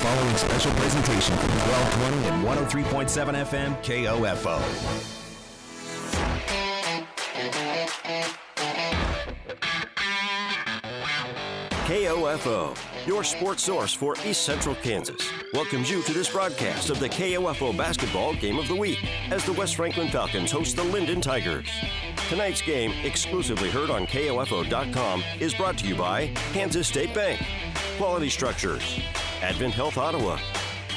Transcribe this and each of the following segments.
following special presentation from 1220 and 103.7 FM KOFO. KOFO, your sports source for East Central Kansas, welcomes you to this broadcast of the KOFO Basketball Game of the Week as the West Franklin Falcons host the Lyndon Tigers. Tonight's game, exclusively heard on KOFO.com, is brought to you by Kansas State Bank, Quality Structures, Advent Health Ottawa,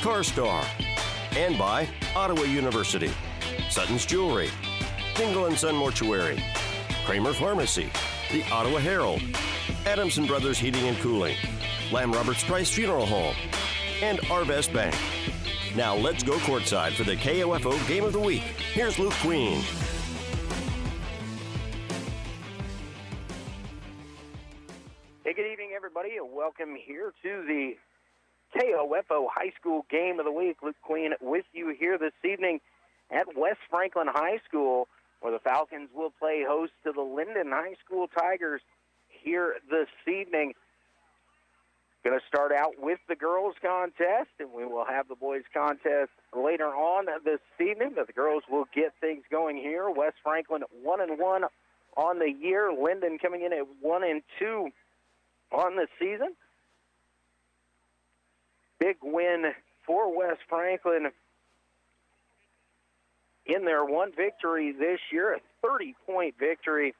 CarStar, and by Ottawa University, Sutton's Jewelry, Dingle & Son Mortuary, Kramer Pharmacy, the Ottawa Herald, Adamson Brothers Heating and Cooling, Lamb Roberts Price Funeral Home, and Arvest Bank. Now let's go courtside for the KOFO Game of the Week. Here's Luke Queen. Hey, good evening, everybody, and welcome here to the KOFO High School Game of the Week. Luke Queen with you here this evening at West Franklin High School, where the Falcons will play host to the Lyndon High School Tigers here this evening. Going to start out with the girls' contest, and we will have the boys' contest later on this evening, but the girls will get things going here. West Franklin 1-1 on the year. Lyndon coming in at 1-2 on the season. Big win for West Franklin in their one victory this year, a 30-point victory,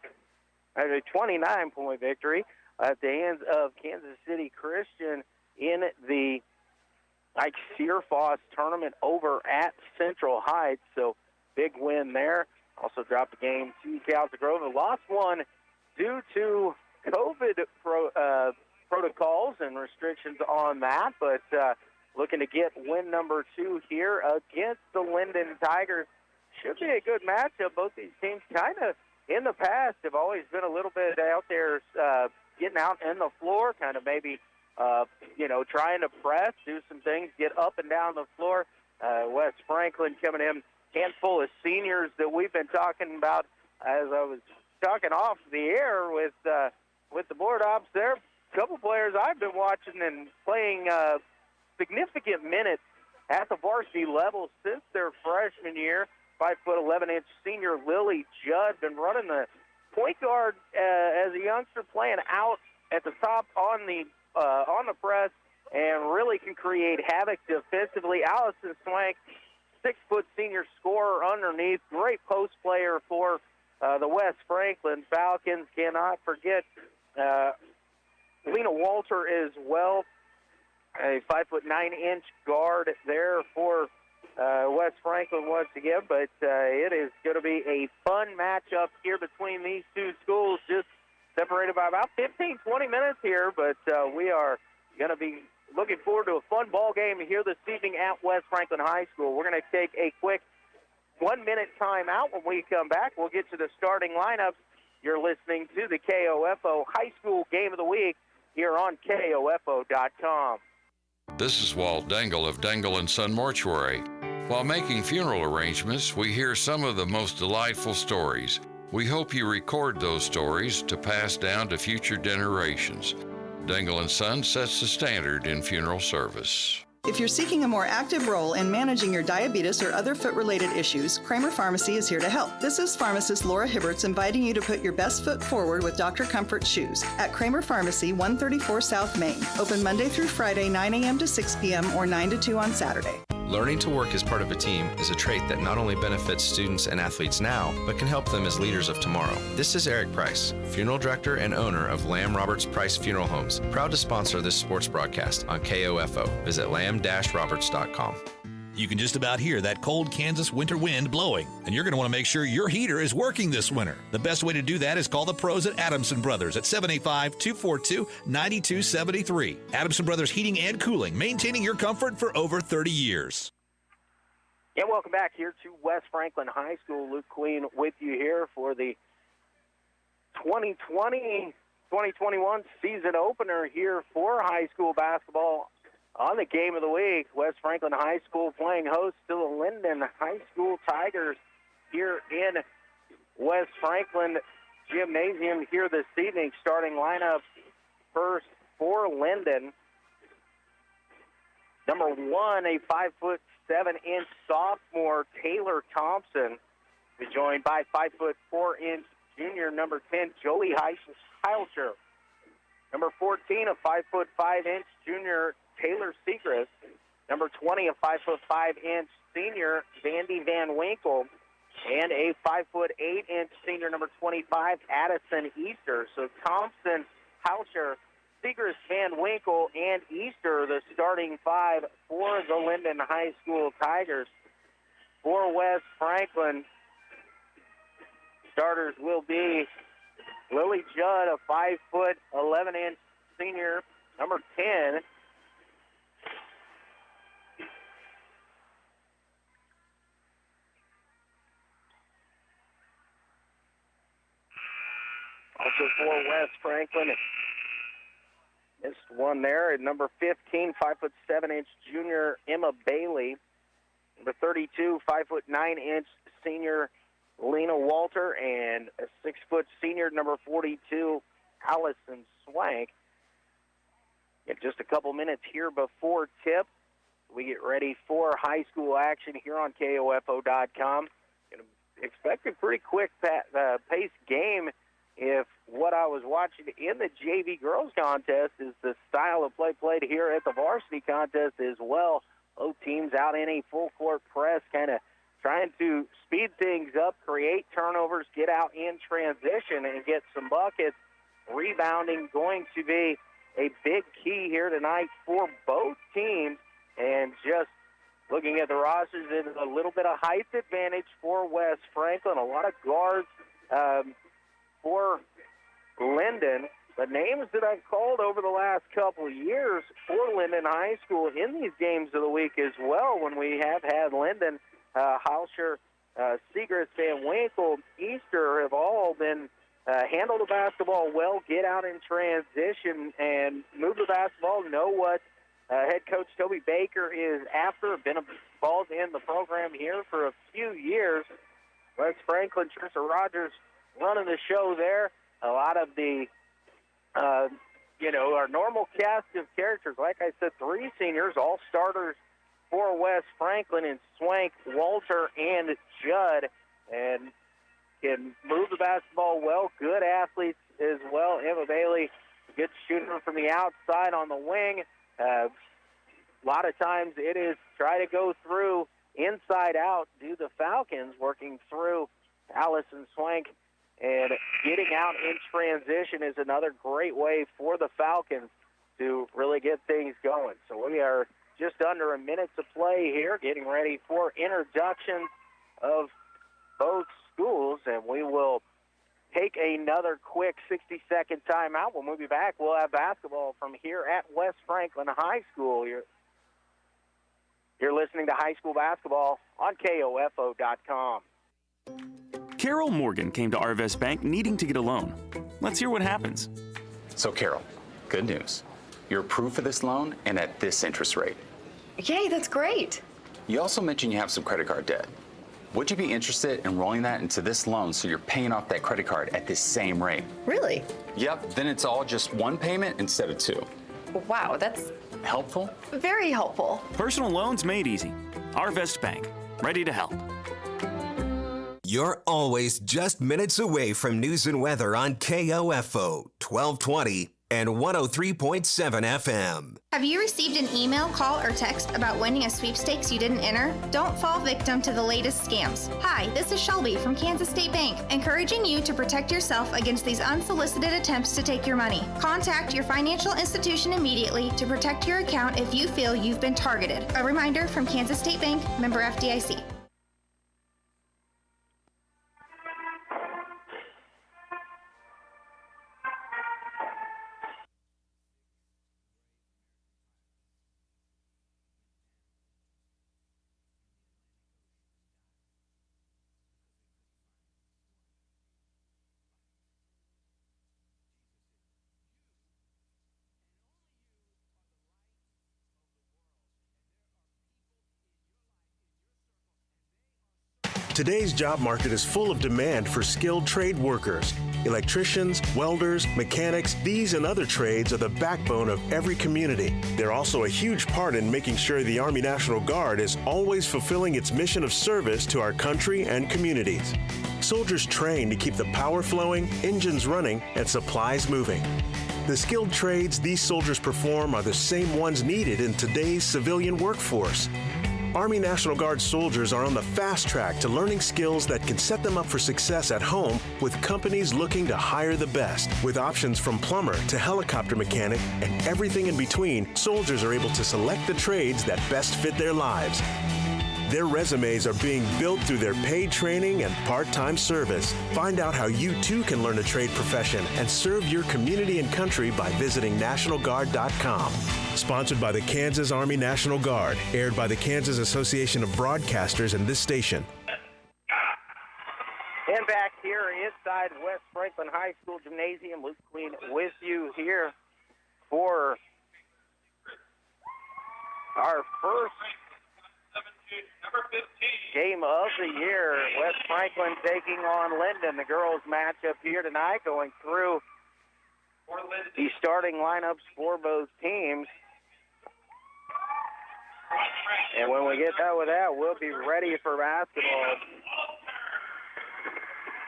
a 29-point victory at the hands of Kansas City Christian in the Ike Searfoss tournament over at Central Heights. So big win there. Also dropped the game to Calza Grove. Lost one due to COVID protocols and restrictions on that, but looking to get win number 2 here against the Lyndon Tigers. Should be a good matchup. Both these teams kind of in the past have always been a little bit out there getting out in the floor, kind of maybe, trying to press, do some things, get up and down the floor. West Franklin coming in, handful of seniors that we've been talking about as I was talking off the air with the board ops there. A couple players I've been watching and playing significant minutes at the varsity level since their freshman year. 5'11" senior Lily Judd, been running the point guard as a youngster, playing out at the top on the press, and really can create havoc defensively. Allison Swank, 6-foot senior scorer underneath, great post player for the West Franklin Falcons. Cannot forget Lena Walter as well, a 5'9" guard there for West Franklin once again, but it is going to be a fun matchup here between these two schools, just separated by about 15-20 minutes here, but we are going to be looking forward to a fun ball game here this evening at West Franklin High School. We're going to take a quick 1-minute timeout. When we come back, we'll get to the starting lineups. You're listening to the KOFO High School Game of the Week here on KOFO.com. This is Walt Dangle of Dangle & Son Mortuary. While making funeral arrangements, we hear some of the most delightful stories. We hope you record those stories to pass down to future generations. Dangle & Son sets the standard in funeral service. If you're seeking a more active role in managing your diabetes or other foot-related issues, Kramer Pharmacy is here to help. This is pharmacist Laura Hibberts inviting you to put your best foot forward with Dr. Comfort Shoes at Kramer Pharmacy, 134 South Main. Open Monday through Friday, 9 a.m. to 6 p.m. or 9 to 2 on Saturday. Learning to work as part of a team is a trait that not only benefits students and athletes now, but can help them as leaders of tomorrow. This is Eric Price, Funeral Director and owner of Lamb Roberts Price Funeral Homes, proud to sponsor this sports broadcast on KOFO. Visit lamb-roberts.com. You can just about hear that cold Kansas winter wind blowing, and you're going to want to make sure your heater is working this winter. The best way to do that is call the pros at Adamson Brothers at 785-242-9273. Adamson Brothers Heating and Cooling, maintaining your comfort for over 30 years. And welcome back here to West Franklin High School. Luke Queen with you here for the 2020-2021 season opener here for high school basketball. On the Game of the Week, West Franklin High School playing host to the Lyndon High School Tigers here in West Franklin Gymnasium here this evening. Starting lineup first for Lyndon. Number 1, a 5'7" sophomore, Taylor Thompson, is joined by 5'4" junior, number 10, Joey Heilscher. Number 14, a 5'5" junior, Taylor Segrist. Number 20, a 5'5" senior, Vandy Van Winkle. And a 5'8" senior, number 25, Addison Easter. So Thompson, Heilscher, Segrist, Van Winkle, and Easter, the starting 5 for the Lyndon High School Tigers. For West Franklin, starters will be Lily Judd, a 5'11" senior, number 10. Also for West Franklin, missed one there. At number 15, 5'7" junior, Emma Bailey. Number 32, 5'9" senior, Lena Walter, and a 6' senior, number 42, Allison Swank. Get just a couple minutes here before tip. We get ready for high school action here on KOFO.com. Expect a pretty quick paced game if what I was watching in the JV girls contest is the style of play played here at the varsity contest as well. Both teams out in a full court press, kind of trying to speed things up, create turnovers, get out in transition, and get some buckets. Rebounding going to be a big key here tonight for both teams. And just looking at the rosters, there's a little bit of height advantage for West Franklin. A lot of guards for Lyndon. The names that I've called over the last couple of years for Lyndon High School in these games of the week as well, when we have had Lyndon, Heilscher, Segrist, Van Winkle, Easter, have all been handle the basketball well, get out in transition, and move the basketball, know what head coach Toby Baker is after. Been involved in the program here for a few years. West Franklin, Trisha Rogers running the show there. A lot of the, our normal cast of characters. Like I said, 3 seniors, all starters for West Franklin in Swank, Walter, and Judd. And can move the basketball well. Good athletes as well. Emma Bailey, good shooter from the outside on the wing. A lot of times it is try to go through inside out, do the Falcons, working through Allison Swank. And getting out in transition is another great way for the Falcons to really get things going. So we are just under a minute to play here, getting ready for introduction of both schools, and we will take another quick 60-second timeout. When we be back, we'll have basketball from here at West Franklin High School. You're listening to high school basketball on KOFO.com. Carol Morgan came to Arvest Bank needing to get a loan. Let's hear what happens. So, Carol, good news. You're approved for this loan and at this interest rate. Yay, that's great. You also mentioned you have some credit card debt. Would you be interested in rolling that into this loan so you're paying off that credit card at this same rate? Really? Yep, then it's all just one payment instead of 2. Wow, that's helpful? Very helpful. Personal loans made easy. Arvest Bank, ready to help. You're always just minutes away from news and weather on KOFO 1220 and 103.7 FM. Have you received an email, call, or text about winning a sweepstakes you didn't enter? Don't fall victim to the latest scams. Hi, this is Shelby from Kansas State Bank, encouraging you to protect yourself against these unsolicited attempts to take your money. Contact your financial institution immediately to protect your account if you feel you've been targeted. A reminder from Kansas State Bank, member FDIC. Today's job market is full of demand for skilled trade workers. Electricians, welders, mechanics, these and other trades are the backbone of every community. They're also a huge part in making sure the Army National Guard is always fulfilling its mission of service to our country and communities. Soldiers train to keep the power flowing, engines running, and supplies moving. The skilled trades these soldiers perform are the same ones needed in today's civilian workforce. Army National Guard soldiers are on the fast track to learning skills that can set them up for success at home with companies looking to hire the best. With options from plumber to helicopter mechanic and everything in between, soldiers are able to select the trades that best fit their lives. Their resumes are being built through their paid training and part-time service. Find out how you too can learn a trade profession and serve your community and country by visiting NationalGuard.com. Sponsored by the Kansas Army National Guard, aired by the Kansas Association of Broadcasters and this station. And back here inside West Franklin High School Gymnasium, Luke Queen with you here for our first game of the year. West Franklin taking on Lyndon. The girls matchup here tonight, going through the starting lineups for both teams. And when we get done with that, we'll be ready for basketball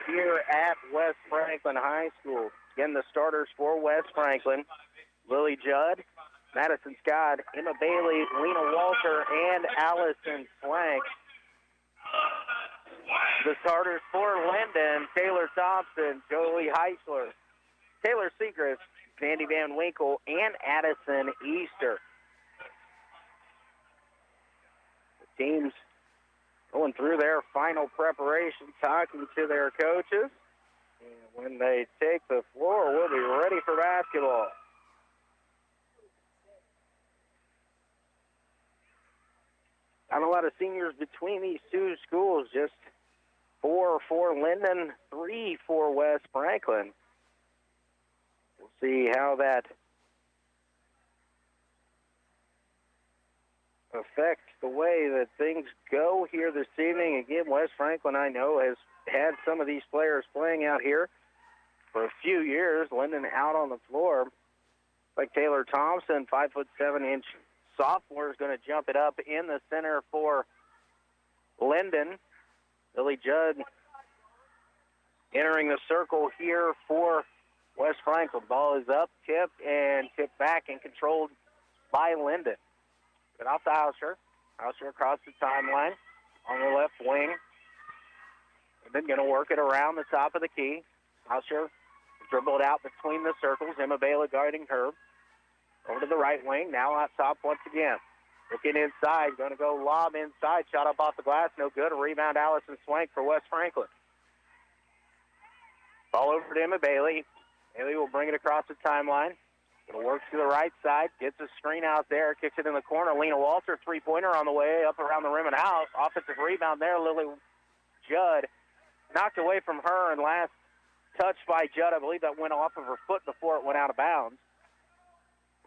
here at West Franklin High School. Again, the starters for West Franklin: Lily Judd, Madison Scott, Emma Bailey, Lena Walter, and Allison Swank. The starters for Lyndon: Taylor Thompson, Jolie Heisler, Taylor Segrist, Sandy Van Winkle, and Addison Easter. The teams going through their final preparation, talking to their coaches. And when they take the floor, we'll be ready for basketball. Not a lot of seniors between these two schools, just 4 for Lyndon, 3 for West Franklin. We'll see how that affects the way that things go here this evening. Again, West Franklin, I know, has had some of these players playing out here for a few years. Lyndon out on the floor. Like Taylor Thompson, 5'7" sophomore, is going to jump it up in the center for Lyndon. Lily Judd entering the circle here for West Franklin. Ball is up, tipped, and tipped back and controlled by Lyndon. Get off to Hauscher. Hauscher across the timeline on the left wing. Lyndon going to work it around the top of the key. Hauscher dribbled out between the circles. Emma Bailey guarding her. Over to the right wing, now out top once again. Looking inside, going to go lob inside. Shot up off the glass, no good. A rebound, Allison Swank for West Franklin. Ball over to Emma Bailey. Bailey will bring it across the timeline. Going to work to the right side, gets a screen out there, kicks it in the corner. Lena Walter, three-pointer on the way, up around the rim and out. Offensive rebound there, Lily Judd. Knocked away from her, and last touch by Judd, I believe that went off of her foot before it went out of bounds.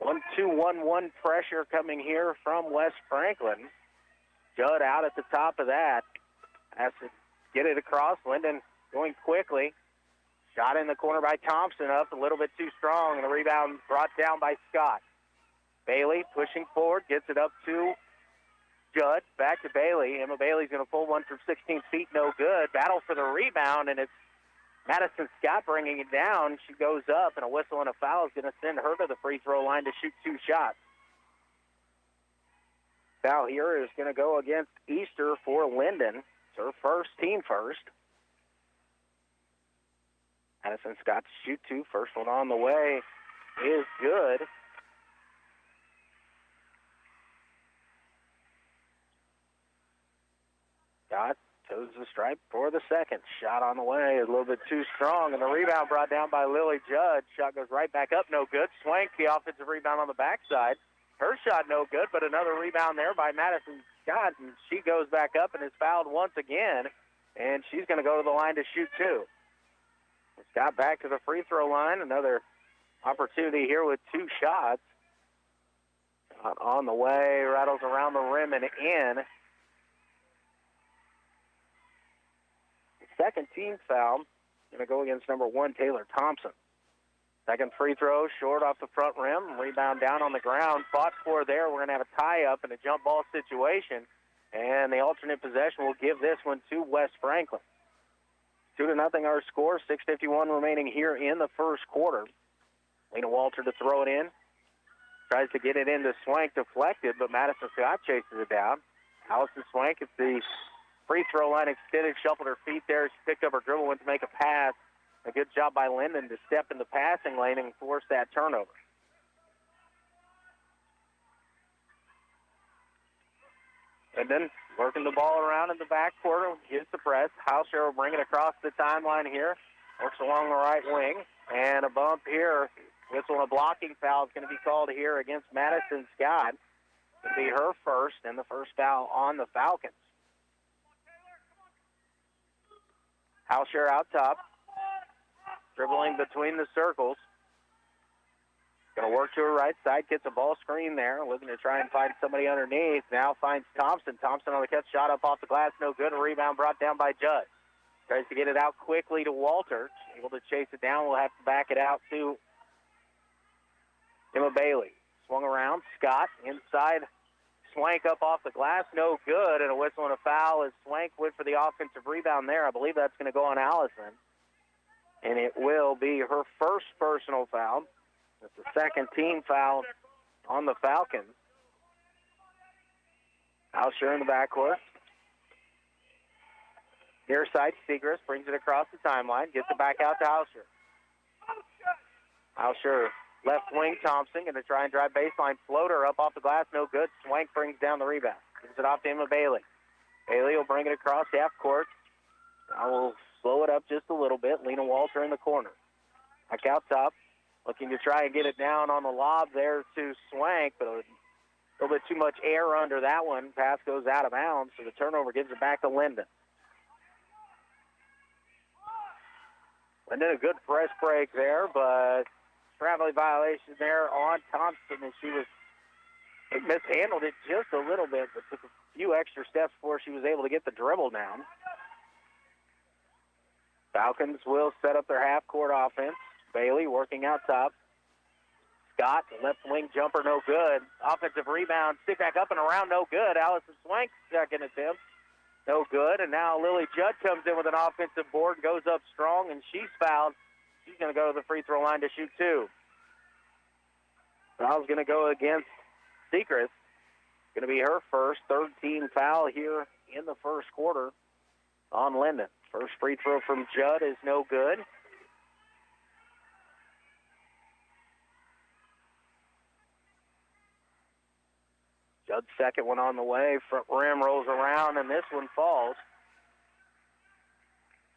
1-2-1-1 pressure coming here from West Franklin. Judd out at the top of that. Has to get it across. Lyndon going quickly. Shot in the corner by Thompson, up a little bit too strong, and the rebound brought down by Scott. Bailey pushing forward, gets it up to Judd. Back to Bailey. Emma Bailey's going to pull one from 16 feet, no good. Battle for the rebound, and it's Madison Scott bringing it down. She goes up, and a whistle and a foul is going to send her to the free throw line to shoot 2 shots. Foul here is going to go against Easter for Lyndon. It's her first, team first. Madison Scott to shoot 2. First one on the way is good. Scott toes the stripe for the second. Shot on the way is a little bit too strong, and the rebound brought down by Lily Judd. Shot goes right back up, no good. Swank, the offensive rebound on the backside. Her shot no good, but another rebound there by Madison Scott, and she goes back up and is fouled once again, and she's going to go to the line to shoot 2. Scott back to the free throw line. Another opportunity here with 2 shots. Shot on the way, rattles around the rim and in. Second team foul, going to go against number 1, Taylor Thompson. Second free throw, short off the front rim. Rebound down on the ground. Fought for there. We're going to have a tie-up in a jump ball situation. And the alternate possession will give this one to West Franklin. 2-0 our score. 6:51 remaining here in the first quarter. Lena Walter to throw it in. Tries to get it into Swank, deflected, but Madison Scott chases it down. Allison Swank at the free throw line extended, shuffled her feet there. She picked up her dribble, went to make a pass. A good job by Lyndon to step in the passing lane and force that turnover. And then working the ball around in the backcourt, gets the press. Hauscher will bring it across the timeline here. Works along the right wing. And a bump here. This one, a blocking foul is going to be called here against Madison Scott. It's going to be her first, and the first foul on the Falcons. Hauscher out top. Dribbling between the circles. Going to work to her right side. Gets a ball screen there. Looking to try and find somebody underneath. Now finds Thompson. Thompson on the catch. Shot up off the glass. No good. A rebound brought down by Judd. Tries to get it out quickly to Walter. Able to chase it down. We'll have to back it out to Emma Bailey. Swung around. Scott inside. Swank up off the glass. No good. And a whistle and a foul as Swank went for the offensive rebound there. I believe that's going to go on Allison. And it will be her first personal foul. It's the second team foul on the Falcons. Hauscher in the backcourt. Near side, Segrist brings it across the timeline. Gets it back out to Hauscher. Hauscher, left wing, Thompson, going to try and drive baseline. Floater up off the glass, no good. Swank brings down the rebound. Gives it off to Emma Bailey. Bailey will bring it across half court. Now we'll slow it up just a little bit. Lena Walter in the corner. Back out top. Looking to try and get it down on the lob there to Swank, but a little bit too much air under that one. Pass goes out of bounds, so the turnover gives it back to Lyndon. Lyndon, a good press break there, but traveling violation there on Thompson, and she mishandled it just a little bit, but took a few extra steps before she was able to get the dribble down. Falcons will set up their half-court offense. Bailey working out top. Scott, left wing jumper, no good. Offensive rebound, stick back up and around, no good. Allison Swank, second attempt, no good. And now Lily Judd comes in with an offensive board, goes up strong, and she's fouled. She's going to go to the free throw line to shoot two. Foul's going to go against Segrist. Going to be her first, third team foul here in the first quarter on Lyndon. First free throw from Judd is no good. Judd's second one on the way. Front rim rolls around, and this one falls.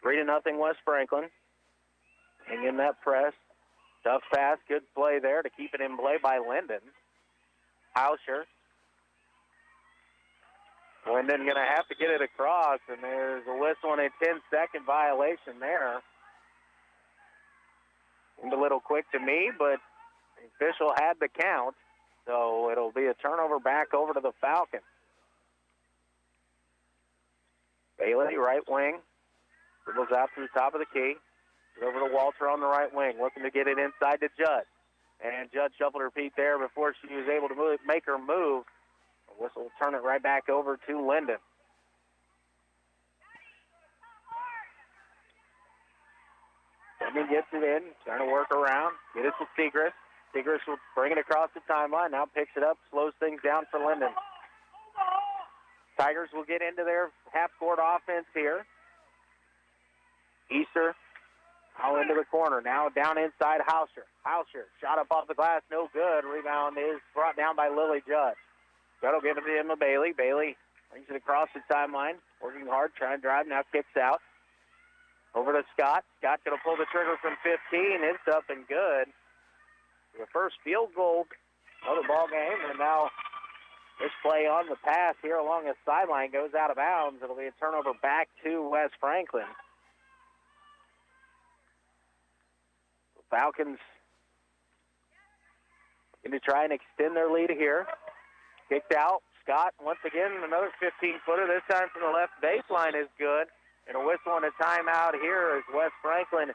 3-0 West Franklin. Hang in that press. Tough pass, good play there to keep it in play by Lyndon. Hauscher. Lyndon going to have to get it across, and there's a whistle and a 10-second violation there. Seemed a little quick to me, but the official had the count, so it'll be a turnover back over to the Falcons. Bailey, right wing, dribbles out to the top of the key. Over to Walter on the right wing, looking to get it inside to Judd. And Judd shuffled her feet there before she was able to make her move. The whistle will turn it right back over to Lyndon. Lyndon gets it in, trying to work around, get it to Segrist. Segrist will bring it across the timeline, now picks it up, slows things down for Lyndon. Tigers will get into their half-court offense here. Easter all into the corner. Now down inside Hauscher. Hauscher, shot up off the glass, no good. Rebound is brought down by Lily Judd. Judd will give it to Emma Bailey. Bailey brings it across the timeline, working hard, trying to drive, now kicks out. Over to Scott. Scott's going to pull the trigger from 15. It's up and good. The first field goal of the ball game, and now this play on the pass here along the sideline goes out of bounds. It'll be a turnover back to West Franklin. Falcons going to try and extend their lead here. Kicked out. Scott, once again, another 15-footer. This time from the left baseline is good. And a whistle and a timeout here as West Franklin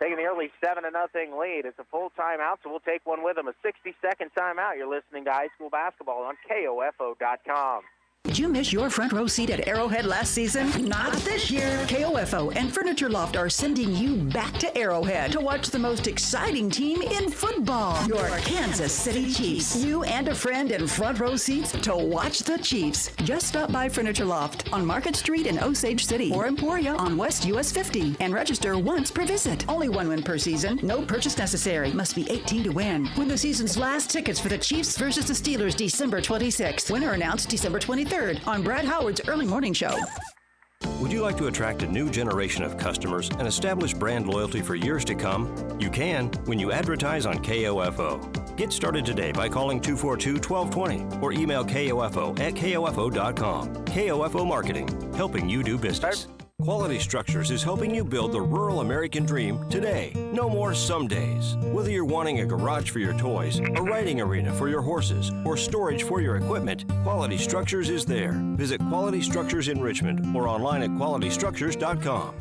taking the early 7-0 lead. It's a full timeout, so we'll take one with them. A 60-second timeout. You're listening to high school basketball on KOFO.com. Did you miss your front row seat at Arrowhead last season? Not this year. KOFO and Furniture Loft are sending you back to Arrowhead to watch the most exciting team in football, your Kansas City Chiefs. You and a friend in front row seats to watch the Chiefs. Just stop by Furniture Loft on Market Street in Osage City or Emporia on West US 50 and register once per visit. Only one win per season. No purchase necessary. Must be 18 to win. Win the season's last tickets for the Chiefs versus the Steelers December 26th. Winner announced December 23rd on Brad Howard's Early Morning Show. Would you like to attract a new generation of customers and establish brand loyalty for years to come? You can when you advertise on KOFO. Get started today by calling 242-1220 or email KOFO@KOFO.com. KOFO Marketing, helping you do business. Quality Structures is helping you build the rural American dream today. No more some days. Whether you're wanting a garage for your toys, a riding arena for your horses, or storage for your equipment, Quality Structures is there. Visit Quality Structures in Richmond or online at qualitystructures.com.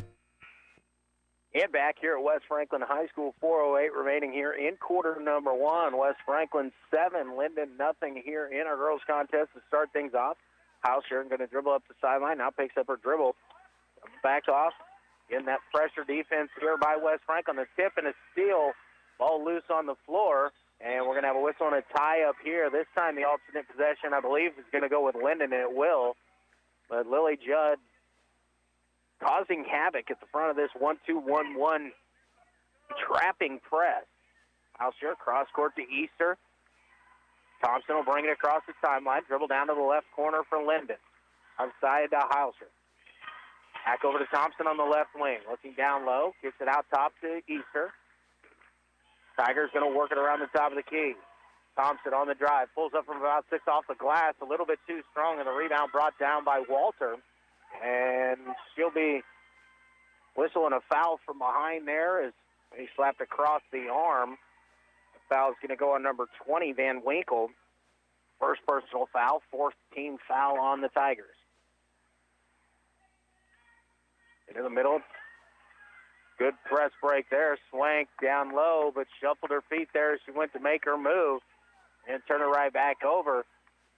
And back here at West Franklin High School, 4:08 remaining here in quarter number one. West Franklin 7, Lyndon nothing here in our girls contest to start things off. Hauscher going to dribble up the sideline, now picks up her dribble. Back off in that pressure defense here by West Franklin. The tip and a steal, ball loose on the floor, and we're going to have a whistle and a tie up here. This time the alternate possession, I believe, is going to go with Lyndon, and it will. But Lily Judd causing havoc at the front of this 1-2-1-1 trapping press. Hauscher cross court to Easter. Thompson will bring it across the timeline, dribble down to the left corner for Lyndon. Outside to Hauscher. Back over to Thompson on the left wing. Looking down low. Kicks it out top to Easter. Tigers going to work it around the top of the key. Thompson on the drive. Pulls up from about 6 off the glass. A little bit too strong, and the rebound brought down by Walter. And she'll be whistling a foul from behind there as he slapped across the arm. The foul is going to go on number 20, Van Winkle. First personal foul. 4th team foul on the Tigers. Into the middle. Good press break there. Swank down low, but shuffled her feet there as she went to make her move and turn her right back over.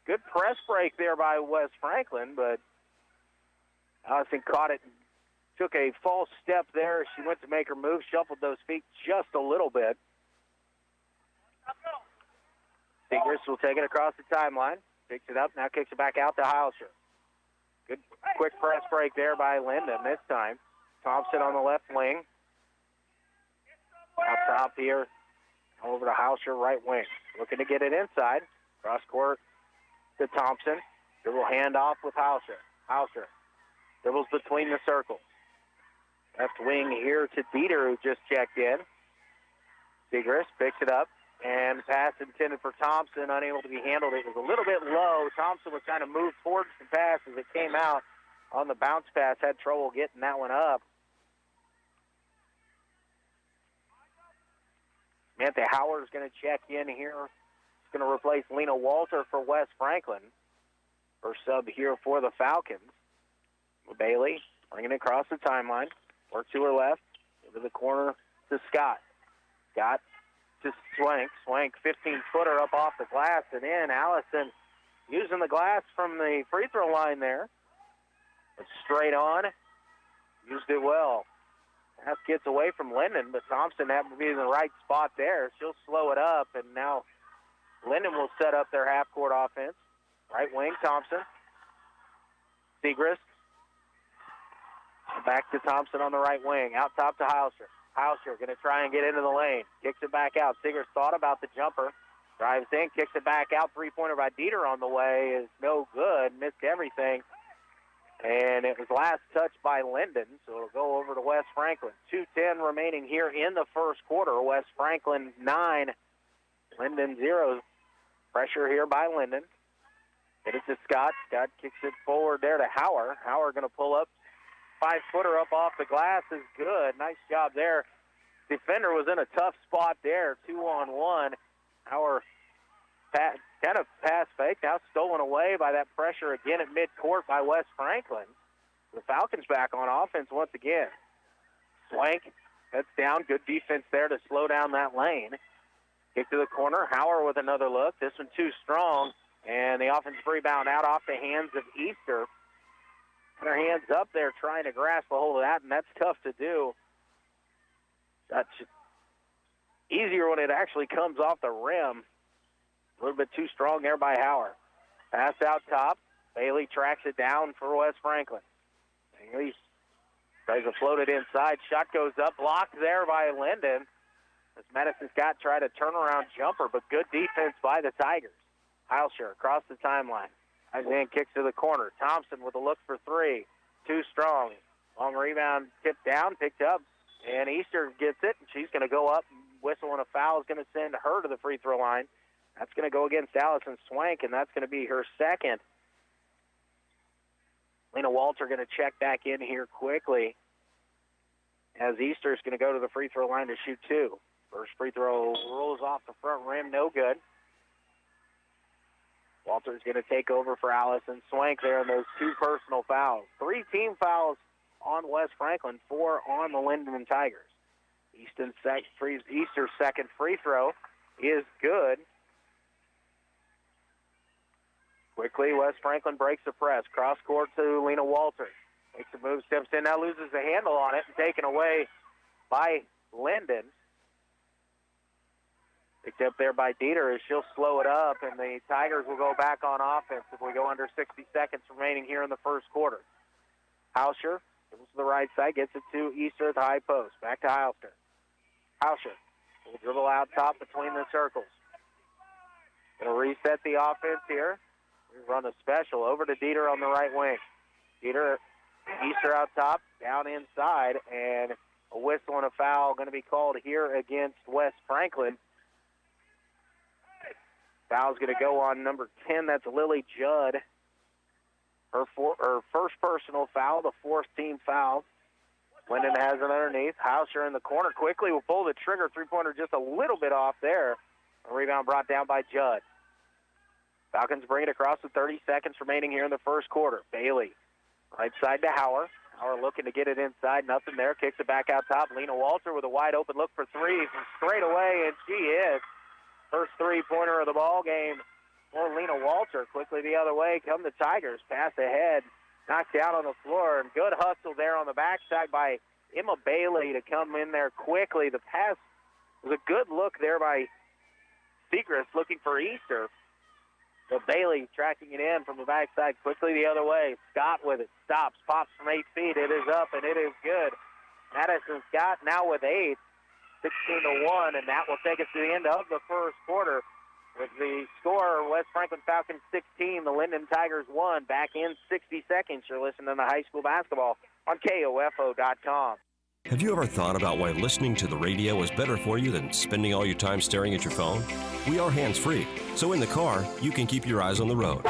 Good press break there by West Franklin, but Allison caught it and took a false step there as she went to make her move, shuffled those feet just a little bit. Tigers will take it across the timeline. Picks it up, now kicks it back out to Hauscher. Good quick press break there by Lyndon this time. Thompson on the left wing. Out top here. Over to Hauscher, right wing. Looking to get it inside. Cross court to Thompson. Dribble handoff with Hauscher. Hauscher dribbles between the circles. Left wing here to Dieter, who just checked in. Segrist picks it up. And pass intended for Thompson, unable to be handled. It was a little bit low. Thompson was trying to move towards the pass as it came out on the bounce pass. Had trouble getting that one up. Samantha Howard is going to check in here. He's going to replace Lena Walter for West Franklin. Her sub here for the Falcons. Bailey bringing it across the timeline. Work to her left. Into the corner to Scott. Scott to Swank. Swank, 15-footer up off the glass and in. Allison using the glass from the free throw line there. But straight on. Used it well. Pass gets away from Lyndon, but Thompson happened to be in the right spot there. She'll slow it up, and now Lyndon will set up their half-court offense. Right wing, Thompson. Segrist. Back to Thompson on the right wing. Out top to Hauscher. Hauscher going to try and get into the lane. Kicks it back out. Segrist thought about the jumper. Drives in, kicks it back out. Three-pointer by Dieter on the way is no good. Missed everything. And it was last touched by Lyndon, so it'll go over to West Franklin. 2:10 remaining here in the first quarter. West Franklin 9, Lyndon 0. Pressure here by Lyndon. Hit it to Scott. Scott kicks it forward there to Howard. Howard going to pull up. 5-footer up off the glass is good. Nice job there. Defender was in a tough spot there. 2-on-1. Howard kind of pass fake. Now stolen away by that pressure again at midcourt by West Franklin. The Falcons back on offense once again. Swank, that's down. Good defense there to slow down that lane. Kick to the corner. Hauer with another look. This one too strong. And the offensive rebound out off the hands of Easter. And her hands up there trying to grasp a hold of that, and that's tough to do. That's easier when it actually comes off the rim. A little bit too strong there by Hauer. Pass out top. Bailey tracks it down for West Franklin. Bailey tries to float it inside. Shot goes up. Blocked there by Lyndon. As Madison Scott tried a turnaround jumper, but good defense by the Tigers. Heilscher across the timeline. Then kicks to the corner. Thompson with a look for three. Too strong. Long rebound tipped down, picked up, and Easter gets it, and she's going to go up. Whistle and a foul is going to send her to the free throw line. That's going to go against Allison Swank, and that's going to be her second. Lena Walter going to check back in here quickly as Easter's going to go to the free throw line to shoot two. First free throw rolls off the front rim, no good. Walter's going to take over for Allison Swank there in those two personal fouls. 3 team fouls on West Franklin, 4 on the Lyndon Tigers. Easter's second free throw is good. Quickly, West Franklin breaks the press. Cross court to Lena Walter. Makes a move, steps in, now loses the handle on it and taken away by Lyndon. Picked up there by Dieter as she'll slow it up, and the Tigers will go back on offense if we go under 60 seconds remaining here in the first quarter. Heilscher goes to the right side, gets it to Easter at the high post. Back to Heilscher. Heilscher will dribble out top between the circles. Going to reset the offense here. We run a special over to Dieter on the right wing. Dieter, Easter out top, down inside, and a whistle and a foul going to be called here against West Franklin. Foul's going to go on number 10. That's Lily Judd. Her first personal foul, the 4th team foul. Lyndon has it underneath. Heilscher in the corner quickly will pull the trigger. Three-pointer just a little bit off there. A rebound brought down by Judd. Falcons bring it across with 30 seconds remaining here in the first quarter. Bailey, right side to Hauer. Hauer looking to get it inside. Nothing there. Kicks it back out top. Lena Walter with a wide open look for three from straight away, and she is. First three-pointer of the ball game for Lena Walter. Quickly the other way come the Tigers. Pass ahead. Knocked down on the floor, and good hustle there on the backside by Emma Bailey to come in there quickly. The pass was a good look there by Segrist looking for Easter. But Bailey tracking it in from the backside quickly the other way. Scott with it. Stops. Pops from 8 feet. It is up, and it is good. Madison Scott now with 8. 16-1, and that will take us to the end of the first quarter. With the score, West Franklin Falcons 16, the Lyndon Tigers 1. Back in 60 seconds. You're listening to high school basketball on KOFO.com. Have you ever thought about why listening to the radio is better for you than spending all your time staring at your phone? We are hands-free, so in the car, you can keep your eyes on the road,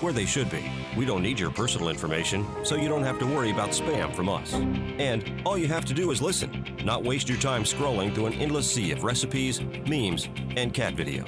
where they should be. We don't need your personal information, so you don't have to worry about spam from us. And all you have to do is listen, not waste your time scrolling through an endless sea of recipes, memes, and cat videos.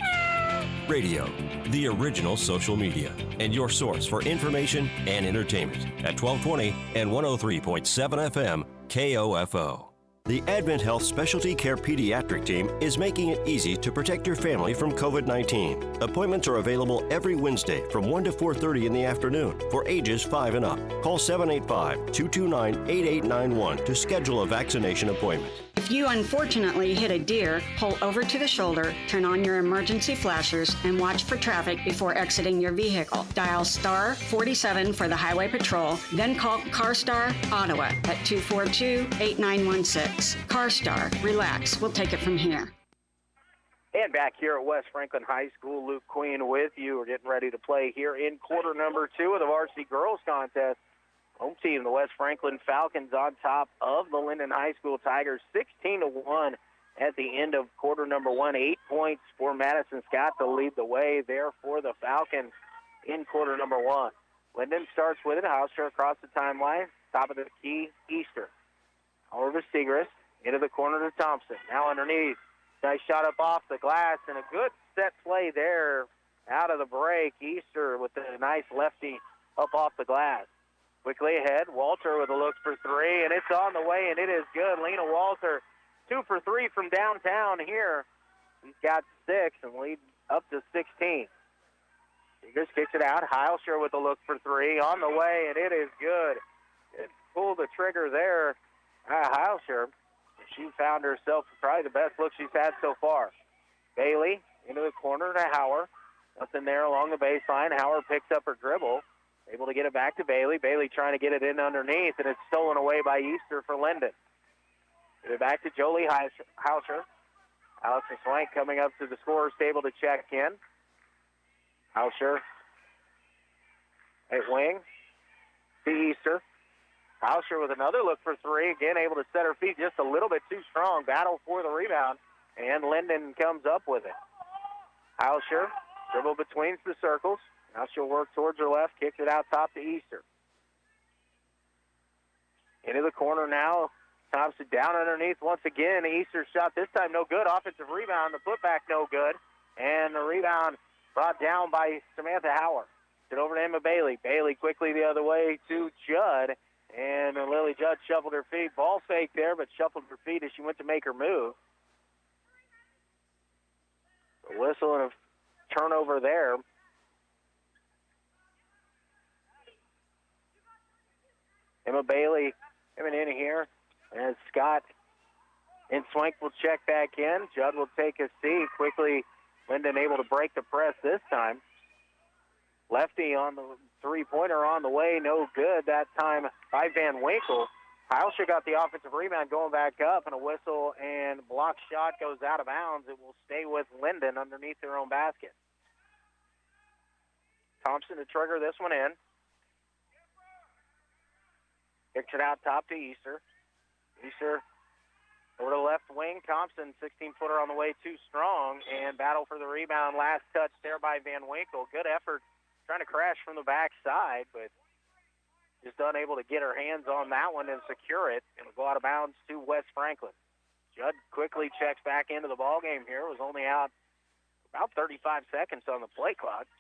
Radio, the original social media, and your source for information and entertainment at 1220 and 103.7 FM, KOFO. The Advent Health Specialty Care Pediatric Team is making it easy to protect your family from COVID-19. Appointments are available every Wednesday from 1 to 4:30 in the afternoon for ages 5 and up. Call 785-229-8891 to schedule a vaccination appointment. If you unfortunately hit a deer, pull over to the shoulder, turn on your emergency flashers, and watch for traffic before exiting your vehicle. Dial star 47 for the Highway Patrol, then call CarStar Ottawa at 242-8916. CarStar, relax. We'll take it from here. And back here at West Franklin High School, Luke Queen with you. We're getting ready to play here in quarter number 2 of the varsity girls contest. Home team, the West Franklin Falcons, on top of the Lyndon High School Tigers, 16-1 at the end of quarter number 1. 8 points for Madison Scott to lead the way there for the Falcons in quarter number 1. Lyndon starts with it. Heilscher across the timeline. Top of the key, Easter. Over to Segrist. Into the corner to Thompson. Now underneath. Nice shot up off the glass, and a good set play there out of the break. Easter with a nice lefty up off the glass. Quickly ahead, Walter with a look for three, and it's on the way, and it is good. Lena Walter, 2 for 3 from downtown here. He's got 6 and leads up to 16. Seegers kicks it out. Heilscher with a look for three, on the way, and it is good. It pulled the trigger there. Heilscher, she found herself probably the best look she's had so far. Bailey into the corner to Hauer. Nothing there along the baseline. Hauer picks up her dribble. Able to get it back to Bailey. Bailey trying to get it in underneath, and it's stolen away by Easter for Lyndon. Get it back to Jolie Heilscher. Allison Swank coming up to the scorer's table to check in. Heilscher at wing to Easter. Heilscher with another look for three. Again, able to set her feet just a little bit too strong. Battle for the rebound, and Lyndon comes up with it. Heilscher dribble between the circles. Now she'll work towards her left, kicks it out top to Easter. Into the corner now. Thompson down underneath once again. Easter's shot this time no good. Offensive rebound. The putback no good. And the rebound brought down by Samantha Hauer. Get over to Emma Bailey. Bailey quickly the other way to Judd. And Lily Judd shuffled her feet. Ball fake there, but shuffled her feet as she went to make her move. A whistle and a turnover there. Emma Bailey coming in here. And Scott and Swank will check back in. Judd will take a seat. Quickly, Lyndon able to break the press this time. Lefty on the three-pointer on the way. No good that time by Van Winkle. Heilscher got the offensive rebound going back up, and a whistle and block shot goes out of bounds. It will stay with Lyndon underneath their own basket. Thompson to trigger this one in. Kicks it out top to Easter. Easter over to left wing. Thompson, 16-footer on the way, too strong, and battle for the rebound. Last touch there by Van Winkle. Good effort trying to crash from the backside, but just unable to get her hands on that one and secure it. It'll go out of bounds to West Franklin. Judd quickly checks back into the ballgame here. Was only out about 35 seconds on the play clock.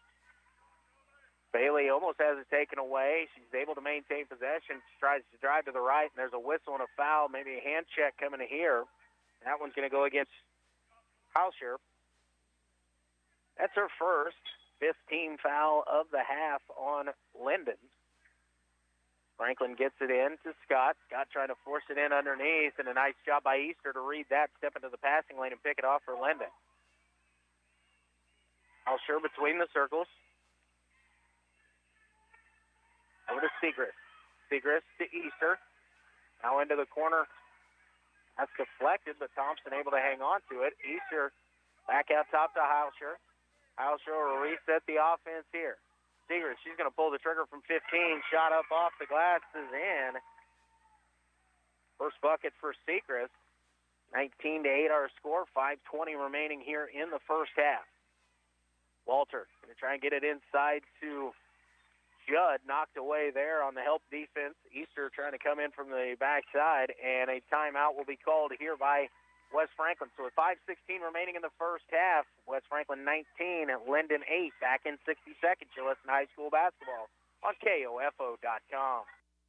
Bailey almost has it taken away. She's able to maintain possession. She tries to drive to the right, and there's a whistle and a foul, maybe a hand check coming to here. That one's going to go against Heilscher. That's her first 15 foul of the half on Lyndon. Franklin gets it in to Scott. Scott trying to force it in underneath, and a nice job by Easter to read that, step into the passing lane, and pick it off for Lyndon. Heilscher between the circles. Over to Segrist. Segrist to Easter. Now into the corner. That's deflected, but Thompson able to hang on to it. Easter back out top to Heilscher. Heilscher will reset the offense here. Segrist, she's going to pull the trigger from 15. Shot up off the glass is in. First bucket for Segrist. 19-8 our score. 5:20 remaining here in the first half. Walter going to try and get it inside to Judd, knocked away there on the help defense. Easter trying to come in from the backside, and a timeout will be called here by West Franklin. So with 5:16 remaining in the first half, West Franklin 19 and Lyndon 8. Back in 60 seconds. You're listening to high school basketball on KOFO.com.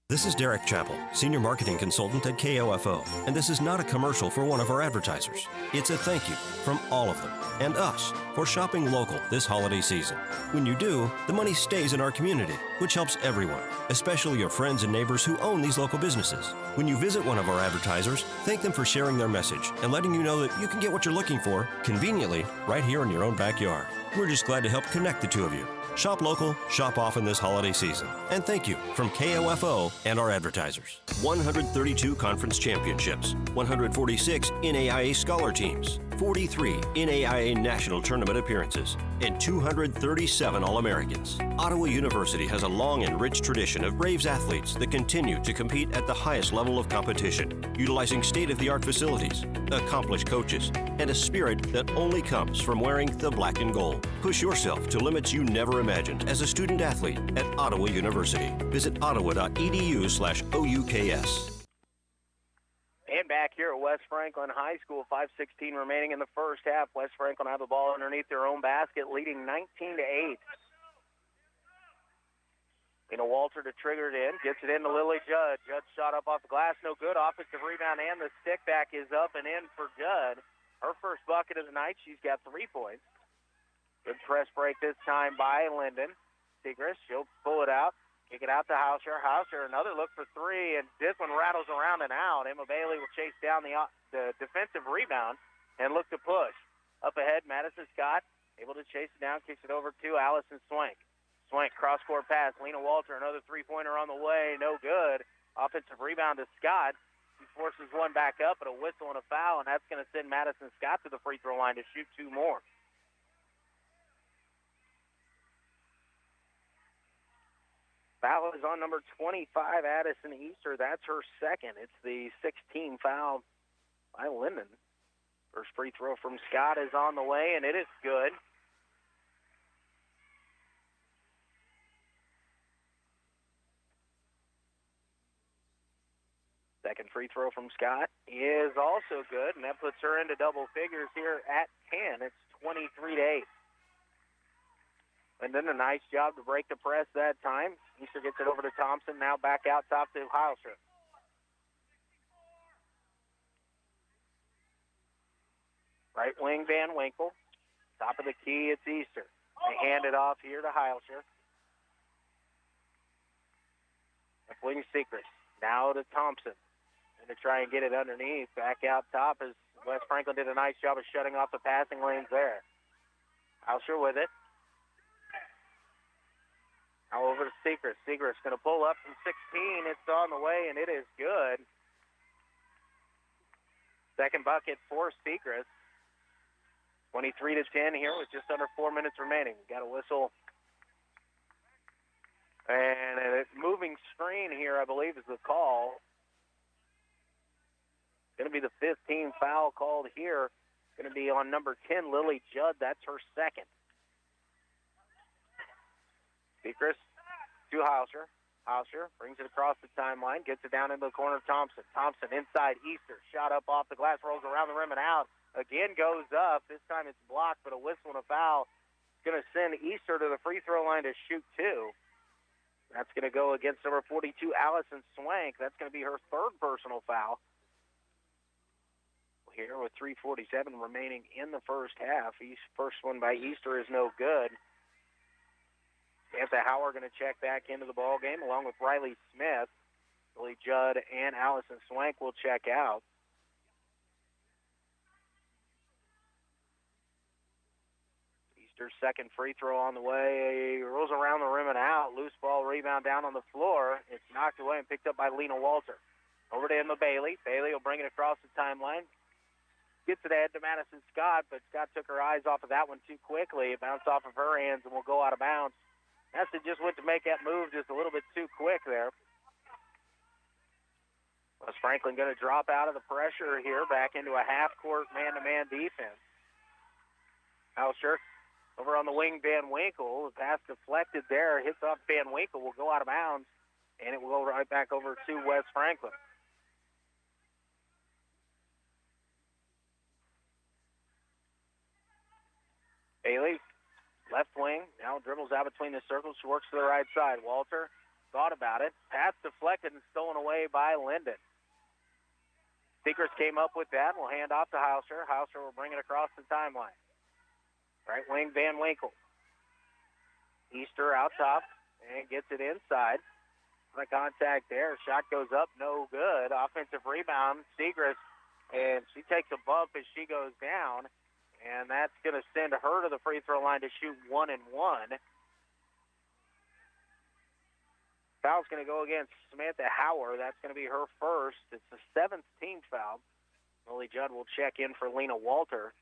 This is Derek Chappell, Senior Marketing Consultant at KOFO, and this is not a commercial for one of our advertisers. It's a thank you from all of them and us for shopping local this holiday season. When you do, the money stays in our community, which helps everyone, especially your friends and neighbors who own these local businesses. When you visit one of our advertisers, thank them for sharing their message and letting you know that you can get what you're looking for conveniently right here in your own backyard. We're just glad to help connect the two of you. Shop local, shop often this holiday season. And thank you from KOFO and our advertisers. 132 conference championships, 146 NAIA scholar teams, 43 NAIA national tournament appearances, and 237 All-Americans. Ottawa University has a long and rich tradition of Braves athletes that continue to compete at the highest level of competition, utilizing state-of-the-art facilities, accomplished coaches, and a spirit that only comes from wearing the black and gold. Push yourself to limits you never imagined as a student athlete at Ottawa University. Visit ottawa.edu/OUKS. And back here at West Franklin High School, 5:16 remaining in the first half. West Franklin have the ball underneath their own basket, leading 19-8. Walter to trigger it in, gets it into Lily Judd. Judd shot up off the glass, no good. Offensive rebound, and the stick back is up and in for Judd. Her first bucket of the night. She's got 3 points. Good press break this time by Lyndon. Segrist, she'll pull it out, kick it out to Hauscher. Hauscher, another look for 3, and this one rattles around and out. Emma Bailey will chase down the defensive rebound and look to push. Up ahead, Madison Scott able to chase it down, kicks it over to Allison Swank. Swank, cross-court pass. Lena Walter, another three-pointer on the way. No good. Offensive rebound to Scott. He forces one back up, but a whistle and a foul, and that's going to send Madison Scott to the free throw line to shoot 2 more. Foul is on number 25, Addison Easter. That's her second. It's the 16th foul by Lyndon. First free throw from Scott is on the way, and it is good. Second free throw from Scott is also good, and that puts her into double figures here at 10. It's 23-8. And then a nice job to break the press that time. Easter gets it over to Thompson, now back out top to Heilscher. Right wing Van Winkle. Top of the key, it's Easter. They hand it off here to Heilscher. Left wing Segrist. Now to Thompson. And to try and get it underneath. Back out top as West Franklin did a nice job of shutting off the passing lanes there. Heilscher with it. Now over to Segrist. Segrist going to pull up from 16. It's on the way, and it is good. Second bucket for Segrist. 23-10 here with just under 4 minutes remaining. Got a whistle. And a moving screen here, I believe, is the call. Going to be the 15th foul called here. Going to be on number 10, Lily Judd. That's her second. Segrist to Heilscher. Heilscher brings it across the timeline, gets it down into the corner of Thompson. Thompson inside Easter. Shot up off the glass, rolls around the rim and out. Again goes up. This time it's blocked, but a whistle and a foul. It's going to send Easter to the free throw line to shoot 2. That's going to go against number 42, Allison Swank. That's going to be her third personal foul. Here with 3:47 remaining in the first half. First one by Easter is no good. Samantha Howard going to check back into the ball game along with Riley Smith. Lily Judd and Allison Swank will check out. Easter's second free throw on the way. Rolls around the rim and out. Loose ball rebound down on the floor. It's knocked away and picked up by Lena Walter. Over to Emma Bailey. Bailey will bring it across the timeline. Gets it ahead to Madison Scott, but Scott took her eyes off of that one too quickly. It bounced off of her hands and will go out of bounds. Madison just went to make that move just a little bit too quick there. West Franklin going to drop out of the pressure here, back into a half-court man-to-man defense. Heilscher over on the wing, Van Winkle. The pass deflected there, hits off Van Winkle, will go out of bounds, and it will go right back over to West Franklin. Bailey, left wing, now dribbles out between the circles. She works to the right side. Walter thought about it. Pass deflected and stolen away by Lyndon. Segrist came up with that. Will hand off to Heilscher. Heilscher will bring it across the timeline. Right wing, Van Winkle. Easter out top and gets it inside. The contact there. Shot goes up, no good. Offensive rebound, Segrist, and she takes a bump as she goes down. And that's going to send her to the free throw line to shoot 1 and 1. Foul's going to go against Samantha Howard. That's going to be her first. It's the 7th team foul. Lily Judd will check in for Lena Walter.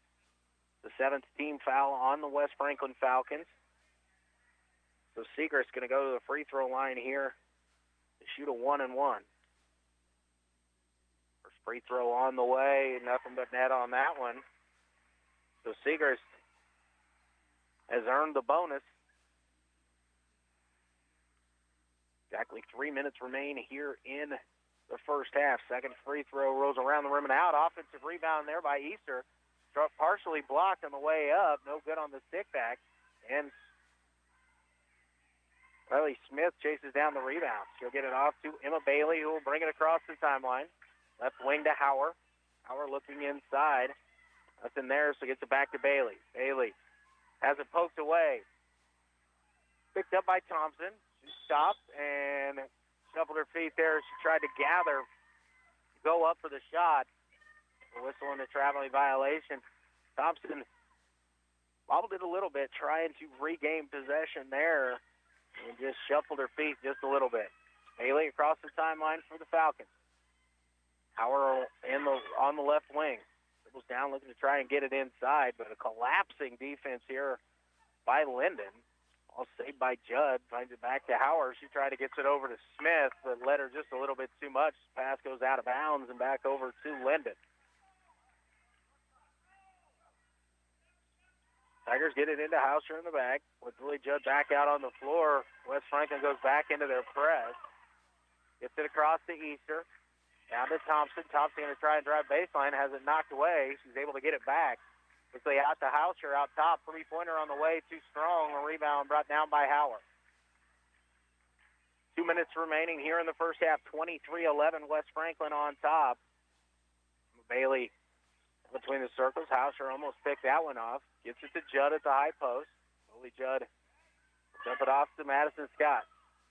The 7th team foul on the West Franklin Falcons. So Segrist going to go to the free throw line here to shoot a 1 and 1. First free throw on the way. Nothing but net on that one. So Segrist has earned the bonus. Exactly 3 minutes remain here in the first half. Second free throw rolls around the rim and out. Offensive rebound there by Easter. Partially blocked on the way up. No good on the stick back. And Riley Smith chases down the rebound. She'll get it off to Emma Bailey, who will bring it across the timeline. Left wing to Hauer. Hauer looking inside. Nothing there, so gets it back to Bailey. Bailey has it poked away. Picked up by Thompson. She stopped and shuffled her feet there. She tried to gather, go up for the shot. A whistle and a traveling violation. Thompson wobbled it a little bit, trying to regain possession there, and just shuffled her feet just a little bit. Bailey across the timeline for the Falcons. Hauer on the left wing. Dribbles down, looking to try and get it inside, but a collapsing defense here by Lyndon. All saved by Judd. Finds it back to Hauer. She tried to get it over to Smith, but led her just a little bit too much. Pass goes out of bounds and back over to Lyndon. Tigers get it into Hauscher in the back. With Lily Judd back out on the floor, West Franklin goes back into their press. Gets it across to Easter. Down to Thompson. Thompson going to try and drive baseline. Has it knocked away. She's able to get it back. Quickly out to Hauscher out top. Three-pointer on the way. Too strong. A rebound brought down by Hauer. 2 minutes remaining here in the first half. 23-11. West Franklin on top. Bailey between the circles. Hauscher almost picked that one off. Gets it to Judd at the high post. Lily Judd dump it off to Madison Scott.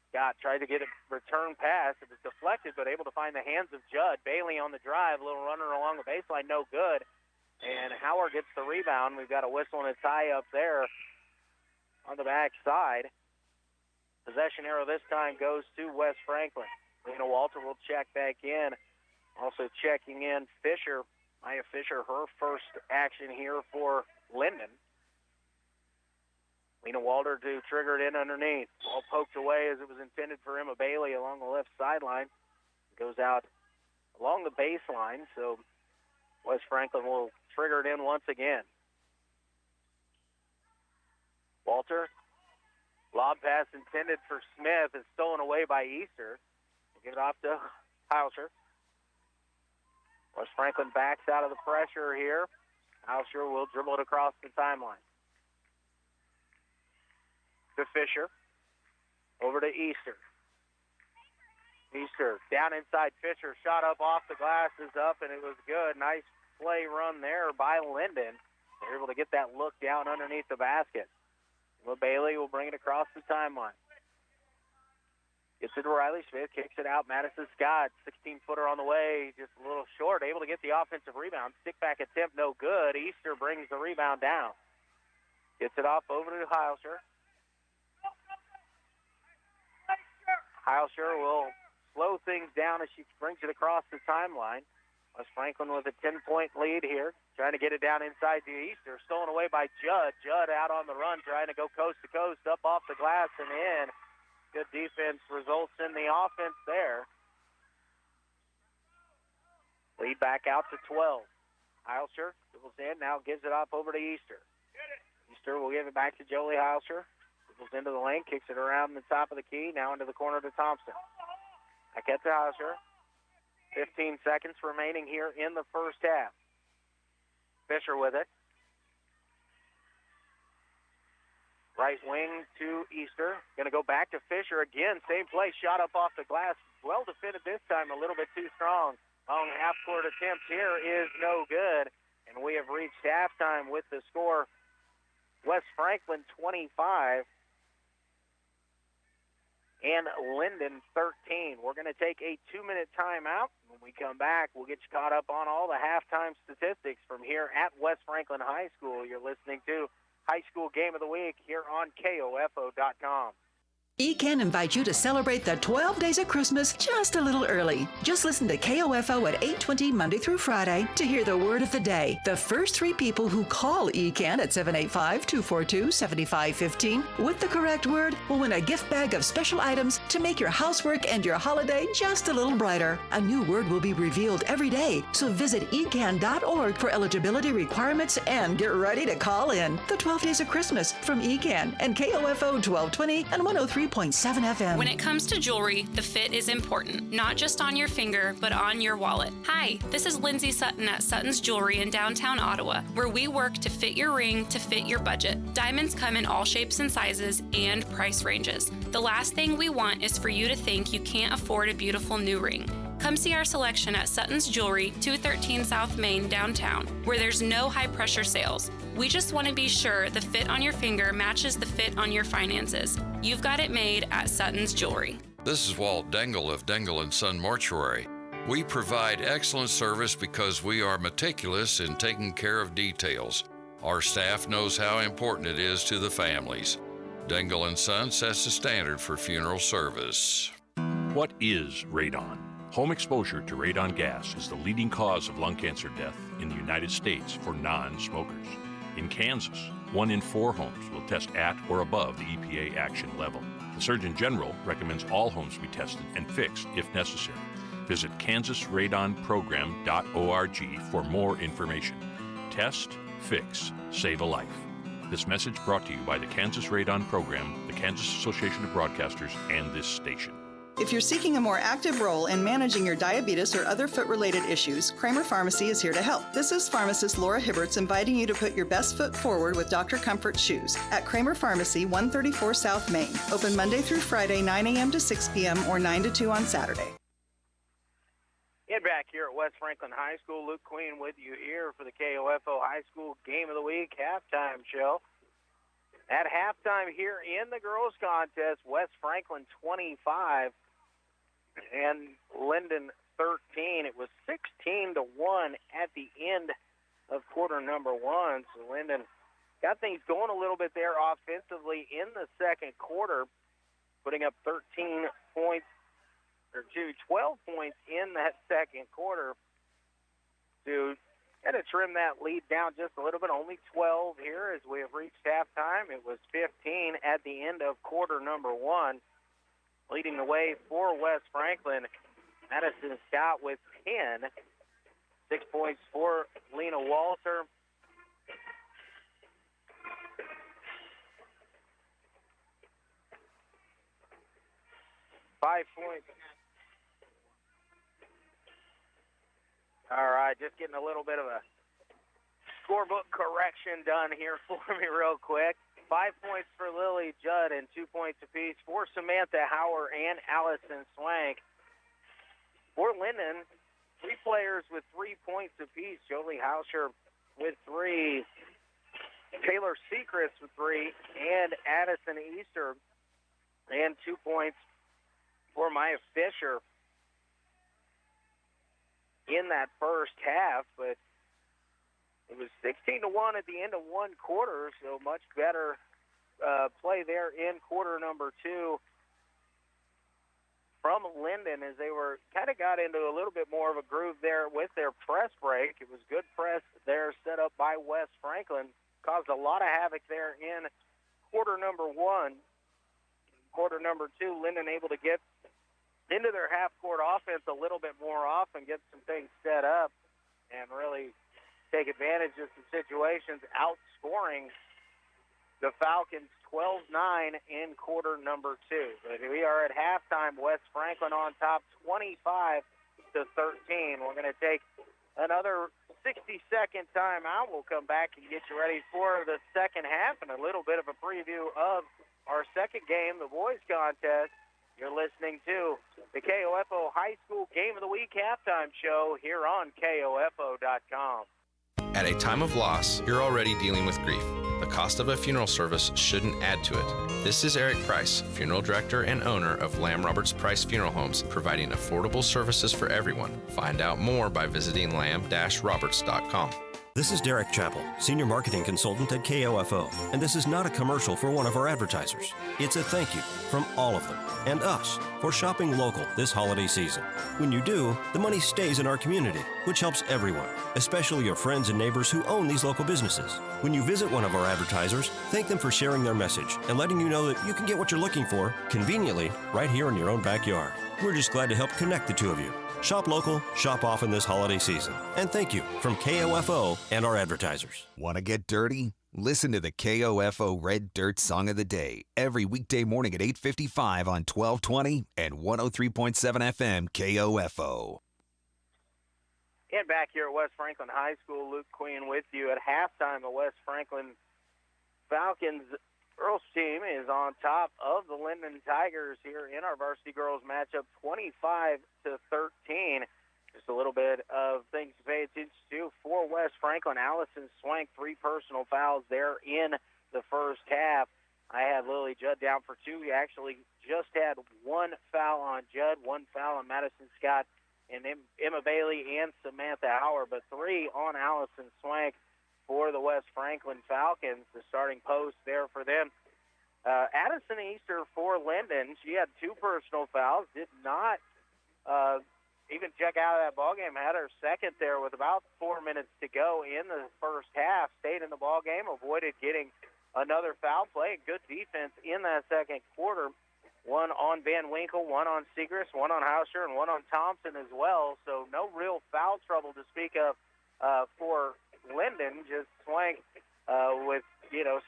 Scott tried to get a return pass. It was deflected, but able to find the hands of Judd. Bailey on the drive. A little runner along the baseline. No good. And Hauer gets the rebound. We've got a whistle and a tie up there on the back side. Possession arrow this time goes to West Franklin. Lena Walter will check back in. Also checking in Fisher. Maya Fisher, her first action here for Lyndon. Lena Walter to trigger it in underneath. Ball poked away as it was intended for Emma Bailey along the left sideline. It goes out along the baseline, so West Franklin will trigger it in once again. Walter, lob pass intended for Smith is stolen away by Easter. We'll give it off to Hauscher. West Franklin backs out of the pressure here. Hauscher will dribble it across the timeline. To Fisher. Over to Easter. Easter down inside Fisher. Shot up off the glass is up, and it was good. Nice play run there by Lyndon. They're able to get that look down underneath the basket. Emma Bailey will bring it across the timeline. Gets it to Riley Smith, kicks it out. Madison Scott, 16-footer on the way, just a little short, able to get the offensive rebound. Stick-back attempt, no good. Easter brings the rebound down. Gets it off over to Hauscher. Hauscher will slow things down as she brings it across the timeline. West Franklin with a 10-point lead here, trying to get it down inside to Easter. Stolen away by Judd. Judd out on the run, trying to go coast to coast, up off the glass and in. Good defense results in the offense there. Lead back out to 12. Hauscher dribbles in, now gives it up over to Easter. Easter will give it back to Jolie Hauscher. Dribbles into the lane, kicks it around the top of the key, now into the corner to Thompson. Back at to Hauscher. 15 seconds remaining here in the first half. Fisher with it. Right wing to Easter. Going to go back to Fisher again. Same play. Shot up off the glass. Well defended this time. A little bit too strong. Long half-court attempt here is no good. And we have reached halftime with the score. West Franklin 25 and Lyndon 13. We're going to take a 2-minute timeout. When we come back, we'll get you caught up on all the halftime statistics from here at West Franklin High School. You're listening to High School Game of the Week here on KOFO.com. ECAN invites you to celebrate the 12 days of Christmas just a little early. Just listen to KOFO at 8:20 Monday through Friday to hear the word of the day. The first 3 people who call ECAN at 785-242-7515 with the correct word will win a gift bag of special items to make your housework and your holiday just a little brighter. A new word will be revealed every day, so visit ecan.org for eligibility requirements and get ready to call in. The 12 days of Christmas from ECAN and KOFO 1220 and 103.7 FM. When it comes to jewelry, the fit is important, not just on your finger, but on your wallet. Hi, this is Lindsay Sutton at Sutton's Jewelry in downtown Ottawa, where we work to fit your ring to fit your budget. Diamonds come in all shapes and sizes and price ranges. The last thing we want is for you to think you can't afford a beautiful new ring. Come see our selection at Sutton's Jewelry, 213 South Main, downtown, where there's no high-pressure sales. We just want to be sure the fit on your finger matches the fit on your finances. You've got it made at Sutton's Jewelry. This is Walt Dangle of Dangle & Son Mortuary. We provide excellent service because we are meticulous in taking care of details. Our staff knows how important it is to the families. Dangle & Son sets the standard for funeral service. What is radon? Home exposure to radon gas is the leading cause of lung cancer death in the United States for non-smokers. In Kansas, 1 in 4 homes will test at or above the EPA action level. The Surgeon General recommends all homes be tested and fixed if necessary. Visit kansasradonprogram.org for more information. Test, fix, save a life. This message brought to you by the Kansas Radon Program, the Kansas Association of Broadcasters, and this station. If you're seeking a more active role in managing your diabetes or other foot-related issues, Kramer Pharmacy is here to help. This is pharmacist Laura Hibberts inviting you to put your best foot forward with Dr. Comfort Shoes at Kramer Pharmacy, 134 South Main. Open Monday through Friday, 9 a.m. to 6 p.m. or 9 to 2 on Saturday. And back here at West Franklin High School, Luke Queen with you here for the KOFO High School Game of the Week halftime show. At halftime here in the girls' contest, West Franklin 25 and Lyndon 13. It was 16-1 at the end of quarter number 1. So Lyndon got things going a little bit there offensively in the second quarter, putting up 12 points in that second quarter to kind of trim that lead down just a little bit. Only 12 here as we have reached halftime. It was 15 at the end of quarter number 1. Leading the way for West Franklin, Madison Scott with 10. 6 points for Lena Walter. Five points. All right, just getting a little bit of a scorebook correction done here for me real quick. 5 points for Lily Judd and 2 points apiece for Samantha Hauer and Allison Swank. For Lyndon, 3 players with 3 points apiece. Jolie Hauscher with 3. Taylor Secrets with 3. And Addison Easter. And 2 points for Maya Fisher in that first half. But it was 16-1 at the end of one quarter, so much better play there in quarter number 2 from Lyndon as they were kind of got into a little bit more of a groove there with their press break. It was good press there set up by West Franklin. Caused a lot of havoc there in quarter number 1. Quarter number 2, Lyndon able to get into their half-court offense a little bit more often, get some things set up, and really take advantage of some situations, outscoring the Falcons 12-9 in quarter number 2. But we are at halftime. West Franklin on top, 25-13. We're going to take another 60-second timeout. We'll come back and get you ready for the second half and a little bit of a preview of our second game, the boys contest. You're listening to the KOFO High School Game of the Week halftime show here on KOFO.com. At a time of loss, you're already dealing with grief. The cost of a funeral service shouldn't add to it. This is Eric Price, funeral director and owner of Lamb Roberts Price Funeral Homes, providing affordable services for everyone. Find out more by visiting lamb-roberts.com. This is Derek Chappell, Senior Marketing Consultant at KOFO, and this is not a commercial for one of our advertisers. It's a thank you from all of them and us for shopping local this holiday season. When you do, the money stays in our community, which helps everyone, especially your friends and neighbors who own these local businesses. When you visit one of our advertisers, thank them for sharing their message and letting you know that you can get what you're looking for conveniently right here in your own backyard. We're just glad to help connect the two of you. Shop local, shop often this holiday season. And thank you from KOFO and our advertisers. Want to get dirty? Listen to the KOFO Red Dirt Song of the Day every weekday morning at 8:55 on 1220 and 103.7 FM KOFO. And back here at West Franklin High School, Luke Queen with you at halftime. The West Franklin Falcons girls team is on top of the Lyndon Tigers here in our varsity girls matchup, 25-13. Just a little bit of things to pay attention to for West Franklin. Allison Swank, 3 personal fouls there in the first half. I had Lily Judd down for 2. We actually just had 1 foul on Judd, 1 foul on Madison Scott, and Emma Bailey and Samantha Howard, but 3 on Allison Swank for the West Franklin Falcons. The starting post there for them. Addison Easter for Lyndon. She had 2 personal fouls, did not even check out of that ballgame. Had her second there with about 4 minutes to go in the first half. Stayed in the ballgame, avoided getting another foul play. Good defense in that second quarter. 1 on Van Winkle, 1 on Segrist, 1 on Hauscher, and 1 on Thompson as well. So no real foul trouble to speak of for Lyndon. Just Swank with,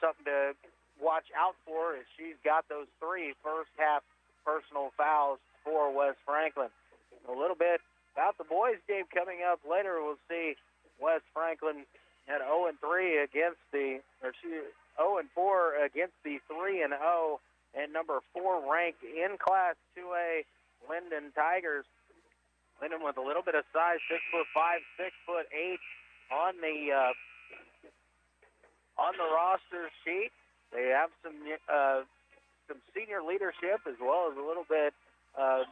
something to watch out for as she's got those 3 first half personal fouls for West Franklin. A little bit about the boys' game coming up later. We'll see West Franklin at 0-3 against 0-4 against the 3-0 and number 4 ranked in Class 2A Lyndon Tigers. Lyndon with a little bit of size, 6'5", 6'8" on the roster sheet. They have some senior leadership as well as a little bit of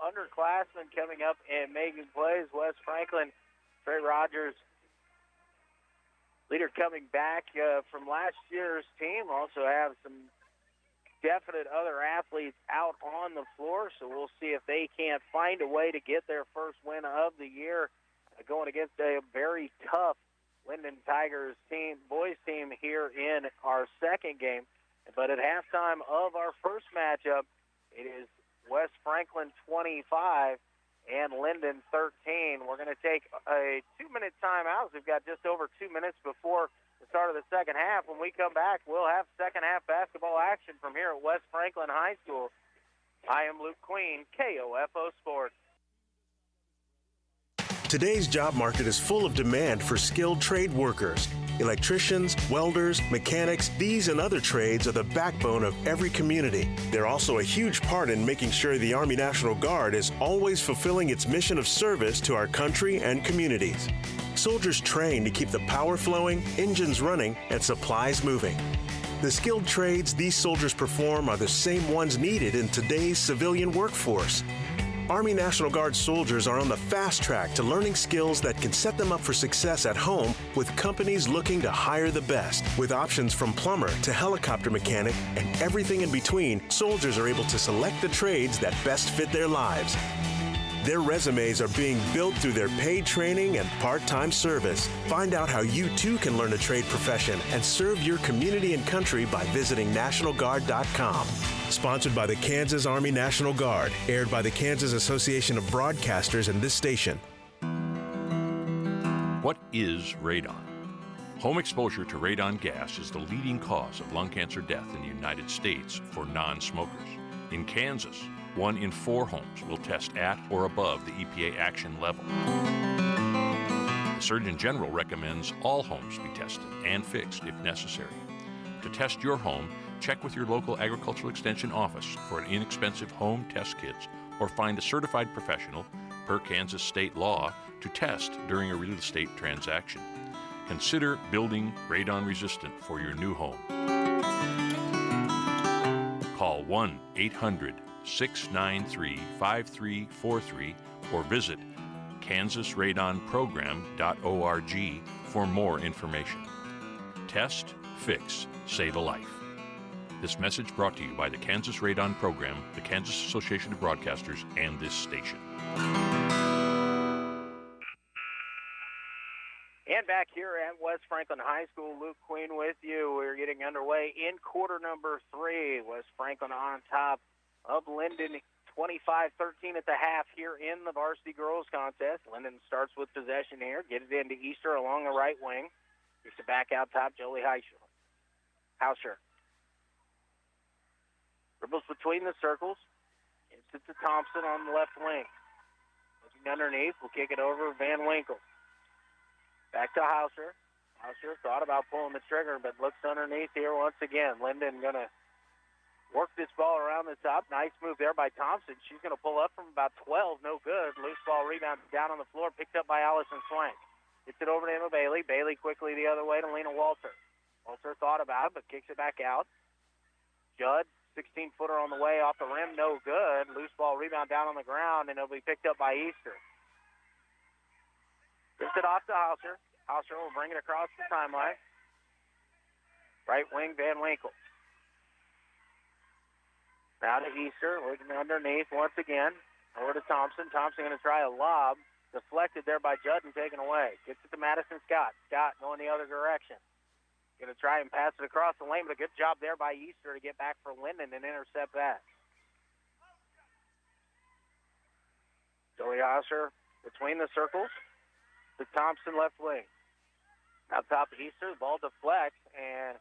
underclassmen coming up and making plays. West Franklin, Trey Rogers, leader coming back from last year's team. Also have some definite other athletes out on the floor, so we'll see if they can't find a way to get their first win of the year going against a very tough Lyndon Tigers team, boys team here in our second game. But at halftime of our first matchup, it is West Franklin 25 and Lyndon 13. We're going to take a 2-minute timeout. We've got just over 2 minutes before the start of the second half. When we come back, we'll have second half basketball action from here at West Franklin High School. I am Luke Queen, KOFO Sports. Today's job market is full of demand for skilled trade workers. Electricians, welders, mechanics, these and other trades are the backbone of every community. They're also a huge part in making sure the Army National Guard is always fulfilling its mission of service to our country and communities. Soldiers train to keep the power flowing, engines running, and supplies moving. The skilled trades these soldiers perform are the same ones needed in today's civilian workforce. Army National Guard soldiers are on the fast track to learning skills that can set them up for success at home with companies looking to hire the best. With options from plumber to helicopter mechanic and everything in between, soldiers are able to select the trades that best fit their lives. Their resumes are being built through their paid training and part-time service. Find out how you too can learn a trade profession and serve your community and country by visiting NationalGuard.com. Sponsored by the Kansas Army National Guard. Aired by the Kansas Association of Broadcasters and this station. What is radon? Home exposure to radon gas is the leading cause of lung cancer death in the United States for non-smokers. In Kansas, 1 in 4 homes will test at or above the EPA action level. The Surgeon General recommends all homes be tested and fixed if necessary. To test your home, check with your local agricultural extension office for an inexpensive home test kits or find a certified professional, per Kansas state law, to test during a real estate transaction. Consider building radon resistant for your new home. Call 1-800-693-5343 or visit kansasradonprogram.org for more information. Test, fix, save a life. This message brought to you by the Kansas Radon Program, the Kansas Association of Broadcasters, and this station. And back here at West Franklin High School, Luke Queen with you. We're getting underway in quarter number 3. West Franklin on top of Lyndon, 25-13 at the half here in the varsity girls contest. Lyndon starts with possession here. Get it into Easter along the right wing. Gets it back out top, Jolie Hauscher. Dribbles between the circles. Gets it to Thompson on the left wing. Looking underneath, we'll kick it over Van Winkle. Back to Hauscher. Hauscher thought about pulling the trigger, but looks underneath here once again. Lyndon going to work this ball around the top. Nice move there by Thompson. She's going to pull up from about 12. No good. Loose ball rebound down on the floor. Picked up by Allison Swank. Gets it over to Emma Bailey. Bailey quickly the other way to Lena Walter. Walter thought about it, but kicks it back out. Judd, 16-footer on the way off the rim. No good. Loose ball rebound down on the ground, and it'll be picked up by Easter. Gets it off to Hauscher. Hauscher will bring it across the timeline. Right wing, Van Winkle. Now to Easter, looking underneath once again. Over to Thompson. Thompson going to try a lob. Deflected there by Judd and taken away. Gets it to Madison Scott. Scott going the other direction. Going to try and pass it across the lane, but a good job there by Easter to get back for Lyndon and intercept that. Joey Hauscher between the circles. To Thompson left wing. Now top of Easter, the ball deflects and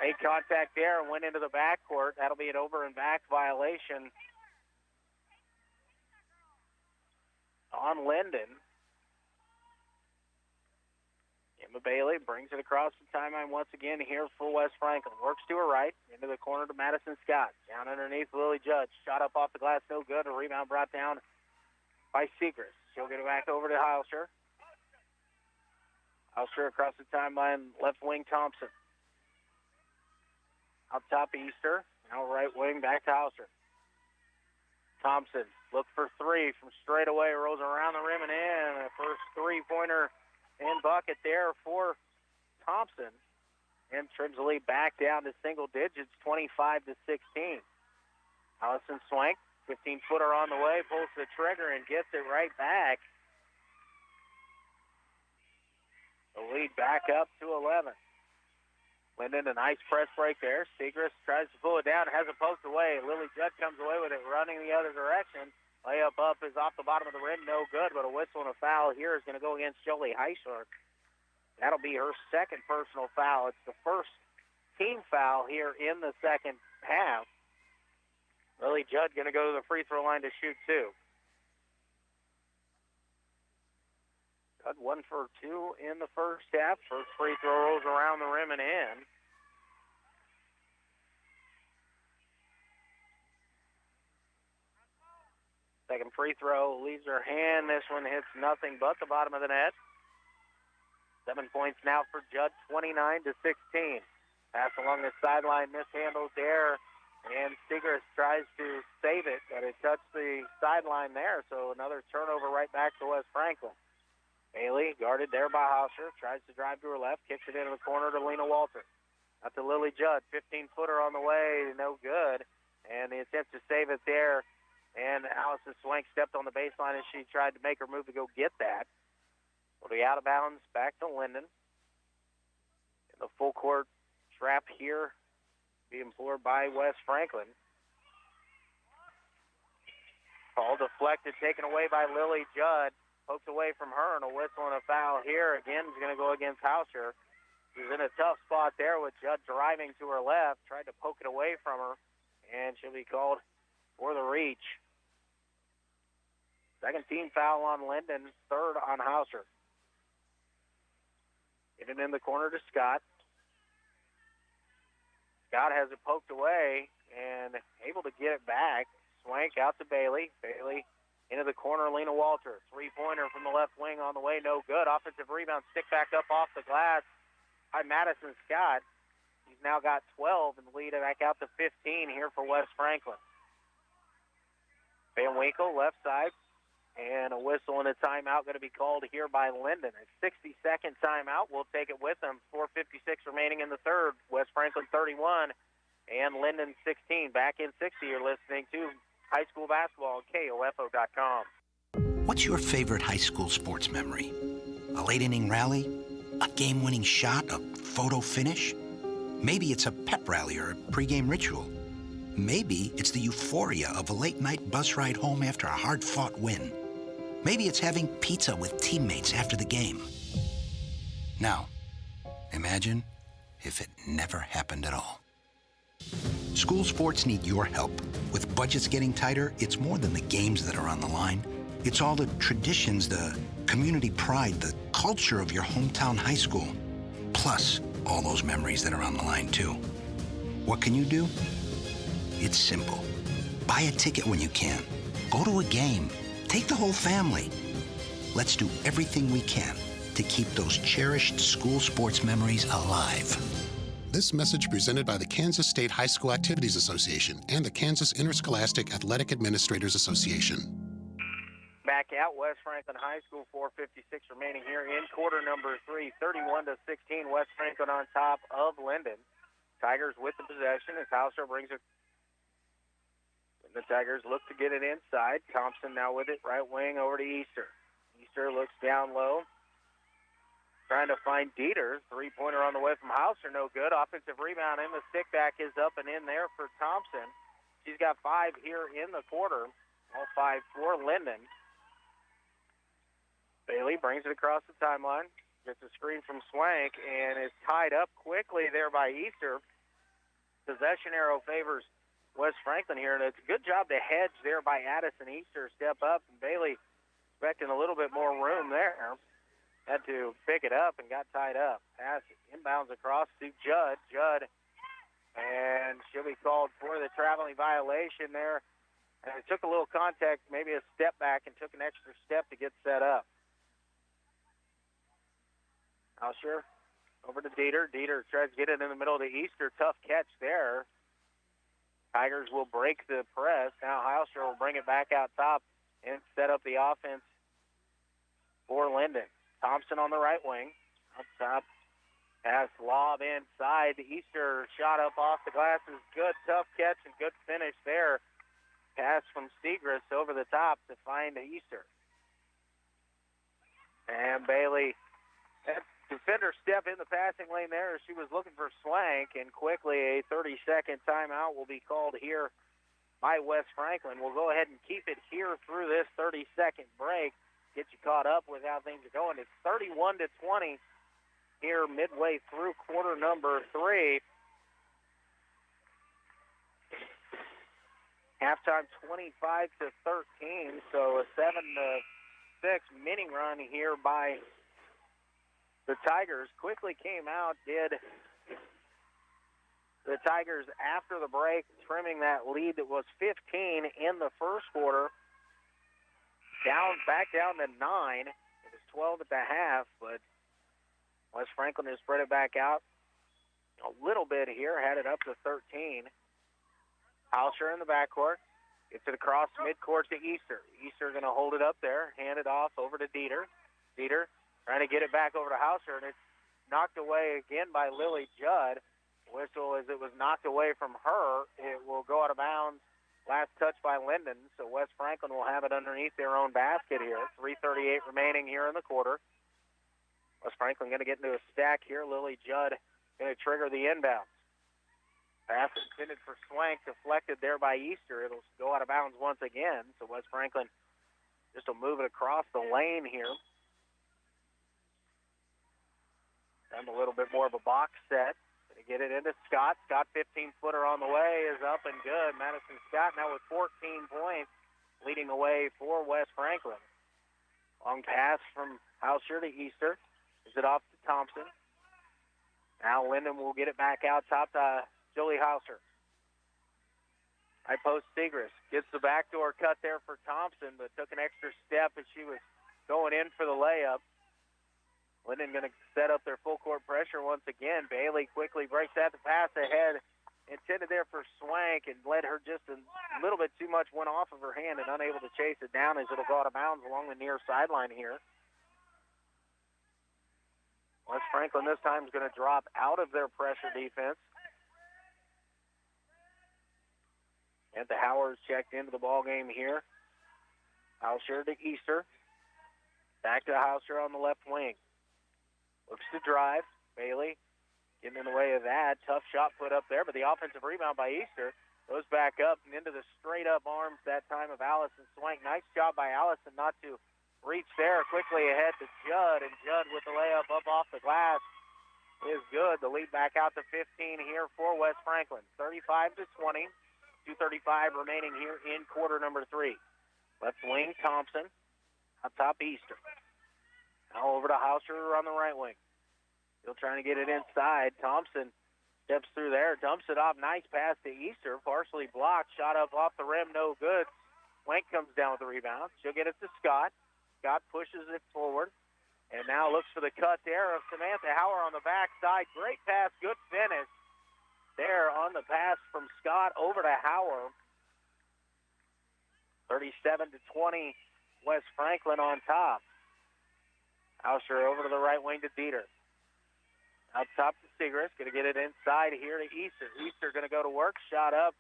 made contact there and went into the backcourt. That'll be an over and back violation on Lyndon. Emma Bailey brings it across the timeline once again here for West Franklin. Works to her right, into the corner to Madison Scott. Down underneath Lily Judge. Shot up off the glass, no good. A rebound brought down by Segrist. She'll get it back over to Hauscher. Hauscher across the timeline, left wing Thompson. Out top Easter, now right wing back to Hauscher. Thompson looked for three from straight away, rolls around the rim and in. A first three-pointer and bucket there for Thompson. And trims the lead back down to single digits, 25-16. Allison Swank, 15-footer on the way, pulls the trigger and gets it right back. The lead back up to 11. Lyndon, a nice press break there. Segrist tries to pull it down, has it poked away. Lily Judd comes away with it, running the other direction. Layup up is off the bottom of the rim, no good, but a whistle and a foul here is going to go against Jolie Heisler. That'll be her second personal foul. It's the first team foul here in the second half. Lily Judd going to go to the free throw line to shoot two. Judd 1 for 2 in the first half. First free throw rolls around the rim and in. Second free throw leaves her hand. This one hits nothing but the bottom of the net. 7 points now for Judd, 29-16. Pass along the sideline, mishandles there. And Segrist tries to save it, but it touched the sideline there, so another turnover right back to West Franklin. Bailey, guarded there by Hauscher, tries to drive to her left, kicks it into the corner to Lena Walter. Out to Lily Judd, 15-footer on the way, no good. And the attempt to save it there, and Allison Swank stepped on the baseline as she tried to make her move to go get that. Will be out of bounds, back to Lyndon. In the full court trap here, being floored by West Franklin. Ball deflected, taken away by Lily Judd. Poked away from her, and a whistle and a foul here. Again, is going to go against Hauscher. She's in a tough spot there with Judd driving to her left. Tried to poke it away from her, and she'll be called for the reach. Second team foul on Lyndon, third on Hauscher. Get it in the corner to Scott. Scott has it poked away and able to get it back. Swank out to Bailey. Bailey into the corner, Lena Walter. Three-pointer from the left wing on the way, no good. Offensive rebound, stick back up off the glass by Madison Scott. He's now got 12 and lead it back out to 15 here for West Franklin. Van Winkle, left side, and a whistle and a timeout going to be called here by Lyndon. A 60-second timeout. We'll take it with them. 4:56 remaining in the third. West Franklin 31 and Lyndon 16. Back in 60, you're listening to high school basketball at KOFO.com. What's your favorite high school sports memory? A late-inning rally? A game-winning shot? A photo finish? Maybe it's a pep rally or a pregame ritual. Maybe it's the euphoria of a late-night bus ride home after a hard-fought win. Maybe it's having pizza with teammates after the game. Now, imagine if it never happened at all. School sports need your help. With budgets getting tighter, it's more than the games that are on the line. It's all the traditions, the community pride, the culture of your hometown high school, plus all those memories that are on the line, too. What can you do? It's simple. Buy a ticket when you can. Go to a game. Take the whole family. Let's do everything we can to keep those cherished school sports memories alive. This message presented by the Kansas State High School Activities Association and the Kansas Interscholastic Athletic Administrators Association. Back at West Franklin High School, 4:56 remaining here in quarter number 3, 31-16. West Franklin on top of Lyndon. Tigers with the possession as Hauser brings it. The Tigers look to get it inside. Thompson now with it, right wing over to Easter. Easter looks down low, trying to find Dieter. Three-pointer on the way from Hauser, no good. Offensive rebound, and the stick back is up and in there for Thompson. She's got 5 here in the quarter, all 5 for Lyndon. Bailey brings it across the timeline, gets a screen from Swank, and is tied up quickly there by Easter. Possession arrow favors West Franklin here, and it's a good job to hedge there by Addison. Easter step up, and Bailey expecting a little bit more room there. Had to pick it up and got tied up. Pass inbounds across to Judd. Judd, and she'll be called for the traveling violation there. And it took a little contact, maybe a step back, and took an extra step to get set up. Hauscher over to Dieter. Dieter tries to get it in the middle of the Easter. Tough catch there. Tigers will break the press. Now Hauscher will bring it back out top and set up the offense for Lyndon. Thompson on the right wing. Up top. Pass lob inside. Easter shot up off the glass is good. Tough catch and good finish there. Pass from Segrist over the top to find Easter. And Bailey, that defender step in the passing lane there. She was looking for Swank, and quickly a 30-second timeout will be called here by West Franklin. We'll go ahead and keep it here through this 30-second break. Get you caught up with how things are going. It's 31-20 here midway through quarter number 3. Halftime 25-13, so a 7-6 mini run here by the Tigers. Quickly came out, did the Tigers after the break, trimming that lead that was 15 in the first quarter. Back down to 9. It was 12 at the half, but West Franklin has spread it back out a little bit here, had it up to 13. Hauscher in the backcourt. Gets it across midcourt to Easter. Easter going to hold it up there, hand it off over to Dieter. Dieter trying to get it back over to Hauscher, and it's knocked away again by Lily Judd. Whistle as it was knocked away from her. It will go out of bounds. Last touch by Lyndon, so West Franklin will have it underneath their own basket here. 3:38 remaining here in the quarter. West Franklin going to get into a stack here. Lily Judd going to trigger the inbounds. Pass intended for Swank, deflected there by Easter. It'll go out of bounds once again, so West Franklin just will move it across the lane here. And a little bit more of a box set. Going to get it into Scott. Scott, 15-footer on the way, is up and good. Madison Scott now with 14 points, leading the way for West Franklin. Long pass from Hauscher to Easter. Is it off to Thompson? Now Lyndon will get it back out top to Julie Hauscher. High post Segrist gets the backdoor cut there for Thompson, but took an extra step as she was going in for the layup. Lyndon going to set up their full court pressure once again. Bailey quickly breaks that. The pass ahead intended there for Swank and led her just a little bit too much, went off of her hand and unable to chase it down as it'll go out of bounds along the near sideline here. West Franklin this time is going to drop out of their pressure defense. And the Howards checked into the ball game here. Hauscher to Easter. Back to Hauscher on the left wing. Looks to drive. Bailey getting in the way of that. Tough shot put up there, but the offensive rebound by Easter goes back up and into the straight-up arms that time of Allison Swank. Nice job by Allison not to reach there. Quickly ahead to Judd, and Judd with the layup up off the glass is good. The lead back out to 15 here for West Franklin. 35-20. 2:35 remaining here in quarter number 3. Left wing, Thompson. Up top, Easter. Now over to Hauscher on the right wing. Still trying to get it inside. Thompson steps through there, dumps it off. Nice pass to Easter, partially blocked. Shot up off the rim, no good. Swank comes down with the rebound. She'll get it to Scott. Scott pushes it forward. And now looks for the cut there of Samantha Hauer on the backside. Great pass, good finish there on the pass from Scott over to Hauer. 37-20, West Franklin on top. Hauscher over to the right wing to Dieter. Out top to Segrist. Going to get it inside here to Easter. Easter going to go to work. Shot up.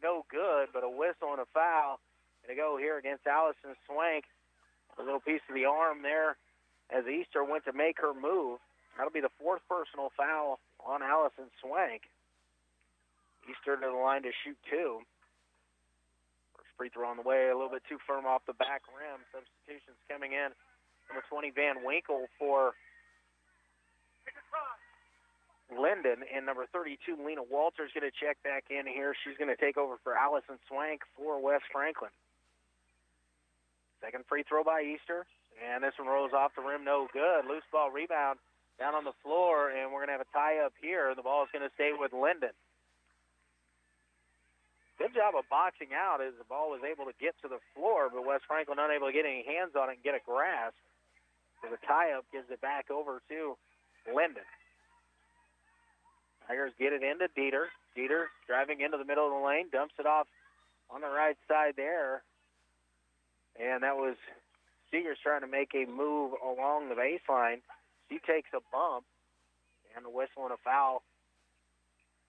No good, but a whistle and a foul. Going to go here against Allison Swank. A little piece of the arm there as Easter went to make her move. That'll be the fourth personal foul on Allison Swank. Easter to the line to shoot two. First free throw on the way, a little bit too firm off the back rim. Substitutions coming in. Number 20, Van Winkle for Lyndon, and number 32, Lena Walters, going to check back in here. She's going to take over for Allison Swank for West Franklin. Second free throw by Easter, and this one rolls off the rim, no good. Loose ball rebound down on the floor, and we're going to have a tie up here. The ball is going to stay with Lyndon. Good job of boxing out as the ball was able to get to the floor, but West Franklin unable to get any hands on it and get a grasp. So the tie-up gives it back over to Lyndon. Tigers get it into Dieter. Dieter driving into the middle of the lane, dumps it off on the right side there. And that was Seegers trying to make a move along the baseline. She takes a bump, and the whistle and a foul.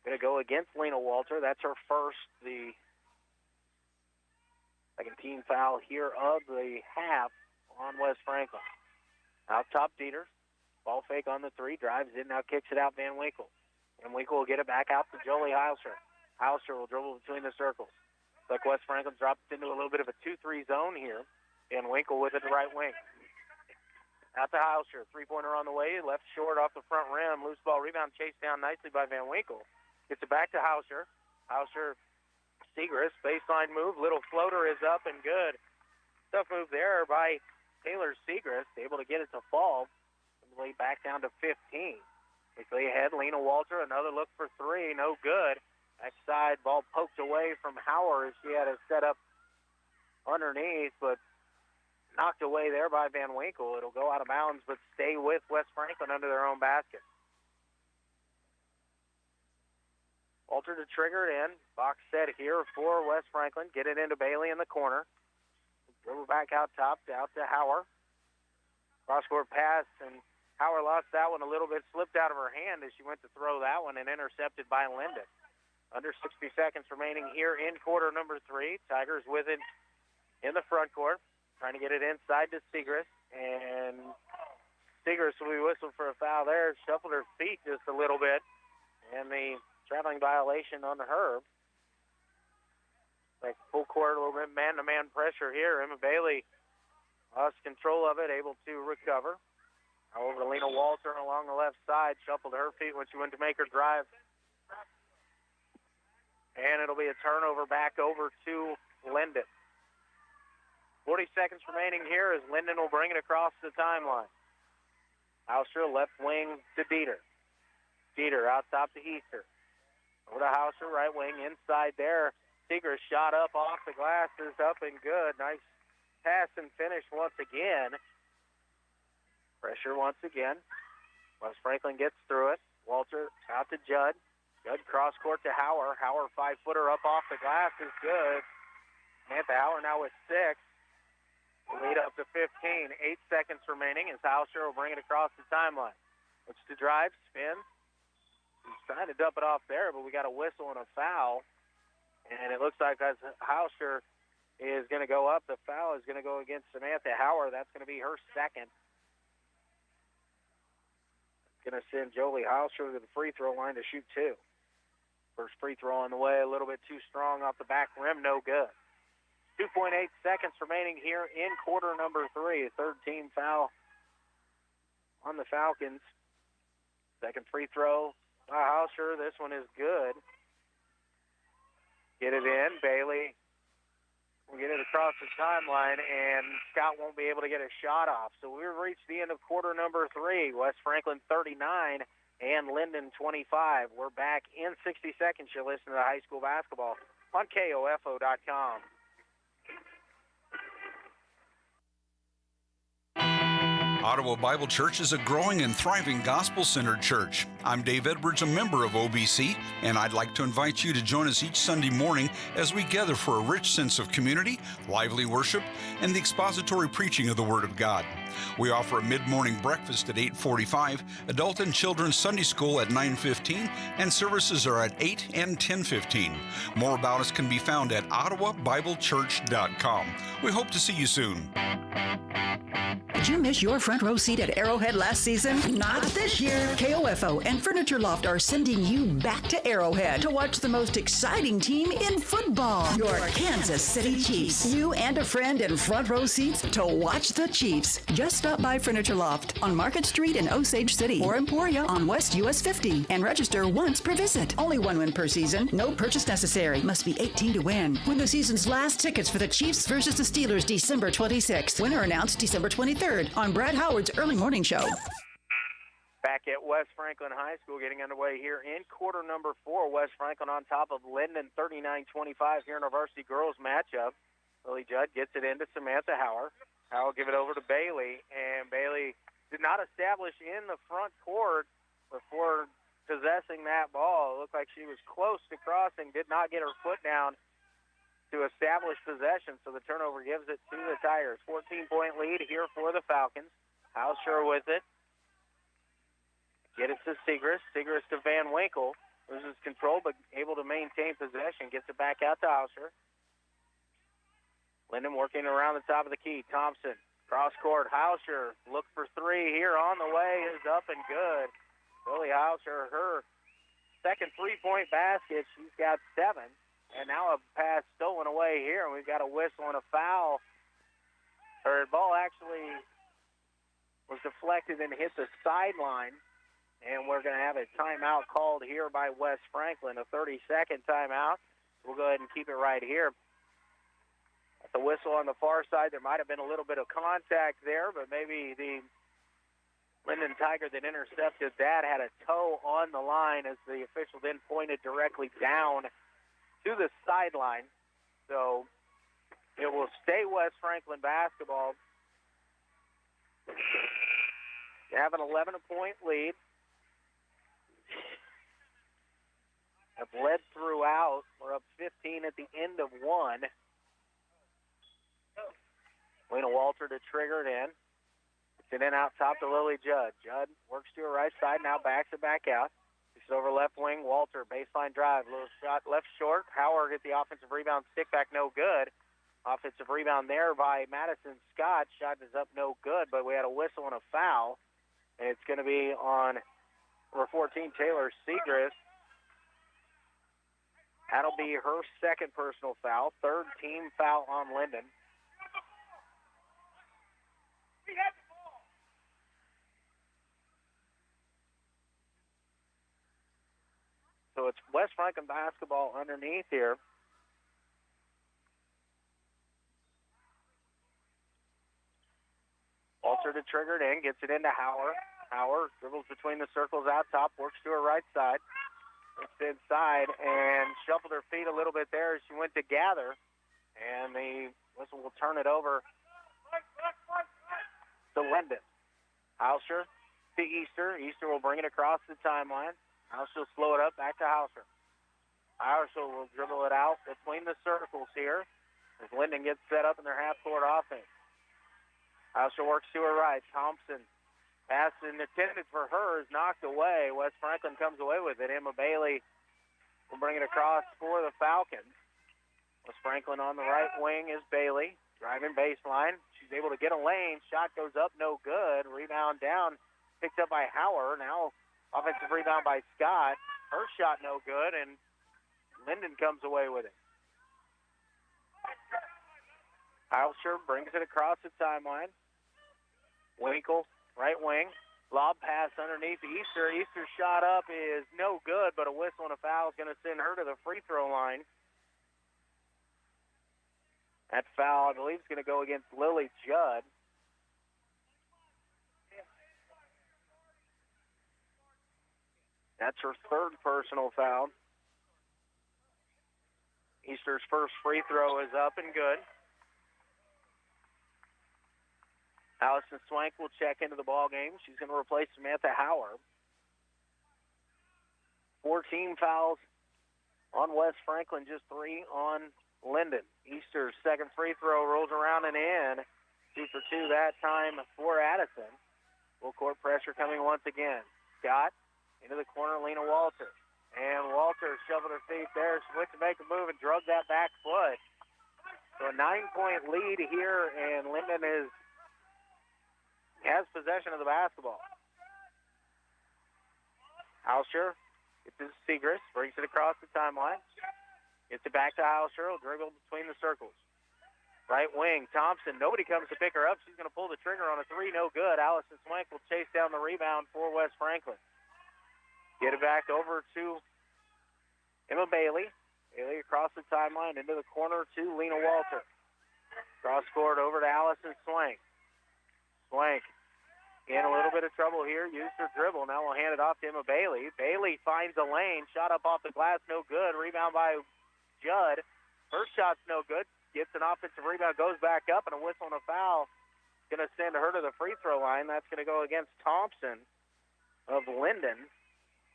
Going to go against Lena Walter. That's her first, the second team foul here of the half on West Franklin. Out top, Dieter. Ball fake on the three. Drives in, now kicks it out, Van Winkle. Van Winkle will get it back out to Jolie Hauscher. Hauscher will dribble between the circles. Like West Franklin dropped into a little bit of a 2-3 zone here. Van Winkle with it the right wing. Out to Hauscher. Three-pointer on the way. Left short off the front rim. Loose ball rebound chased down nicely by Van Winkle. Gets it back to Hauscher. Hauscher, Segrist, baseline move. Little floater is up and good. Tough move there by Taylor Segrist. Able to get it to fall. Lay back down to 15. Quickly ahead, Lena Walter. Another look for three. No good. Backside ball poked away from Hauer as she had it set up underneath, but knocked away there by Van Winkle. It'll go out of bounds, but stay with West Franklin under their own basket. Walter to trigger it in. Box set here for West Franklin. Get it into Bailey in the corner. Dribble back out top, out to Hauer. Cross-court pass, and Hauer lost that one a little bit, slipped out of her hand as she went to throw that one, and intercepted by Lyndon. Under 60 seconds remaining here in quarter number three. Tigers with it in the front court, trying to get it inside to Segrist, and Segrist will be whistled for a foul there. Shuffled her feet just a little bit, and the traveling violation on her. Like full court, a little bit man-to-man pressure here. Emma Bailey lost control of it, able to recover. Over to Lena Walter along the left side, shuffled her feet when she went to make her drive. And it'll be a turnover back over to Lyndon. 40 seconds remaining here as Lyndon will bring it across the timeline. Hauscher, left wing to Dieter. Dieter out top to Easter. Over to Hauscher, right wing, inside there. Seeger shot up off the glass, is up and good. Nice pass and finish once again. Pressure once again. West Franklin gets through it. Walter out to Judd. Judd cross-court to Hauer. Hauer, 5-footer up off the glass is good. Samantha Hauer now with 6. Lead up to 15. 8 seconds remaining as Hauscher will bring it across the timeline. Looks to drive, spin. He's trying to dump it off there, but we got a whistle and a foul. And it looks like as Hauscher is going to go up, the foul is going to go against Samantha Hauer. That's going to be her second. Going to send Jolie Hauscher to the free throw line to shoot 2. First free throw on the way, a little bit too strong off the back rim, no good. 2.8 seconds remaining here in quarter number 3. A third team foul on the Falcons. Second free throw by Hauscher. This one is good. Get it in. Bailey will get it across the timeline, and Scott won't be able to get a shot off. So we've reached the end of quarter number 3. West Franklin 39 and Lyndon 25. We're back in 60 seconds. You're listening to high school basketball on KOFO.com. Ottawa Bible Church is a growing and thriving gospel-centered church. I'm Dave Edwards, a member of OBC, and I'd like to invite you to join us each Sunday morning as we gather for a rich sense of community, lively worship, and the expository preaching of the Word of God. We offer a mid-morning breakfast at 8:45, adult and children's Sunday school at 9:15, and services are at 8 and 10:15. More about us can be found at ottawabiblechurch.com. We hope to see you soon. Did you miss your front row seat at Arrowhead last season? Not this year. KOFO and Furniture Loft are sending you back to Arrowhead to watch the most exciting team in football, your Kansas City Chiefs. You and a friend in front row seats to watch the Chiefs. Just stop by Furniture Loft on Market Street in Osage City or Emporia on West US 50 and register once per visit. Only one win per season. No purchase necessary. Must be 18 to win. Win the season's last tickets for the Chiefs versus the Steelers December 26th. Winner announced December 23rd on Brad Howard's Early Morning Show. Back at West Franklin High School, getting underway here in quarter number 4. West Franklin on top of Lyndon 39-25 here in our varsity girls matchup. Lily Judd gets it into Samantha Howard. Howard will give it over to Bailey, and Bailey did not establish in the front court before possessing that ball. It looked like she was close to crossing, did not get her foot down to establish possession, so the turnover gives it to the Tigers. 14-point lead here for the Falcons. Hauscher with it. Get it to Segrist. Segrist to Van Winkle. Loses control, but able to maintain possession. Gets it back out to Hauscher. Lyndon working around the top of the key. Thompson, cross court. Hauscher, look for 3 here on the way, is up and good. Lily Hauscher, her second three-point basket. She's got 7. And now a pass stolen away here, and we've got a whistle and a foul. Her ball actually was deflected and hit the sideline, and we're going to have a timeout called here by West Franklin, a 30-second timeout. We'll go ahead and keep it right here. At the whistle on the far side, there might have been a little bit of contact there, but maybe the Lyndon Tiger that intercepted that had a toe on the line as the official then pointed directly down to the sideline. So it will stay West Franklin basketball. They have an 11-point lead. Have led throughout. We're up 15 at the end of 1. Lena Walter to trigger it in. It's it in out top to Lily Judd. Judd works to her right side, now backs it back out. It's over left wing. Walter, baseline drive. Little shot left short. Howard get the offensive rebound. Stick back, no good. Offensive rebound there by Madison Scott. Shot is up, no good, but we had a whistle and a foul. And it's going to be on number 14, Taylor Segrist. That'll be her second personal foul. Third team foul on Lyndon. So it's West Franklin basketball underneath here. Walter to trigger it in, gets it into Howard. Howard dribbles between the circles out top, works to her right side. It's inside and shuffled her feet a little bit there as she went to gather. And the whistle will turn it over to Lyndon. Hauscher to Easter. Easter will bring it across the timeline. Hauscher will slow it up, back to Hauscher. Hauscher will dribble it out between the circles here as Lyndon gets set up in their half-court offense. Hauscher works to her right. Thompson, pass intended for her, is knocked away. West Franklin comes away with it. Emma Bailey will bring it across for the Falcons. West Franklin on the right wing is Bailey, driving baseline. She's able to get a lane. Shot goes up, no good. Rebound down, picked up by Howard. Now offensive rebound by Scott. Her shot no good, and Lyndon comes away with it. Hauscher brings it across the timeline. Winkle, right wing. Lob pass underneath Easter. Easter's shot up is no good, but a whistle and a foul is going to send her to the free throw line. That foul, I believe, is going to go against Lily Judd. That's her third personal foul. Easter's first free throw is up and good. Allison Swank will check into the ball game. She's going to replace Samantha Hauer. 14 fouls on West Franklin, just 3 on Lyndon. Easter's second free throw rolls around and in. 2 for 2 that time for Addison. Full court pressure coming once again. Scott into the corner, Lena Walter. And Walter shoveled her feet there. She went to make a move and drug that back foot. So a 9-point lead here, and Lyndon has possession of the basketball. Hauscher gets to Segrist, brings it across the timeline. Gets it back to Hauscher, will dribble between the circles. Right wing, Thompson, nobody comes to pick her up. She's going to pull the trigger on a 3, no good. Allison Swank will chase down the rebound for West Franklin. Get it back over to Emma Bailey. Bailey across the timeline into the corner to Lena Walter. Cross court over to Allison Swank. Swank in a little bit of trouble here. Used her dribble. Now we'll hand it off to Emma Bailey. Bailey finds a lane. Shot up off the glass. No good. Rebound by Judd. First shot's no good. Gets an offensive rebound. Goes back up, and a whistle and a foul. Going to send her to the free throw line. That's going to go against Thompson of Lyndon.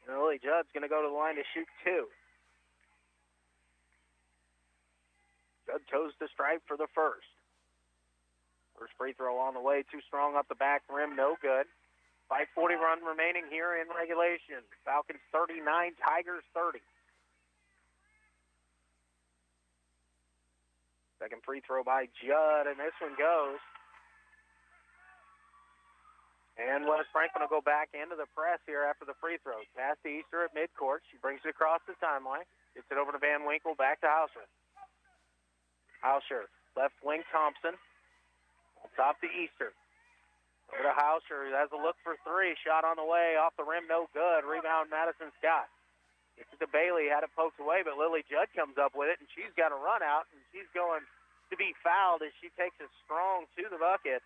And Lily Judd's going to go to the line to shoot 2. Judd toes the stripe for the first. First free throw on the way. Too strong up the back rim. No good. 5:40 run remaining here in regulation. Falcons 39, Tigers 30. Second free throw by Judd, and this one goes. And West Franklin will go back into the press here after the free throw. Pass to Easter at midcourt. She brings it across the timeline. Gets it over to Van Winkle. Back to Hauscher. Hauscher. Left wing Thompson. On top to Easter. Over to Hauscher. Has a look for 3. Shot on the way. Off the rim. No good. Rebound Madison Scott. Gets it to Bailey. Had it poked away, but Lily Judd comes up with it, and she's got a run out, and she's going to be fouled as she takes it strong to the bucket.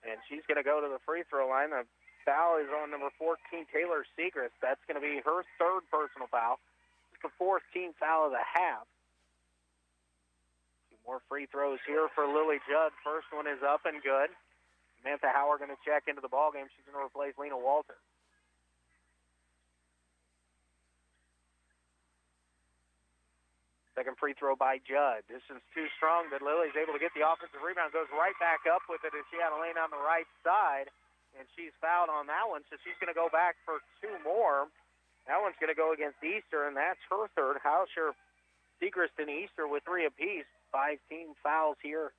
And she's going to go to the free throw line. The foul is on number 14, Taylor Segrist. That's going to be her third personal foul. It's the 14th foul of the half. 2 more free throws here for Lily Judd. First one is up and good. Samantha Hauer going to check into the ballgame. She's going to replace Lena Walter. Second free throw by Judd. Distance too strong, but Lily's able to get the offensive rebound. Goes right back up with it as she had a lane on the right side, and she's fouled on that one, so she's going to go back for 2 more. That one's going to go against Easter, and that's her third. Hauscher, Segrist, and Easter with 3 apiece. 5 team fouls here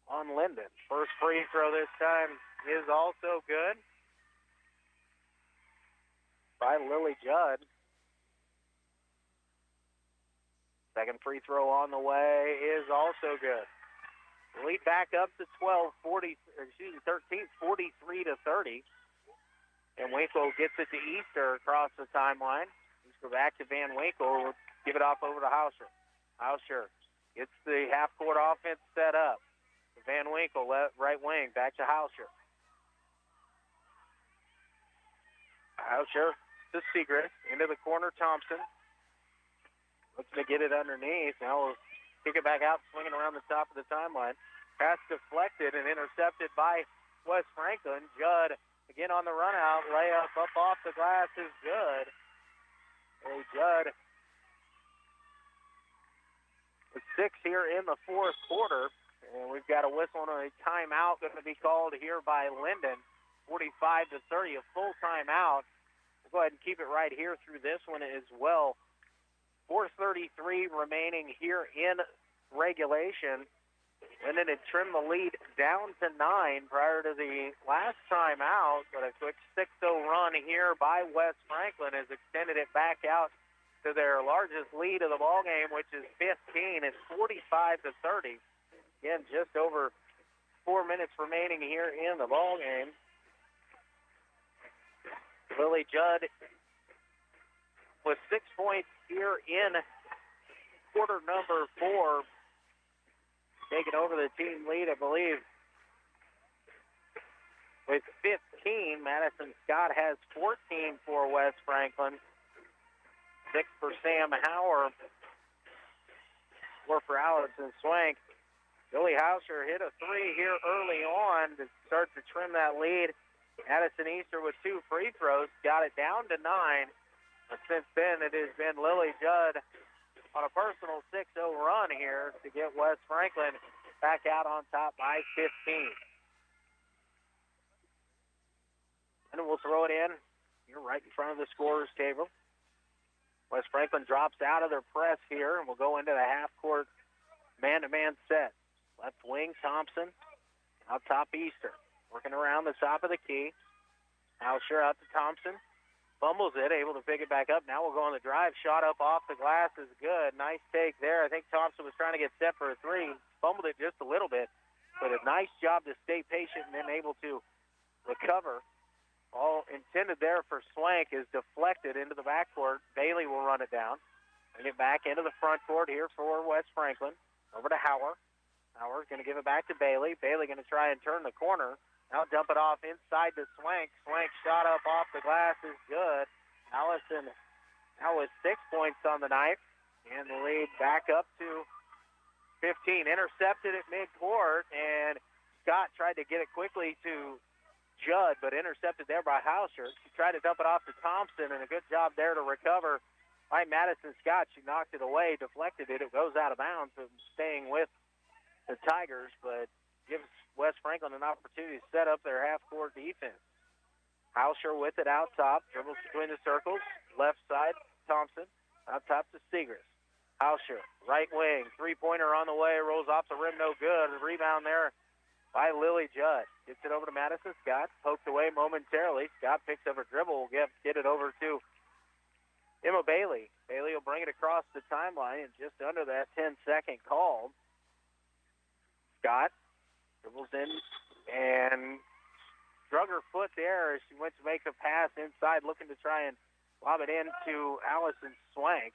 on Lyndon. First free throw this time is also good by Lily Judd. Second free throw on the way is also good. Lead back up to 13, 43-30. And Winkle gets it to Easter across the timeline. Easter back to Van Winkle. Give it off over to Hauscher. Hauscher gets the half-court offense set up. Van Winkle, right wing, back to Hauscher. Hauscher to Segrist. Into the corner, Thompson. Looks to get it underneath. Now we'll kick it back out, swinging around the top of the timeline. Pass deflected and intercepted by West Franklin. Judd again on the run out. Layup up off the glass is good. Hey, Judd with 6 here in the fourth quarter. And we've got a whistle and a timeout going to be called here by Lyndon. 45-30, a full timeout. We'll go ahead and keep it right here through this one as well. 4:33 remaining here in regulation. Lyndon had trimmed the lead down to 9 prior to the last time out, but a quick 6-0 run here by West Franklin has extended it back out to their largest lead of the ballgame, which is 15. It's 45-30. Again, just over 4 minutes remaining here in the ballgame. Lily Judd with 6 points here in quarter number 4, taking over the team lead, I believe, with 15. Madison Scott has 14 for West Franklin. 6 for Sam Hauer. 4 for Allison Swank. Billy Hauscher hit a 3 here early on to start to trim that lead. Addison Easter with 2 free throws, got it down to 9. But since then, it has been Lily Judd on a personal 6-0 run here to get West Franklin back out on top by 15. And we'll throw it in. You're right in front of the scorer's table. West Franklin drops out of their press here, and we'll go into the half-court man-to-man set. Left wing, Thompson. Out top, Easter. Working around the top of the key. Hauscher out to Thompson. Fumbles it, able to pick it back up. Now we'll go on the drive. Shot up off the glass is good. Nice take there. I think Thompson was trying to get set for a 3. Fumbled it just a little bit. But a nice job to stay patient and then able to recover. All intended there for Swank is deflected into the backcourt. Bailey will run it down. Bring it back into the front court here for West Franklin. Over to Hauer. Hauer's going to give it back to Bailey. Bailey going to try and turn the corner. Now dump it off inside to Swank. Swank shot up off the glass is good. Allison now with 6 points on the night. And the lead back up to 15. Intercepted at midcourt, and Scott tried to get it quickly to Judd, but intercepted there by Hauscher. She tried to dump it off to Thompson, and a good job there to recover by Madison Scott. She knocked it away, deflected it. It goes out of bounds, staying with the Tigers, but gives West Franklin an opportunity to set up their half-court defense. Hauscher with it out top, dribbles between the circles, left side, Thompson, out top to Segrist. Hauscher, right wing, three-pointer on the way, rolls off the rim, no good. A rebound there by Lily Judd. Gets it over to Madison Scott, poked away momentarily. Scott picks up her dribble, will get it over to Emma Bailey. Bailey will bring it across the timeline, and just under that 10-second call, Scott dribbles in and drug her foot there as she went to make a pass inside, looking to try and lob it into Allison Swank.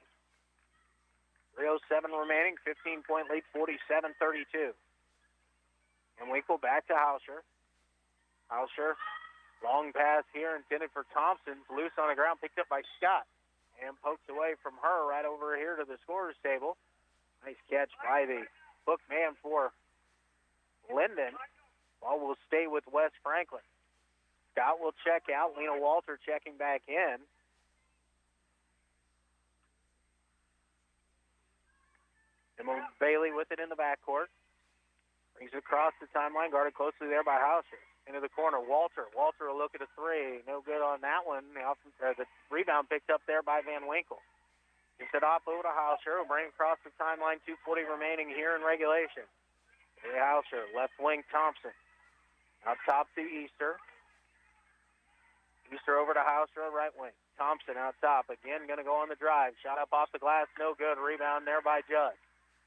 3:07 remaining, 15-point lead, 47-32. And Winkle back to Hauscher. Hauscher, long pass here intended for Thompson. Loose on the ground, picked up by Scott. And poked away from her right over here to the scorer's table. Nice catch by the hook man for Lyndon. Ball will stay with West Franklin. Scott will check out. Lena Walter checking back in. Emma Bailey with it in the backcourt. Brings it across the timeline, guarded closely there by Hauscher. Into the corner, Walter. Walter will look at a 3. No good on that one. The rebound picked up there by Van Winkle. Gets it off over to Hauscher. Will bring it across the timeline. 2:40 remaining here in regulation. Hey, Hauscher, left wing, Thompson. Out top to Easter. Easter over to Hauscher, right wing. Thompson out top. Again, going to go on the drive. Shot up off the glass, no good. Rebound there by Judd.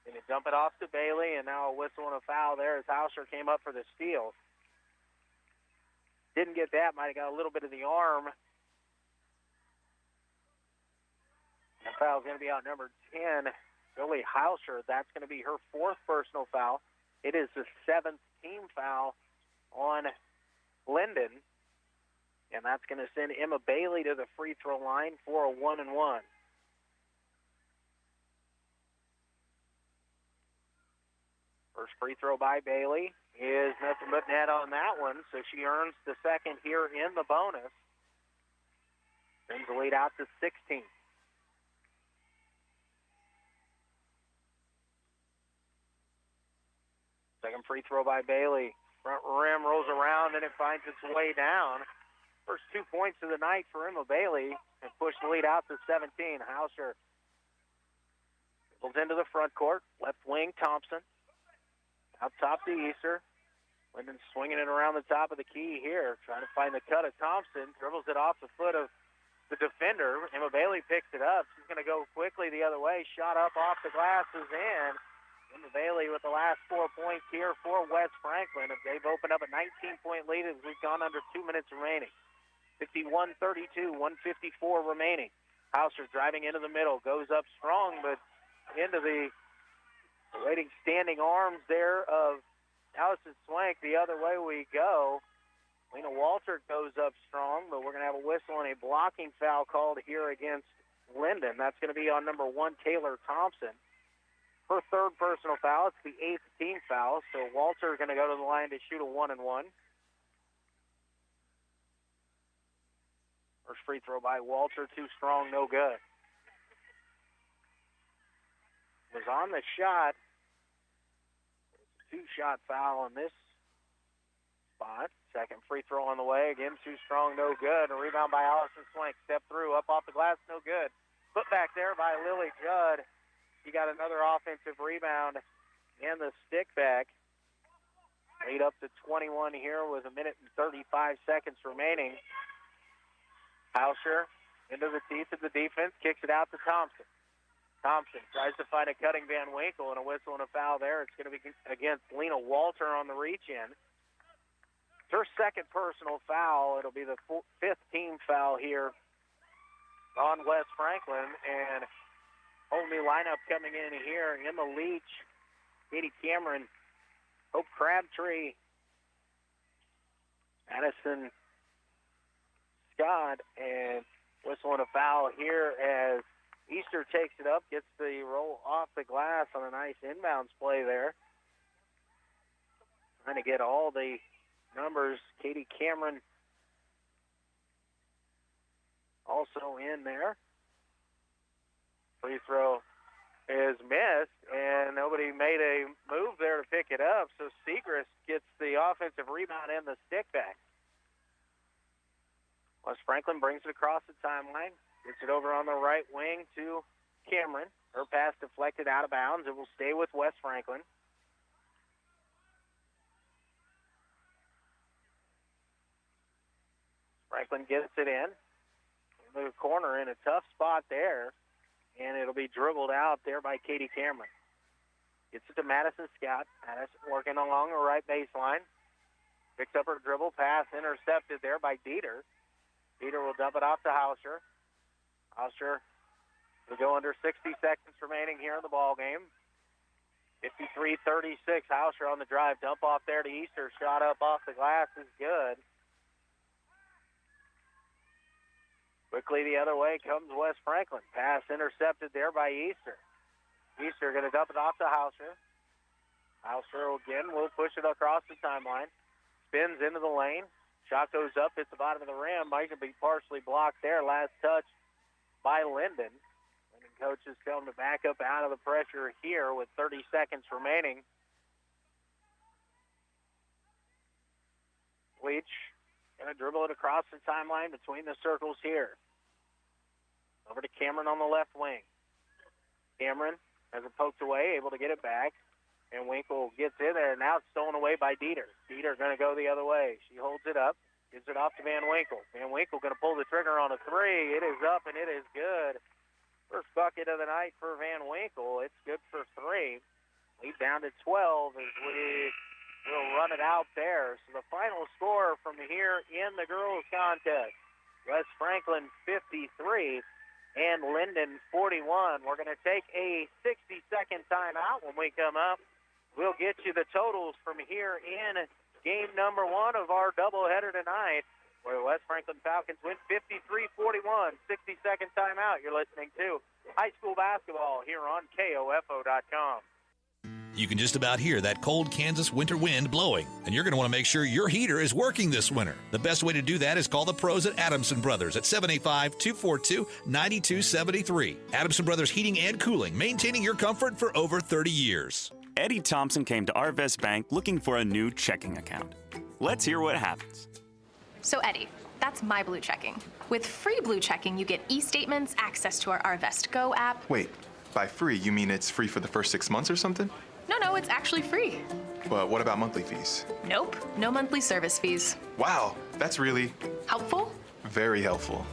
Going to dump it off to Bailey, and now a whistle and a foul there as Hauscher came up for the steal. Didn't get that. Might have got a little bit of the arm. That foul is going to be out number 10, Billy Hauscher. That's going to be her 4th personal foul. It is the 7th team foul on Lyndon. And that's going to send Emma Bailey to the free throw line for a 1-and-1. First free throw by Bailey is nothing but net on that one, so she earns the second here in the bonus. Brings the lead out to 16. Second free throw by Bailey. Front rim rolls around, and it finds its way down. First 2 points of the night for Emma Bailey and pushed the lead out to 17. Hauscher pulls into the front court. Left wing, Thompson. Out top to Easter. Lyndon swinging it around the top of the key here. Trying to find the cut of Thompson. Dribbles it off the foot of the defender. Emma Bailey picks it up. She's going to go quickly the other way. Shot up off the glass is in. Emma Bailey with the last 4 points here for West Franklin. They've opened up a 19-point lead as we've gone under 2 minutes remaining. 51-32, 1:54 remaining. Hauscher driving into the middle. Goes up strong, but into the waiting standing arms there of Allison Swank. The other way we go. Lena Walter goes up strong, but we're going to have a whistle and a blocking foul called here against Lyndon. That's going to be on number 1, Taylor Thompson. Her third personal foul. It's the 8th team foul, so Walter is going to go to the line to shoot a 1-and-1. First free throw by Walter, too strong, no good. Was on the shot. It's a 2-shot foul on this spot. Second free throw on the way. Again, too strong, no good. A rebound by Allison Swank. Step through, up off the glass, no good. Put back there by Lily Judd. She got another offensive rebound and the stick back. Lead up to 21 here with 1 minute and 35 seconds remaining. Hauscher into the teeth of the defense, kicks it out to Thompson. Thompson tries to find a cutting Van Winkle, and a whistle and a foul there. It's going to be against Lena Walter on the reach-in. It's her second personal foul. It'll be the 5th team foul here on West Franklin. And whole new lineup coming in here. Emma Leach, Katie Cameron, Hope Crabtree, Madison Scott, and whistle and a foul here as Easter takes it up, gets the roll off the glass on a nice inbounds play there. Trying to get all the numbers. Katie Cameron also in there. Free throw is missed, and nobody made a move there to pick it up, so Segrist gets the offensive rebound and the stick back. West Franklin brings it across the timeline, gets it over on the right wing to Cameron. Her pass deflected out of bounds. It will stay with West Franklin. Franklin gets it in. The corner in a tough spot there, and it'll be dribbled out there by Katie Cameron. Gets it to Madison Scott. Madison working along the right baseline. Picks up her dribble pass, intercepted there by Dieter. Dieter will dump it off to Hauscher. Hauscher will go under 60 seconds remaining here in the ball game. 53-36. Hauscher on the drive. Dump off there to Easter. Shot up off the glass is good. Quickly the other way comes West Franklin. Pass intercepted there by Easter. Easter going to dump it off to Hauscher. Hauscher again will push it across the timeline. Spins into the lane. Shot goes up, hits the bottom of the rim. Might be partially blocked there. Last touch by Lyndon. Lyndon coaches tell him to back up out of the pressure here with 30 seconds remaining. Leach going to dribble it across the timeline between the circles here. Over to Cameron on the left wing. Cameron has it poked away, able to get it back. And Winkle gets in there. Now it's stolen away by Dieter. Dieter going to go the other way. She holds it up, gives it off to Van Winkle. Van Winkle going to pull the trigger on a three. It is up, and it is good. First bucket of the night for Van Winkle. It's good for 3. Lead down to 12 as we will run it out there. So the final score from here in the girls' contest, West Franklin 53 and Lyndon 41. We're going to take a 60-second timeout. When we come up, we'll get you the totals from here in game number 1 of our doubleheader tonight, where the West Franklin Falcons win 53-41. 60-second timeout. You're listening to high school basketball here on KOFO.com. You can just about hear that cold Kansas winter wind blowing, and you're going to want to make sure your heater is working this winter. The best way to do that is call the pros at Adamson Brothers at 785-242-9273. Adamson Brothers Heating and Cooling, maintaining your comfort for over 30 years. Eddie Thompson came to Arvest Bank looking for a new checking account. Let's hear what happens. So Eddie, that's my Blue Checking. With free Blue Checking, you get e-statements, access to our Arvest Go app. Wait, by free, you mean it's free for the first 6 months or something? No, it's actually free. But what about monthly fees? Nope, no monthly service fees. Wow, that's really helpful. Very helpful.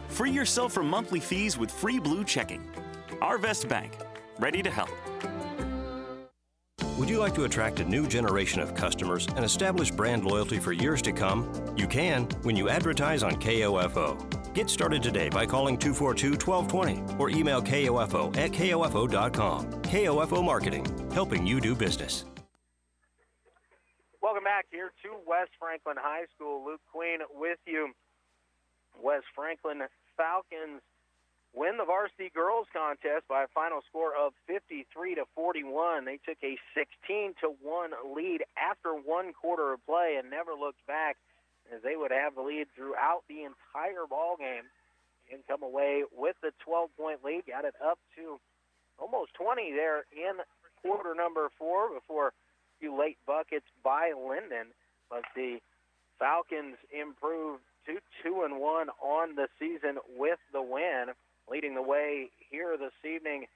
Free yourself from monthly fees with free Blue Checking. Arvest Bank, ready to help. Would you like to attract a new generation of customers and establish brand loyalty for years to come? You can when you advertise on KOFO. Get started today by calling 242-1220 or email KOFO at KOFO.com. KOFO Marketing, helping you do business. Welcome back here to West Franklin High School. Luke Queen with you. West Franklin Falcons win the varsity girls contest by a final score of 53-41. They took a 16-1 lead after one quarter of play and never looked back, as they would have the lead throughout the entire ball game and come away with the 12-point lead. Got it up to almost 20 there in quarter number 4 before a few late buckets by Lyndon. But the Falcons improved to 2-1 on the season with the win. Leading the way here this evening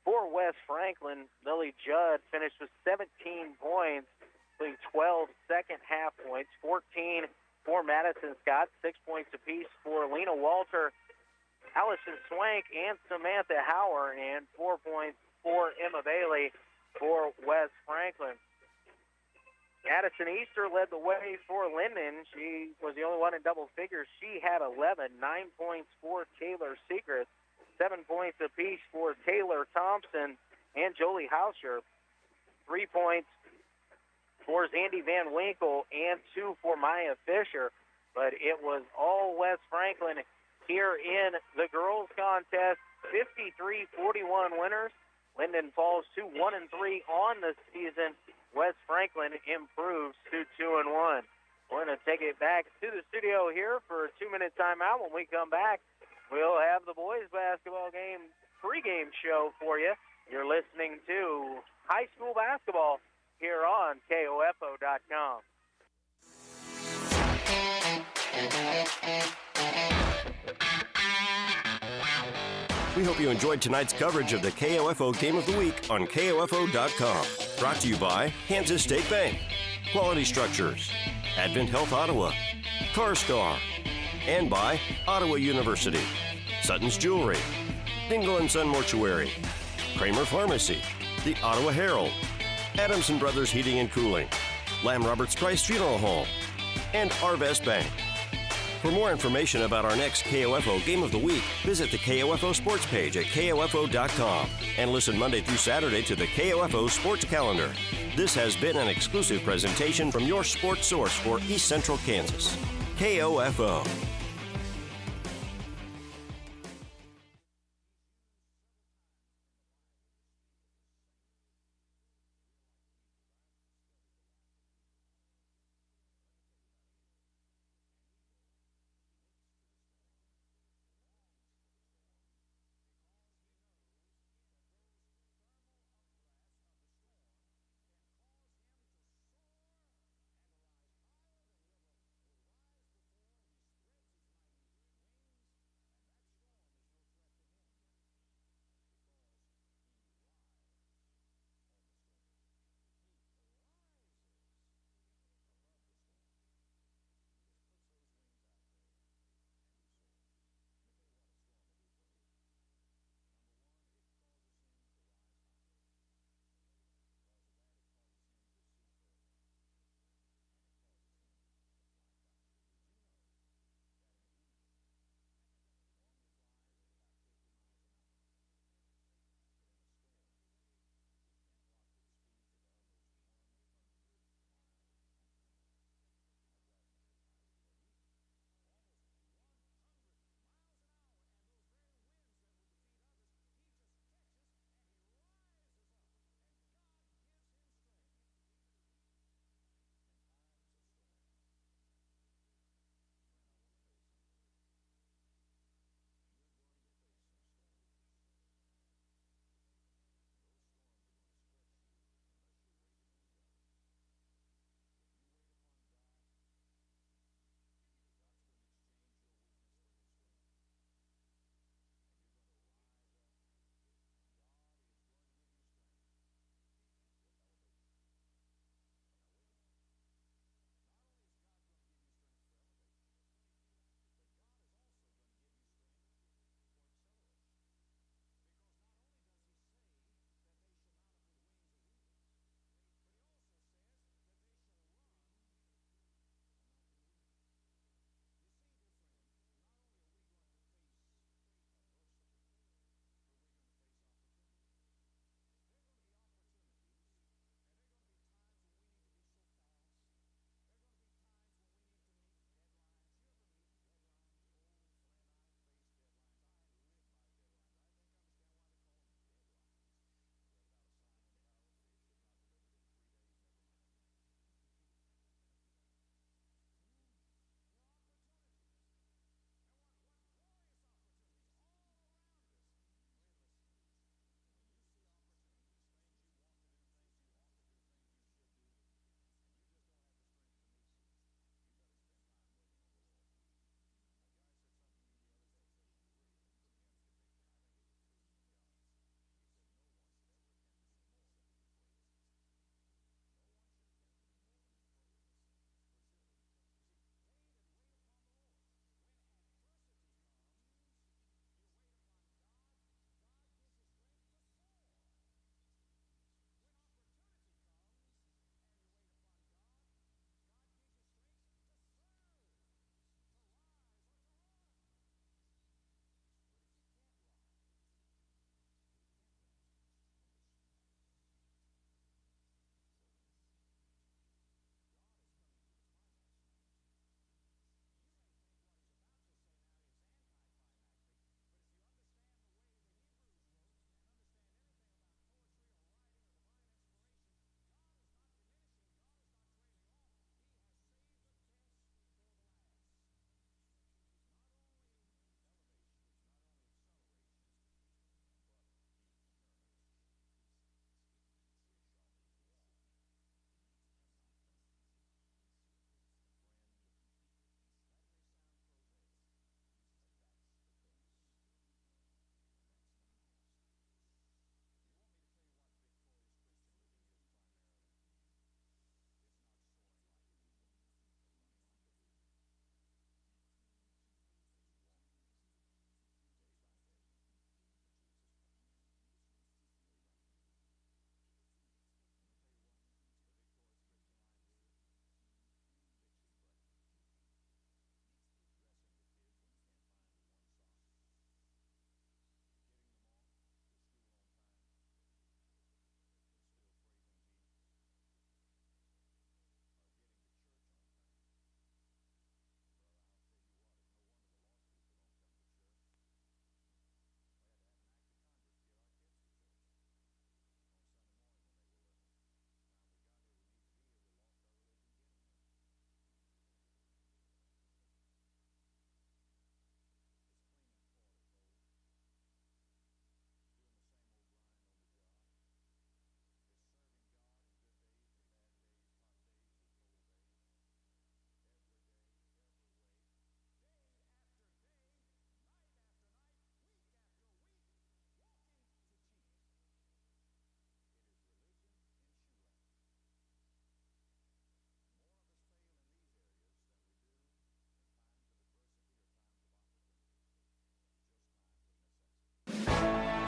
for West Franklin, Lily Judd finished with 17 points, including 12 second-half points, 14 for Madison Scott, 6 points apiece for Lena Walter, Allison Swank, and Samantha Hauer, and 4 points for Emma Bailey for West Franklin. Addison Easter led the way for Lyndon. She was the only one in double figures. She had 11, 9 points for Taylor Secret, 7 points apiece for Taylor Thompson and Jolie Hauscher, 3 points for Zandy Van Winkle, and 2 for Maya Fisher. But it was all West Franklin here in the girls' contest. 53-41 winners. Lyndon falls to 1-3 on the season. West Franklin improves to 2-1. We're going to take it back to the studio here for a 2-minute timeout. When we come back, we'll have the boys basketball game pregame show for you. You're listening to high school basketball here on KOFO.com. We hope you enjoyed tonight's coverage of the KOFO Game of the Week on KOFO.com. Brought to you by Kansas State Bank, Quality Structures, Advent Health Ottawa, CarStar, and by Ottawa University, Sutton's Jewelry, Dingle & Son Mortuary, Kramer Pharmacy, the Ottawa Herald, Adamson Brothers Heating and Cooling, Lamb Roberts Price Funeral Home, and Arvest Bank. For more information about our next KOFO Game of the Week, visit the KOFO Sports page at KOFO.com and listen Monday through Saturday to the KOFO Sports Calendar. This has been an exclusive presentation from your sports source for East Central Kansas, KOFO.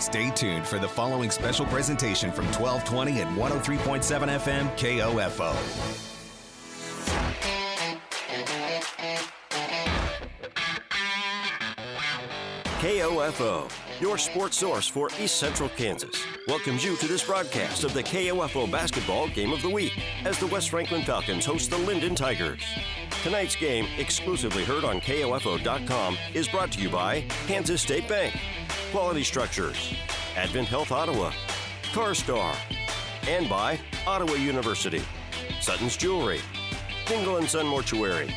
Stay tuned for the following special presentation from 1220 and 103.7 FM KOFO. KOFO, your sports source for East Central Kansas, welcomes you to this broadcast of the KOFO Basketball Game of the Week as the West Franklin Falcons host the Lyndon Tigers. Tonight's game, exclusively heard on KOFO.com, is brought to you by Kansas State Bank, Quality Structures, Advent Health Ottawa, CarStar, and by Ottawa University, Sutton's Jewelry, Dingle & Son Mortuary,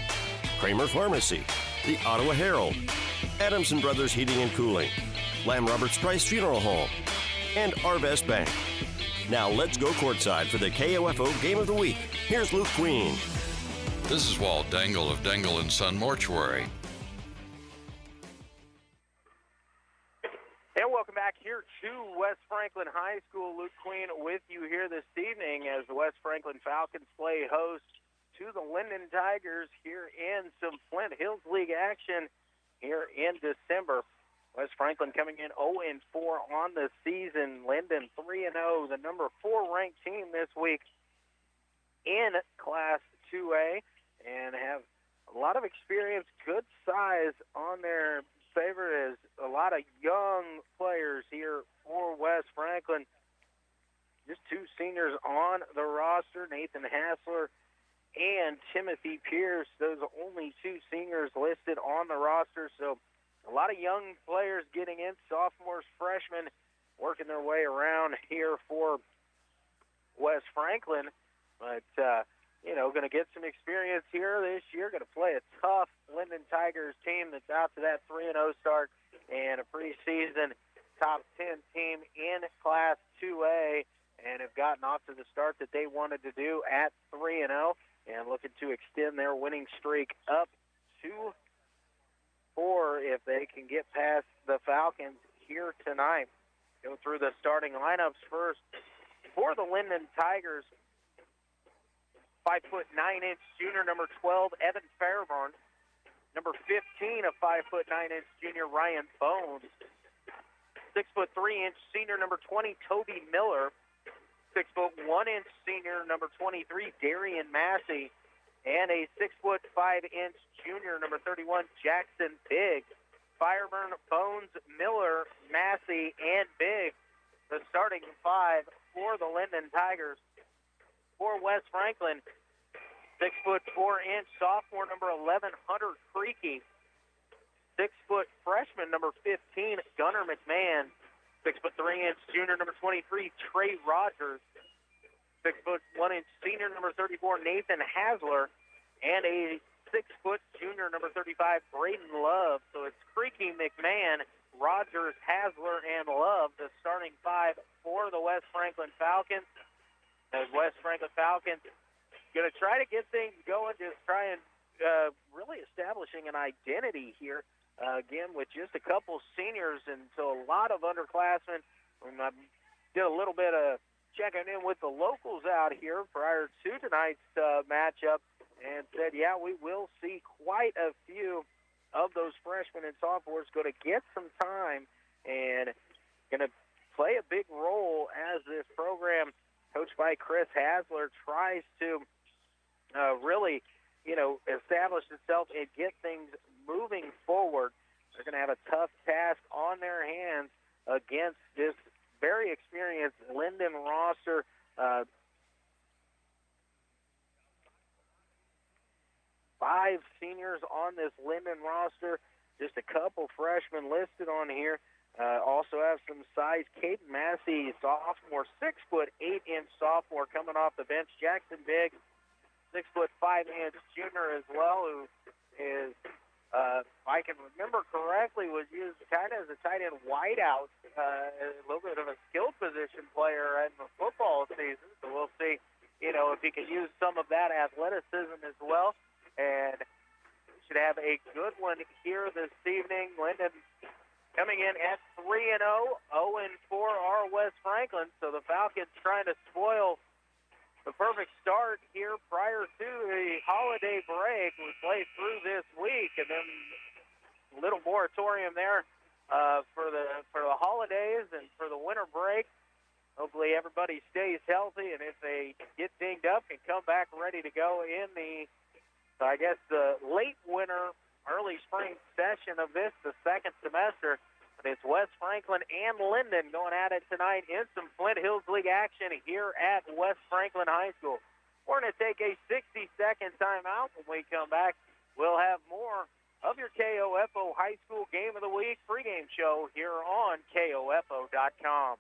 Kramer Pharmacy, the Ottawa Herald, Adamson Brothers Heating and Cooling, Lamb Roberts Price Funeral Home, and Arvest Bank. Now let's go courtside for the KOFO Game of the Week. Here's Luke Queen. This is Walt Dangle of Dangle & Son Mortuary. And welcome back here to West Franklin High School. Luke Queen with you here this evening as the West Franklin Falcons play host to the Lyndon Tigers here in some Flint Hills League action here in December. West Franklin coming in 0-4 on the season. Lyndon 3-0, the number 4 ranked team this week in Class 2A, and have a lot of experience, good size on their favor. Is a lot of young players here for West Franklin. Just 2 seniors on the roster, Nathan Hassler and Timothy Pierce. Those are only 2 seniors listed on the roster, so a lot of young players getting in, sophomores, freshmen, working their way around here for West Franklin. But, going to get some experience here this year. Going to play a tough Lyndon Tigers team that's out to that 3-0 start and a preseason top 10 team in Class 2A, and have gotten off to the start that they wanted to do at 3-0 and looking to extend their winning streak up to 4 if they can get past the Falcons here tonight. Go through the starting lineups first for the Lyndon Tigers. 5'9" junior, number 12, Evan Fairburn. Number 15, a 5'9" junior, Ryan Bones. 6'3" senior, number 20, Toby Miller. 6'1" senior, number 23, Darian Massey. And a 6'5" junior, number 31, Jackson Biggs. Fairburn, Bones, Miller, Massey, and Biggs, the starting 5 for the Lyndon Tigers. For West Franklin, 6'4" sophomore, number 11, Hunter Creaky. 6' freshman, number 15, Gunnar McMahon. 6'3" junior, number 23, Trey Rogers. 6'1" senior, number 34, Nathan Hasler. And a 6' junior, number 35, Braden Love. So it's Creaky, McMahon, Rogers, Hasler, and Love, the starting 5 for the West Franklin Falcons. As West Franklin Falcons going to try to get things going, just try and really establishing an identity here. Again, with just a couple seniors and so a lot of underclassmen. I did a little bit of checking in with the locals out here prior to tonight's matchup and said, yeah, we will see quite a few of those freshmen and sophomores going to get some time and going to play a big role as this program, coached by Chris Hasler, tries to really, establish itself and get things moving forward. They're going to have a tough task on their hands against this very experienced Lyndon roster. 5 seniors on this Lyndon roster, just a couple freshmen listed on here. Also have some size. Caden Massey, sophomore, 6'8" sophomore coming off the bench. Jackson Biggs, 6'5" junior as well, who is, if I can remember correctly, was used kind of as a tight end wideout, a little bit of a skilled position player in the football season. So we'll see, if he can use some of that athleticism as well. And should have a good one here this evening. Lyndon coming in at 3-0, 0-4 are West Franklin. So the Falcons trying to spoil the perfect start here prior to the holiday break. We play through this week, and then a little moratorium there for the holidays and for the winter break. Hopefully everybody stays healthy, and if they get dinged up, can come back ready to go in the late winter, early spring session of the second semester. But it's West Franklin and Lyndon going at it tonight in some Flint Hills League action here at West Franklin High School. We're going to take a 60-second timeout. When we come back, we'll have more of your KOFO High School Game of the Week pregame show here on KOFO.com.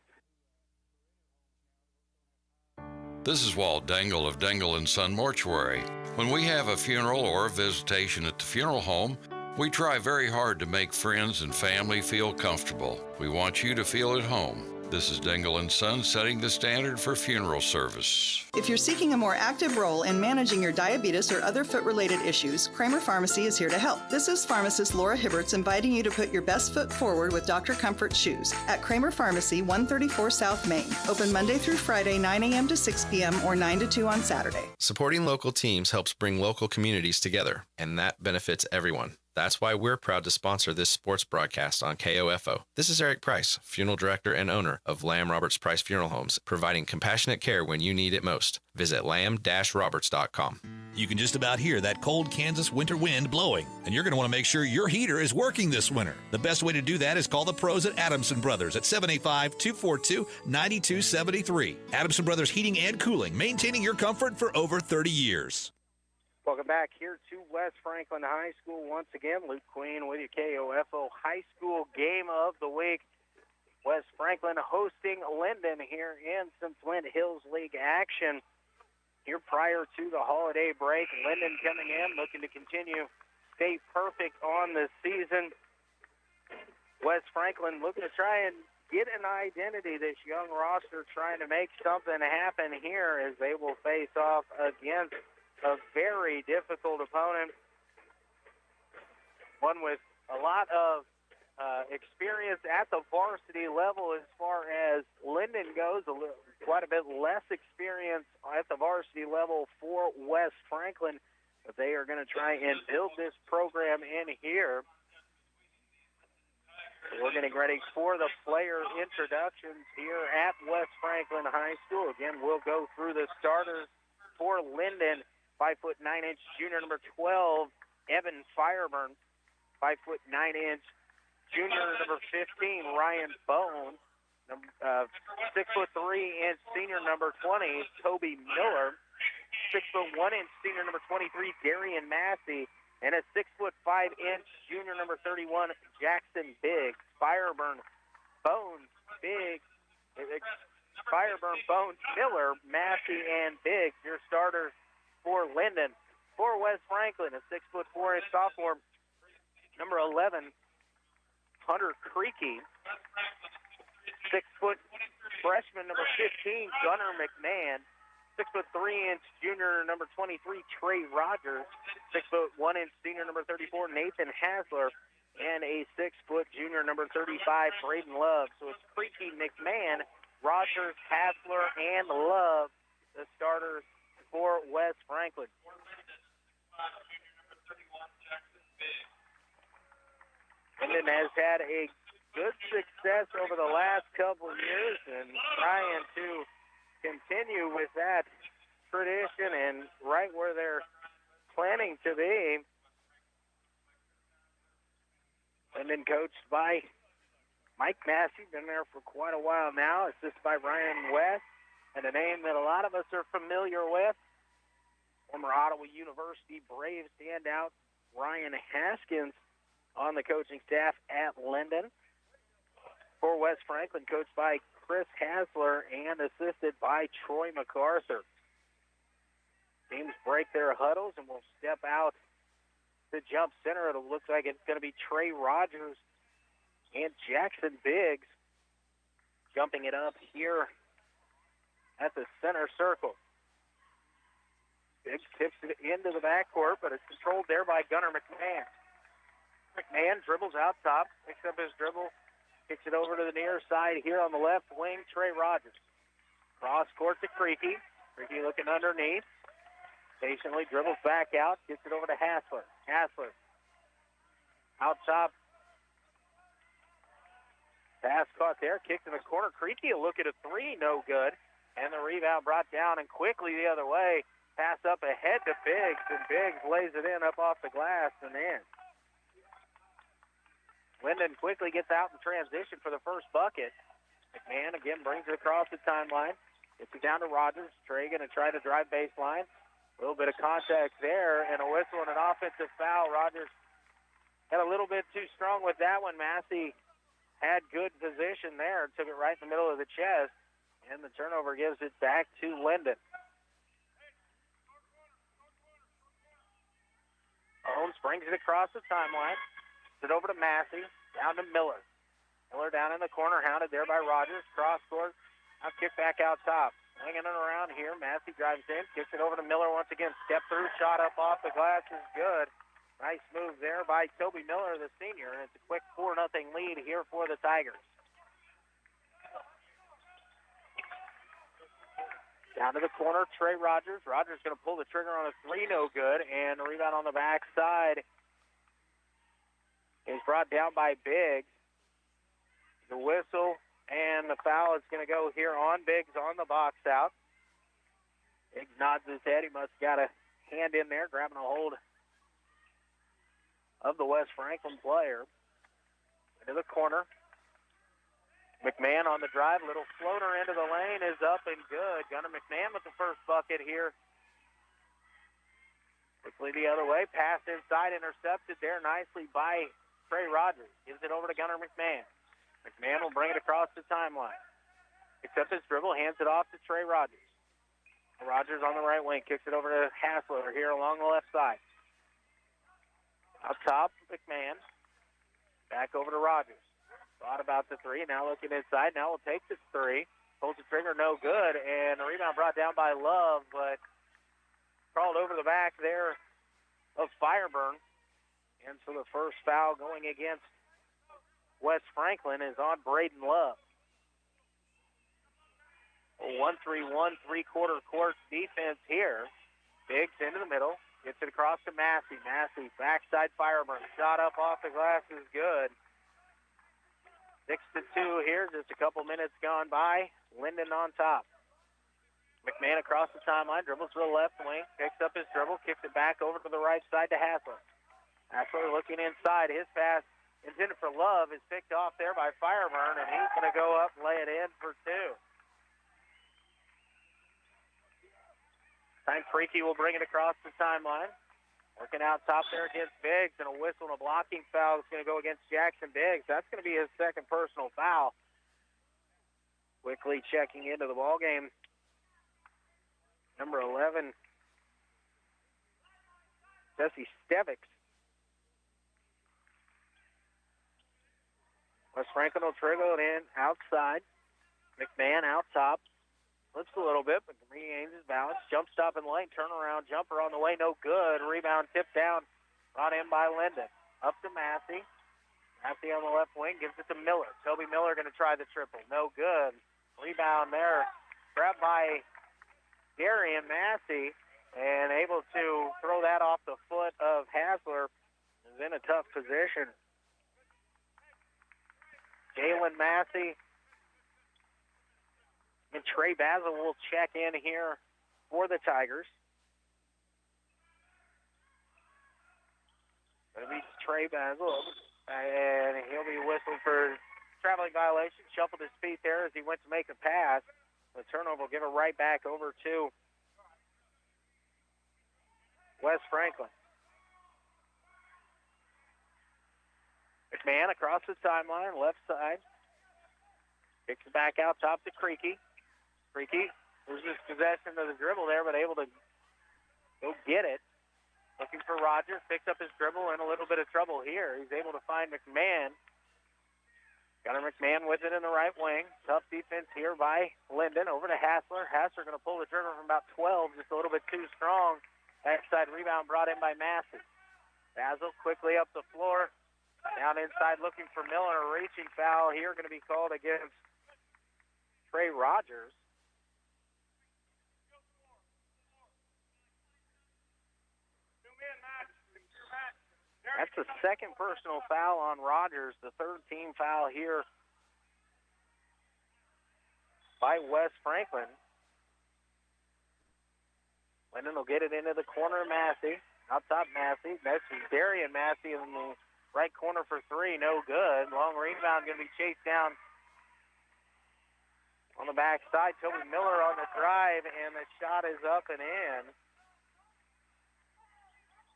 This is Walt Dangle of Dangle & Son Mortuary. When we have a funeral or a visitation at the funeral home, we try very hard to make friends and family feel comfortable. We want you to feel at home. This is Dangle & Son setting the standard for funeral service. If you're seeking a more active role in managing your diabetes or other foot-related issues, Kramer Pharmacy is here to help. This is pharmacist Laura Hibberts inviting you to put your best foot forward with Dr. Comfort Shoes at Kramer Pharmacy, 134 South Main. Open Monday through Friday, 9 a.m. to 6 p.m. or 9 to 2 on Saturday. Supporting local teams helps bring local communities together, and that benefits everyone. That's why we're proud to sponsor this sports broadcast on KOFO. This is Eric Price, funeral director and owner of Lamb Roberts Price Funeral Homes, providing compassionate care when you need it most. Visit lamb-roberts.com. You can just about hear that cold Kansas winter wind blowing, and you're going to want to make sure your heater is working this winter. The best way to do that is call the pros at Adamson Brothers at 785-242-9273. Adamson Brothers Heating and Cooling, maintaining your comfort for over 30 years. Welcome back here to West Franklin High School. Once again, Luke Queen with you, KOFO High School Game of the Week. West Franklin hosting Lyndon here in some Flint Hills League action. Here prior to the holiday break, Lyndon coming in, looking to continue stay perfect on the season. West Franklin looking to try and get an identity, this young roster trying to make something happen here as they will face off against a very difficult opponent, one with a lot of experience at the varsity level as far as Lyndon goes, quite a bit less experience at the varsity level for West Franklin, but they are going to try and build this program in here. We're getting ready for the player introductions here at West Franklin High School. Again, we'll go through the starters for Lyndon. 5'9" junior number 12, Evan Fireburn. 5'9" junior number 15, Ryan Bone. 6'3" senior number 20, Toby Miller. 6'1" senior number 23, Darian Massey. And a 6'5" junior number 31, Jackson Biggs. Fireburn, Bones, Biggs. Fireburn, Bones, Miller, Massey, and Biggs. Your starters for Lyndon. For West Franklin, a 6'4" sophomore, number 11, Hunter Creaky. 6' freshman, number 15, Gunnar McMahon. 6'3" junior, number 23, Trey Rogers. 6'1" senior, number 34, Nathan Hasler. And a 6' junior, number 35, Braden Love. So it's Creaky, McMahon, Rogers, Hasler, and Love, the starters for West Franklin. Lyndon has had a good success over the last couple of years and trying to continue with that tradition and right where they're planning to be. Lyndon coached by Mike Massey, been there for quite a while now, assisted by Ryan West. And a name that a lot of us are familiar with, former Ottawa University Braves standout Ryan Haskins on the coaching staff at Lyndon. For West Franklin, coached by Chris Hasler and assisted by Troy MacArthur. Teams break their huddles and will step out to jump center. It looks like it's going to be Trey Rogers and Jackson Biggs jumping it up here at the center circle. Biggs tips it into the backcourt, but it's controlled there by Gunnar McMahon. McMahon dribbles out top, picks up his dribble, kicks it over to the near side here on the left wing, Trey Rogers. Cross court to Creaky. Creaky looking underneath. Patiently dribbles back out, gets it over to Hasler. Hasler out top Pass caught there, kicked in the corner. Creaky a look at a three, no good. And the rebound brought down and quickly the other way. Pass up ahead to Biggs, and Biggs lays it in up off the glass and in. Lyndon quickly gets out in transition for the first bucket. McMahon again brings it across the timeline. Gets it down to Rogers. Trey going to try to drive baseline. A little bit of contact there and a whistle and an offensive foul. Rogers got a little bit too strong with that one. Massey had good position there. Took it right in the middle of the chest. And the turnover gives it back to Lyndon. Owens brings it across the timeline. It over to Massey. Down to Miller. Miller down in the corner, hounded there by Rogers. Cross court. Now kick back out top. Swinging it around here. Massey drives in. Kicks it over to Miller once again. Step through. Shot up off the glass is good. Nice move there by Toby Miller, the senior. And it's a quick 4-0 lead here for the Tigers. Down to the corner, Trey Rogers. Rogers going to pull the trigger on a three, no good. And the rebound on the backside is brought down by Biggs. The whistle and the foul is going to go here on Biggs on the box out. Biggs nods his head. He must have got a hand in there, grabbing a hold of the West Franklin player. Into the corner. McMahon on the drive, little floater into the lane is up and good. Gunnar McMahon with the first bucket here. Quickly the other way, pass inside, intercepted there nicely by Trey Rogers. Gives it over to Gunnar McMahon. McMahon will bring it across the timeline. Picks up his dribble, hands it off to Trey Rogers. Rogers on the right wing, kicks it over to Hassler here along the left side. Up top, McMahon. Back over to Rogers. Thought about the three, now looking inside, now will take this three. Pulls the trigger, no good, and the rebound brought down by Love, but crawled over the back there of Fireburn. And so the first foul going against West Franklin is on Braden Love. A 1-3-1, three-quarter court defense here. Biggs into the middle, gets it across to Massey. Massey, backside Fireburn, shot up off the glass is good. 6-2 here, just a couple minutes gone by. Lyndon on top. McMahon across the timeline, dribbles to the left wing, picks up his dribble, kicks it back over to the right side to Hassler. Hassler looking inside. His pass intended for Love is picked off there by Fireburn, and he's going to go up and lay it in for two. Time Creaky will bring it across the timeline. Working out top there against Biggs, and a whistle and a blocking foul is going to go against Jackson Biggs. That's going to be his second personal foul. Quickly checking into the ball game. Number 11, Jesse Stevics. West Franklin will trigger it in outside. McMahon out top. Flips a little bit, but regains his balance. Jump stop in the lane. Turnaround jumper on the way. No good. Rebound tipped down. Brought in by Lyndon. Up to Massey. Massey on the left wing. Gives it to Miller. Toby Miller going to try the triple. No good. Rebound there. Grabbed by Darian Massey. And able to throw that off the foot of Hassler. Is in a tough position. Jalen Massey and Trey Basil will check in here for the Tigers. It'll be Trey Basil, and he'll be whistled for traveling violation. Shuffled his feet there as he went to make a pass. The turnover will give it right back over to West Franklin. McMahon across the timeline, left side. Kicks it back out top to Creaky. Creaky loses possession of the dribble there, but able to go get it. Looking for Rogers, picks up his dribble in a little bit of trouble here. He's able to find McMahon. Gunnar McMahon with it in the right wing. Tough defense here by Lyndon. Over to Hassler. Hassler going to pull the trigger from about 12, just a little bit too strong. Backside rebound brought in by Massey. Basil quickly up the floor. Down inside looking for Miller. A reaching foul here going to be called against Trey Rogers. That's the second personal foul on Rogers, the third team foul here by West Franklin. Lyndon will get it into the corner of Massey. Out top, Massey. Next is Darian Massey in the right corner for three. No good. Long rebound going to be chased down on the backside. Toby Miller on the drive, and the shot is up and in.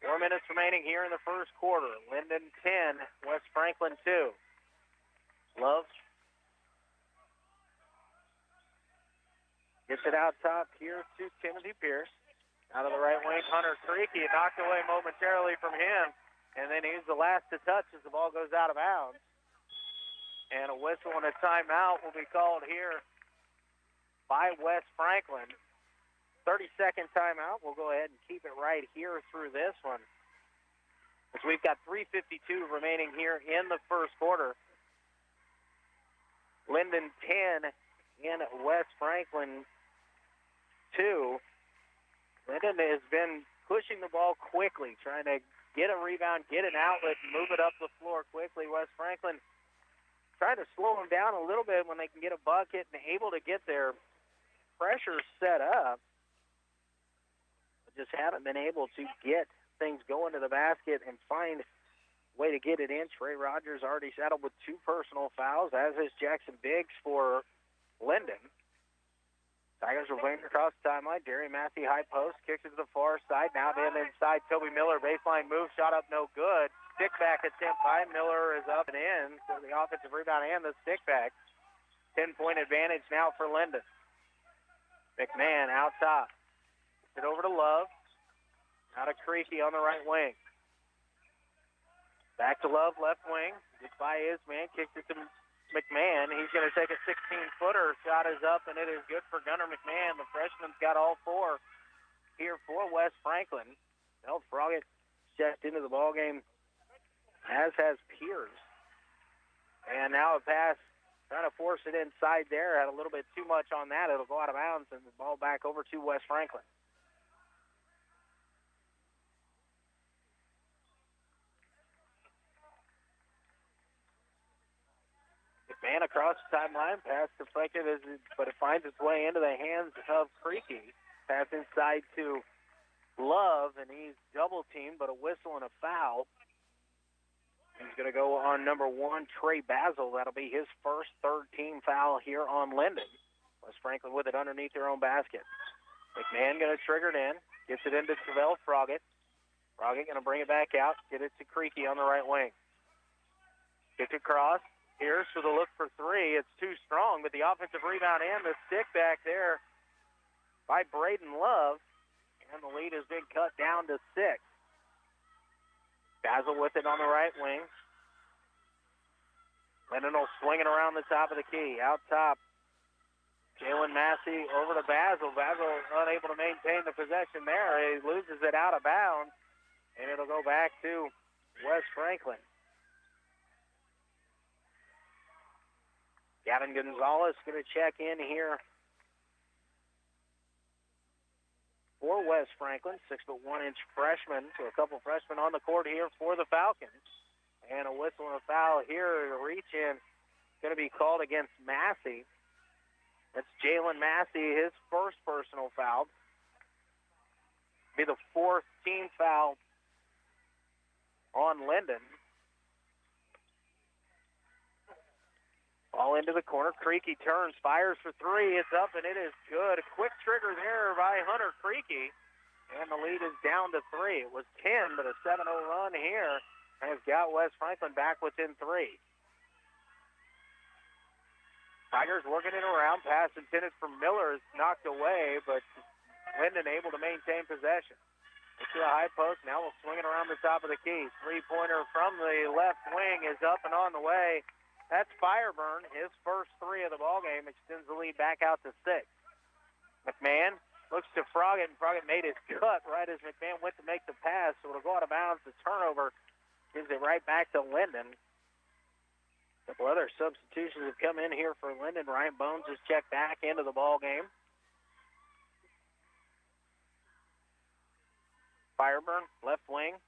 4 minutes remaining here in the first quarter. Lyndon 10, West Franklin 2. Love gets it out top here to Timothy Pierce. Out of the right wing, Hunter Creaky, knocked away momentarily from him, and then he's the last to touch as the ball goes out of bounds. And a whistle and a timeout will be called here by West Franklin. 30-second timeout. We'll go ahead and keep it right here through this one, as we've got 3:52 remaining here in the first quarter. Lyndon 10 in West Franklin 2. Lyndon has been pushing the ball quickly, trying to get a rebound, get an outlet, and move it up the floor quickly. West Franklin trying to slow them down a little bit when they can get a bucket and able to get their pressure set up. But just haven't been able to get things going to the basket and find a way to get it in. Trey Rogers already saddled with 2 personal fouls, as is Jackson Biggs for Lyndon. Tigers are playing across the timeline. Darian Massey, high post, kicks it to the far side. Now then inside, Toby Miller, baseline move, shot up, no good. Stick back attempt by Miller is up and in. So the offensive rebound and the stick back. 10-point advantage now for Lyndon. McMahon out top. Gets it over to Love. Out of Creaky on the right wing. Back to Love, left wing. Gets by his man, kicks it to McMahon. He's going to take a 16-footer. Shot is up, and it is good for Gunnar McMahon. The freshman's got all 4 here for West Franklin. Mel Froggett checked into the ballgame, as has Pierce. And now a pass, trying to force it inside there. Had a little bit too much on that. It'll go out of bounds, and the ball back over to West Franklin. Man across the timeline, pass deflected, but it finds its way into the hands of Creaky. Pass inside to Love, and he's double-teamed, but a whistle and a foul. He's going to go on number 1, Trey Basil. That'll be his first third-team foul here on Lyndon. West Franklin with it underneath their own basket. McMahon going to trigger it in, gets it into Travell Froggett. Froggett going to bring it back out, get it to Creaky on the right wing. Gets it across. Pierce with a look for 3. It's too strong, but the offensive rebound and the stick back there by Braden Love. And the lead has been cut down to 6. Basil with it on the right wing. Lyndon will swing it around the top of the key. Out top, Jalen Massey over to Basil. Basil unable to maintain the possession there. He loses it out of bounds, and it'll go back to West Franklin. Gavin Gonzalez going to check in here for West Franklin, 6'1" freshman. So a couple freshmen on the court here for the Falcons. And a whistle and a foul here. The reach in going to be called against Massey. That's Jalen Massey, his first personal foul. Be the 4th team foul on Lyndon. Ball into the corner. Creaky turns, fires for 3. It's up, and it is good. A quick trigger there by Hunter Creaky, and the lead is down to 3. It was 10, but a 7-0 run here has got West Franklin back within 3. Tigers working it around. Pass intended for Miller is knocked away, but Lyndon able to maintain possession. It's to a high post. Now we'll swing it around the top of the key. 3-pointer from the left wing is up and on the way. That's Fireburn. His first 3 of the ballgame extends the lead back out to 6. McMahon looks to Froggett, and Froggett made his cut right as McMahon went to make the pass, so it'll go out of bounds. The turnover gives it right back to Lyndon. A couple other substitutions have come in here for Lyndon. Ryan Bones has checked back into the ballgame. Fireburn, left wing.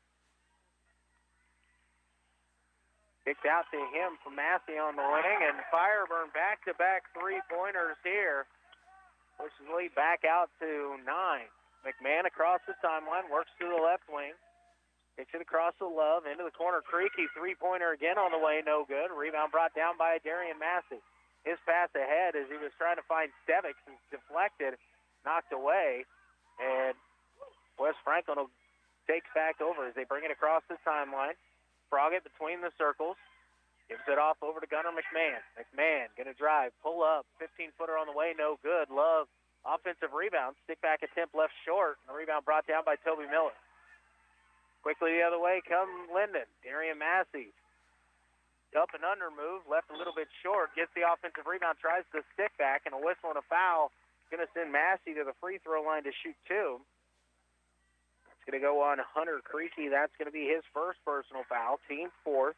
Kicked out to him from Massey on the wing, and Fireburn back-to-back three-pointers here. Pushes the lead back out to 9. McMahon across the timeline, works to the left wing. Kicks it across to Love, into the corner. Creaky, three-pointer again on the way, no good. Rebound brought down by Darian Massey. His pass ahead as he was trying to find Stevics is deflected, knocked away, and West Franklin will take back over as they bring it across the timeline. Froggett between the circles. Gives it off over to Gunnar McMahon. McMahon going to drive, pull up, 15-footer on the way, no good. Love, offensive rebound, stick-back attempt left short. The rebound brought down by Toby Miller. Quickly the other way come Lyndon. Darian Massey. Up and under move, left a little bit short. Gets the offensive rebound, tries the stick-back, and a whistle and a foul. Going to send Massey to the free-throw line to shoot 2. It's going to go on Hunter Creaky. That's going to be his first personal foul, team 4th.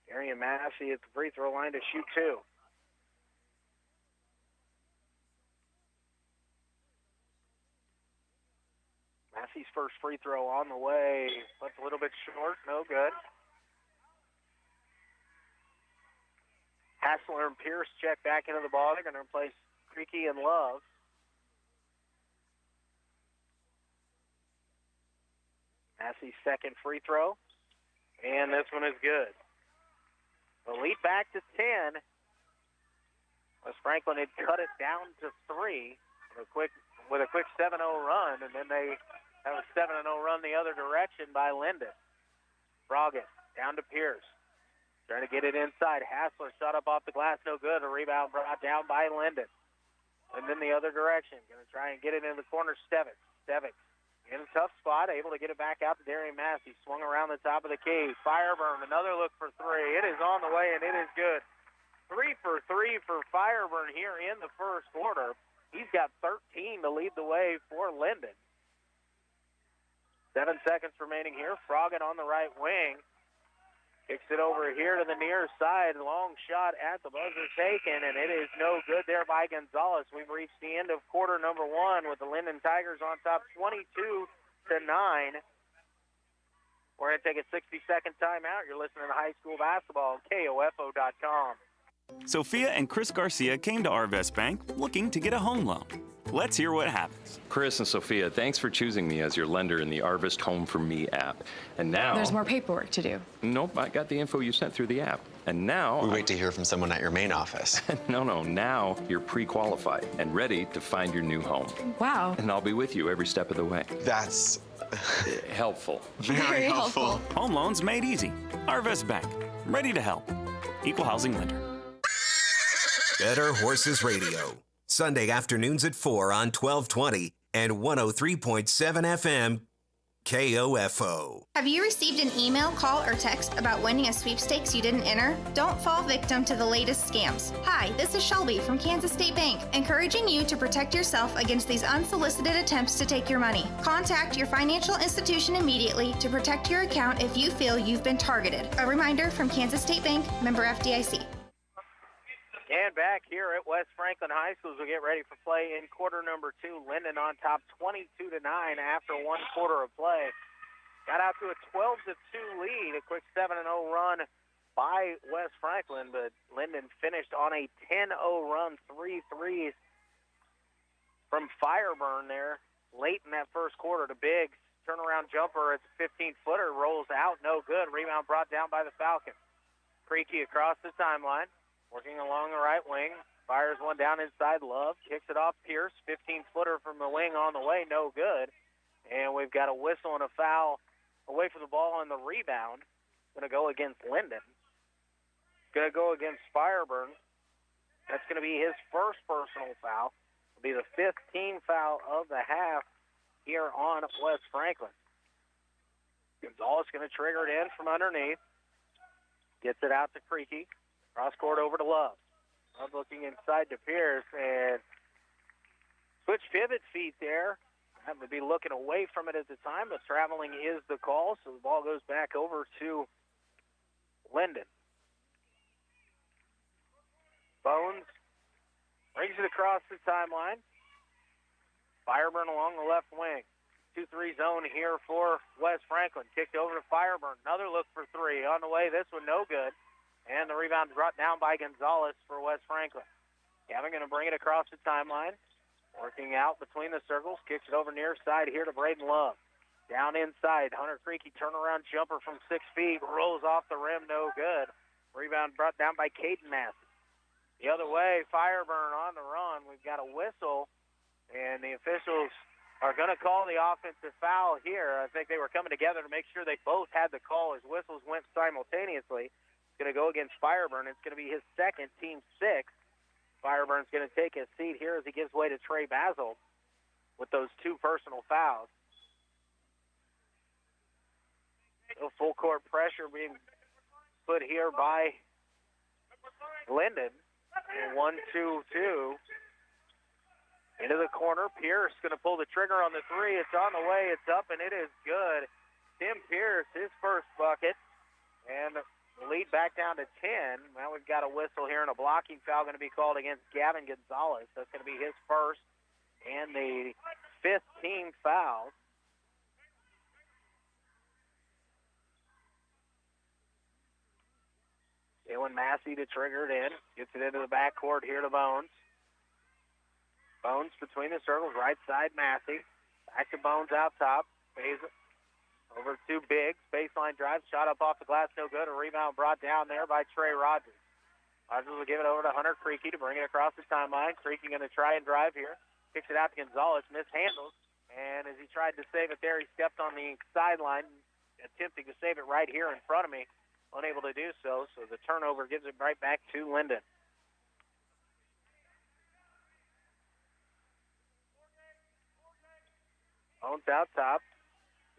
Darian Massey at the free throw line to shoot 2. Massey's first free throw on the way. Left a little bit short, no good. Hassler and Pierce check back into the ball. They're going to replace Creaky and Love. Massey's second free throw, and this one is good. The lead back to 10. West Franklin had cut it down to 3 with a quick 7-0 run, and then they have a 7-0 run the other direction by Lyndon. Froggett down to Pierce. Trying to get it inside. Hassler shot up off the glass, no good. A rebound brought down by Lyndon. And then the other direction. Going to try and get it in the corner. Stevics in a tough spot, able to get it back out to Darian Massey. Swung around the top of the key. Fireburn, another look for 3. It is on the way, and it is good. 3 for 3 for Fireburn here in the first quarter. He's got 13 to lead the way for Lyndon. 7 seconds remaining here. Froggett on the right wing. Kicks it over here to the near side. Long shot at the buzzer taken, and it is no good there by Gonzalez. We've reached the end of quarter number 1 with the Lyndon Tigers on top 22-9. We're going to take a 60-second timeout. You're listening to high school basketball on KOFO.com. Sophia and Chris Garcia came to Arvest Bank looking to get a home loan. Let's hear what happens. Chris and Sophia, thanks for choosing me as your lender in the Arvest Home for Me app. And now... There's more paperwork to do. Nope, I got the info you sent through the app. And now... We wait to hear from someone at your main office. No, now you're pre-qualified and ready to find your new home. Wow. And I'll be with you every step of the way. That's... helpful. Very helpful. Home loans made easy. Arvest Bank. Ready to help. Equal housing lender. Better Horses Radio. Sunday afternoons at 4 on 1220 and 103.7 FM KOFO. Have you received an email, call, or text about winning a sweepstakes you didn't enter? Don't fall victim to the latest scams. Hi, this is Shelby from Kansas State Bank, encouraging you to protect yourself against these unsolicited attempts to take your money. Contact your financial institution immediately to protect your account if you feel you've been targeted. A reminder from Kansas State Bank, member FDIC. And back here at West Franklin High School as we get ready for play in quarter number 2. Lyndon on top 22-9 after 1 quarter of play. Got out to a 12-2 lead, a quick 7-0 run by West Franklin, but Lyndon finished on a 10-0 run, 3 threes from Fireburn there late in that first quarter. The Biggs turnaround jumper, it's a 15-footer, rolls out, no good. Rebound brought down by the Falcons. Creaky across the timeline. Working along the right wing, fires one down inside Love, kicks it off Pierce, 15-footer from the wing on the way, no good. And we've got a whistle and a foul away from the ball on the rebound. Going to go against Lyndon. Going to go against Fireburn. That's going to be his first personal foul. It'll be the 5th team foul of the half here on West Franklin. Gonzalez going to trigger it in from underneath. Gets it out to Creaky. Cross court over to Love. Love looking inside to Pierce and switch pivot feet there. That would be looking away from it at the time, but traveling is the call, so the ball goes back over to Lyndon. Bones brings it across the timeline. Fireburn along the left wing. 2-3 zone here for West Franklin. Kicked over to Fireburn. Another look for three. On the way, this one no good. And the rebound brought down by Gonzalez for West Franklin. Gavin going to bring it across the timeline. Working out between the circles. Kicks it over near side here to Braden Love. Down inside. Hunter Creaky turnaround jumper from 6 feet. Rolls off the rim. No good. Rebound brought down by Caden Massey. The other way, Fireburn on the run. We've got a whistle. And the officials are going to call the offensive foul here. I think they were coming together to make sure they both had the call as whistles went simultaneously. It's going to go against Fireburn. It's going to be his second, team 6. Fireburn's going to take his seat here as he gives way to Trey Basil with those 2 personal fouls. So full court pressure being put here by Lyndon. And 1-2-2. Into the corner. Pierce going to pull the trigger on the 3. It's on the way. It's up, and it is good. Tim Pierce, his first bucket. And the lead back down to 10. Now we've got a whistle here, and a blocking foul going to be called against Gavin Gonzalez. That's going to be his first and the 5th team foul. Jalen Massey to trigger it in. Gets it into the backcourt here to Bones. Bones between the circles, right side Massey. Back to Bones out top. Pays it over to Biggs. Baseline drive, shot up off the glass, no good. A rebound brought down there by Trey Rogers. Rogers will give it over to Hunter Creaky to bring it across the timeline. Creaky going to try and drive here. Kicks it out to Gonzalez, mishandles. And as he tried to save it there, he stepped on the sideline, attempting to save it right here in front of me. Unable to do so, so the turnover gives it right back to Lyndon. Bones out top.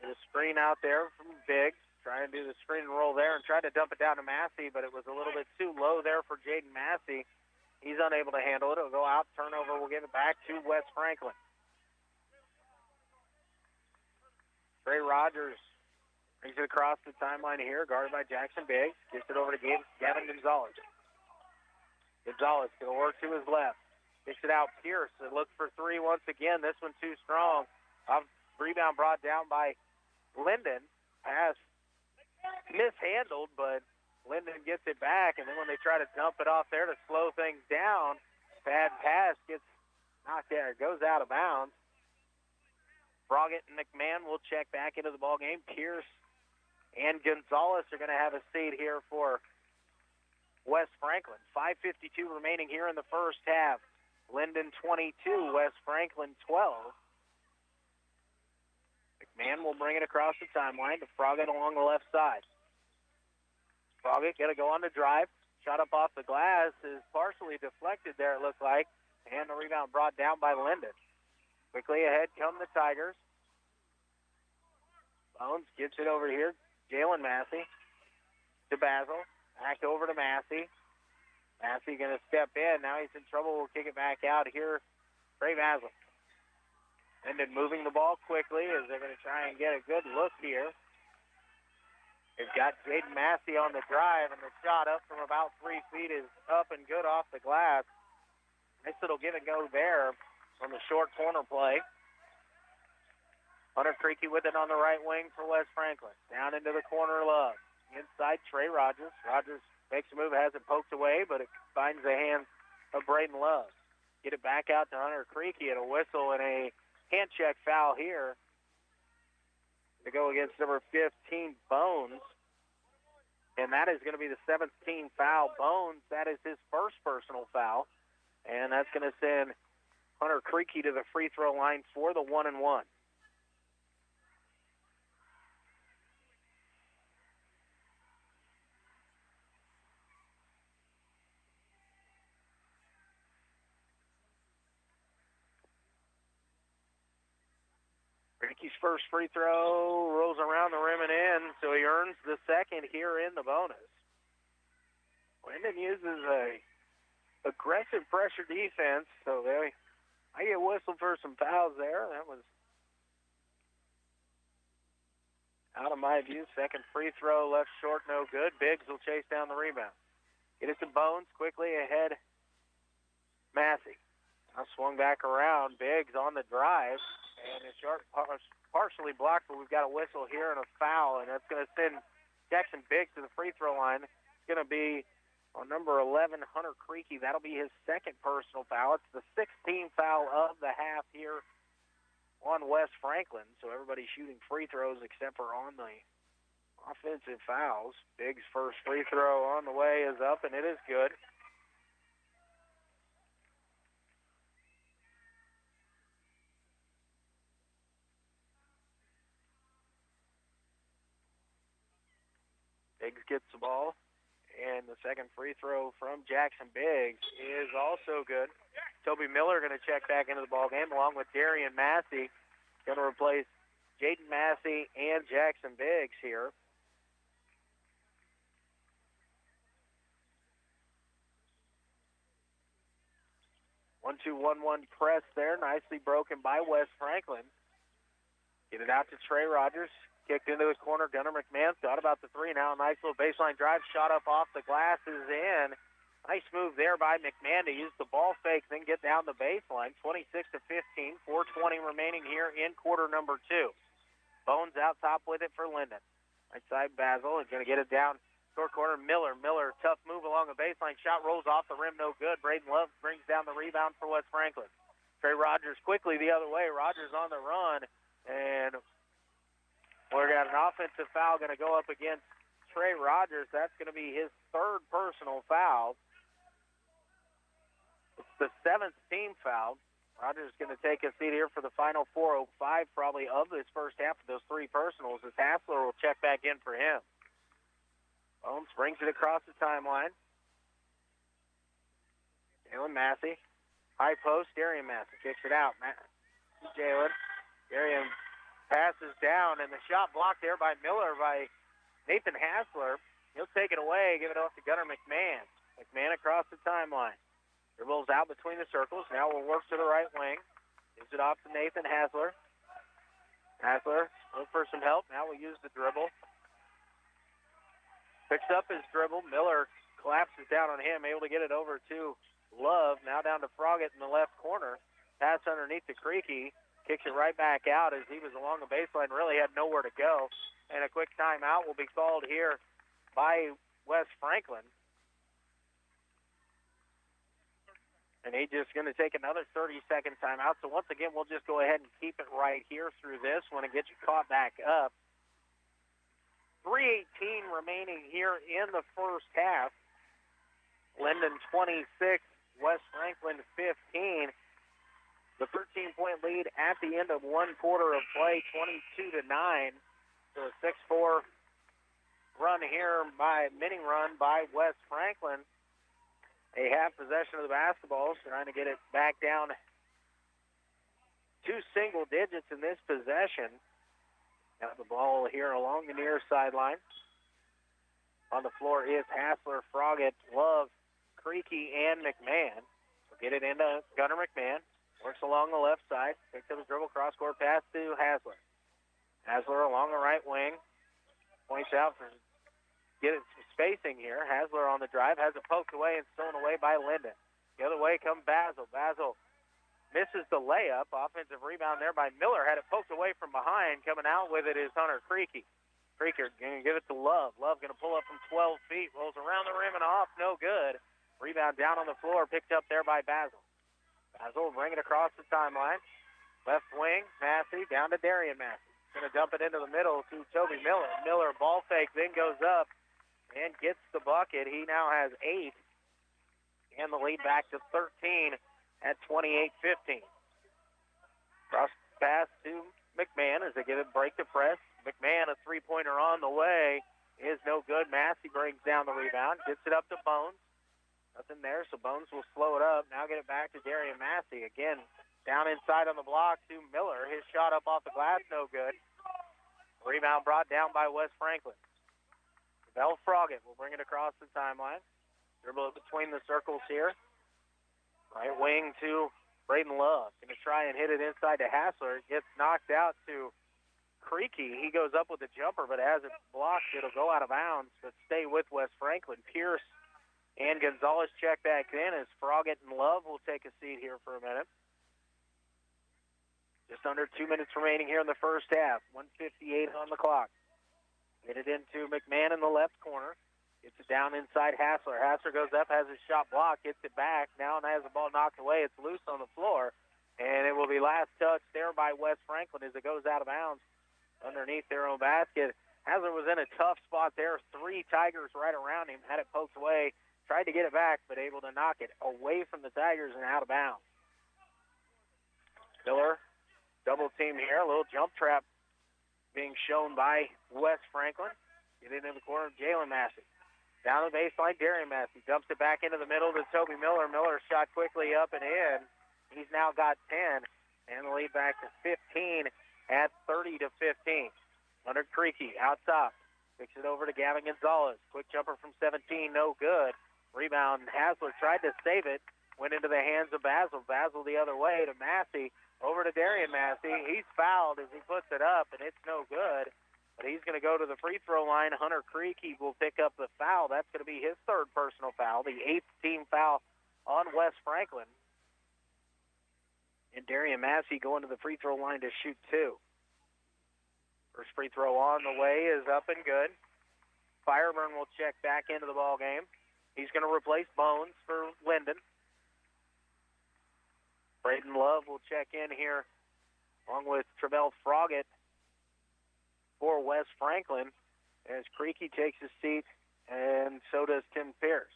There's a screen out there from Biggs. Trying to do the screen and roll there and tried to dump it down to Massey, but it was a little bit too low there for Jaden Massey. He's unable to handle it. It'll go out. Turnover. We'll give it back to West Franklin. Trey Rogers brings it across the timeline here, guarded by Jackson Biggs. Gets it over to Gavin Gonzalez. Gonzalez going to work to his left. Kicks it out. Pierce looks for 3 once again. This one too strong. Rebound brought down by Lyndon. Pass mishandled, but Lyndon gets it back, and then when they try to dump it off there to slow things down, bad pass gets knocked there. It goes out of bounds. Froggett and McMahon will check back into the ballgame. Pierce and Gonzalez are going to have a seat here for West Franklin. 5:52 remaining here in the first half. Lyndon 22, West Franklin 12. McMahon will bring it across the timeline to Froggett along the left side. Froggett going to go on the drive. Shot up off the glass is partially deflected there, it looked like. And the rebound brought down by Lyndon. Quickly ahead come the Tigers. Bones gets it over here. Jalen Massey to Basil. Back over to Massey. Massey going to step in. Now he's in trouble. We'll kick it back out here. Trey Basil. Lyndon moving the ball quickly as they're going to try and get a good look here. They've got Jaden Massey on the drive, and the shot up from about 3 feet is up and good off the glass. Nice little give and go there on the short corner play. Hunter Creaky with it on the right wing for West Franklin. Down into the corner, Love. Inside, Trey Rogers. Rogers makes a move, has it poked away, but it finds the hands of Braden Love. Get it back out to Hunter Creaky, and a whistle and a hand check foul here to go against number 15, Bones. And that is going to be the 7th team foul. Bones, that is his first personal foul. And that's going to send Hunter Creaky to the free throw line for the 1-and-1. Creaky's first free throw rolls around the rim and in, so he earns the second here in the bonus. Lyndon uses a aggressive pressure defense, so I get whistled for some fouls there. That was out of my view. Second free throw left short, no good. Biggs will chase down the rebound. Get it to Bones, quickly ahead. Massey. Now swung back around. Biggs on the drive, And it's partially blocked, but we've got a whistle here and a foul, and that's going to send Jackson Biggs to the free throw line. It's going to be on number 11, Hunter Creaky. That'll be his second personal foul. It's the 16th foul of the half here on West Franklin. So everybody's shooting free throws except for on the offensive fouls. Biggs' first free throw on the way is up, and it is good. Biggs gets the ball, and the second free throw from Jackson Biggs is also good. Toby Miller going to check back into the ball game along with Darian Massey. Going to replace Jaden Massey and Jackson Biggs here. One-2-1-1 press there, nicely broken by West Franklin. Get it out to Trey Rogers. Kicked into the corner. Gunnar McMahon thought about the three now. Nice little baseline drive. Shot up off the glass is in. Nice move there by McMahon to use the ball fake, then get down the baseline. 26-15. 4:20 remaining here in quarter number 2. Bones out top with it for Lyndon. Right side Basil is going to get it down short corner. Miller, tough move along the baseline. Shot rolls off the rim, no good. Braden Love brings down the rebound for West Franklin. Trey Rogers quickly the other way. Rogers on the run, and we've got an offensive foul going to go up against Trey Rogers. That's going to be his third personal foul. It's the 7th team foul. Rogers is going to take a seat here for the final 4:05 probably of this first half of those 3 personals as Hassler will check back in for him. Bones brings it across the timeline. Jalen Massey. High post, Darian Massey kicks it out. Jalen. Darian passes down, and the shot blocked there by Miller by Nathan Hassler. He'll take it away, give it off to Gunnar McMahon. McMahon across the timeline. Dribbles out between the circles. Now we'll work to the right wing. Gives it off to Nathan Hassler. Hassler, look for some help. Now we'll use the dribble. Picks up his dribble. Miller collapses down on him, able to get it over to Love. Now down to Froggett in the left corner. Pass underneath to Creaky. Kicks it right back out as he was along the baseline, really had nowhere to go. And a quick timeout will be called here by West Franklin. And he's just going to take another 30-second timeout. So once again, we'll just go ahead and keep it right here through this when it gets you caught back up. 3:18 remaining here in the first half. Lyndon 26, West Franklin 15. The 13-point lead at the end of one quarter of play, 22-9. So a 6-4 run here mini run by West Franklin. A half possession of the basketball, trying to get it back down to single digits in this possession. Got the ball here along the near sideline. On the floor is Hassler, Froggett, Love, Creaky, and McMahon. So get it into Gunnar McMahon. Works along the left side. Picks up his dribble, cross-court pass to Hassler. Hassler along the right wing. Points out for get it some spacing here. Hassler on the drive. Has it poked away and stolen away by Lyndon. The other way comes Basil. Basil misses the layup. Offensive rebound there by Miller. Had it poked away from behind. Coming out with it is Hunter Creaky. Creaky going to give it to Love. Love going to pull up from 12 feet. Rolls around the rim and off. No good. Rebound down on the floor. Picked up there by Basil. Basil will bring it across the timeline. Left wing, Massey, down to Darian Massey. Going to dump it into the middle to Toby Miller. Miller, ball fake, then goes up and gets the bucket. He now has 8. And the lead back to 13 at 28-15. Cross pass to McMahon as they get it break to press. McMahon, a three-pointer on the way, is no good. Massey brings down the rebound, gets it up to Bones. Nothing there, so Bones will slow it up. Now get it back to Darian Massey. Again, down inside on the block to Miller. His shot up off the glass, no good. Rebound brought down by West Franklin. Bell Froggett will bring it across the timeline. Dribble it between the circles here. Right wing to Braden Love. Going to try and hit it inside to Hassler. It gets knocked out to Creaky. He goes up with a jumper, but as it blocked, it'll go out of bounds, but stay with West Franklin. Pierce and Gonzalez check back in as Froggett and Love will take a seat here for a minute. Just under 2 minutes remaining here in the first half. 1:58 on the clock. Get it into McMahon in the left corner. Gets it down inside Hassler. Hassler goes up, has his shot blocked, gets it back. Now has the ball knocked away. It's loose on the floor. And it will be last touch there by West Franklin as it goes out of bounds underneath their own basket. Hassler was in a tough spot there. 3 Tigers right around him. Had it poked away. Tried to get it back, but able to knock it away from the Tigers and out of bounds. Miller, double team here. A little jump trap being shown by West Franklin. Get it in the corner of Jalen Massey. Down the baseline, Darian Massey dumps it back into the middle to Toby Miller. Miller shot quickly up and in. He's now got 10, and the lead back to 15 at 30-15. Leonard Creaky out top. Kicks it over to Gavin Gonzalez. Quick jumper from 17, no good. Rebound, Hassler tried to save it. Went into the hands of Basil. Basil the other way to Massey. Over to Darian Massey. He's fouled as he puts it up, and it's no good. But he's going to go to the free throw line. Hunter Creaky will pick up the foul. That's going to be his 3rd personal foul, the 8th team foul on West Franklin. And Darian Massey going to the free throw line to shoot 2. First free throw on the way is up and good. Fireburn will check back into the ball game. He's going to replace Bones for Lyndon. Braden Love will check in here along with Travell Froggett for West Franklin as Creaky takes his seat, and so does Tim Pierce.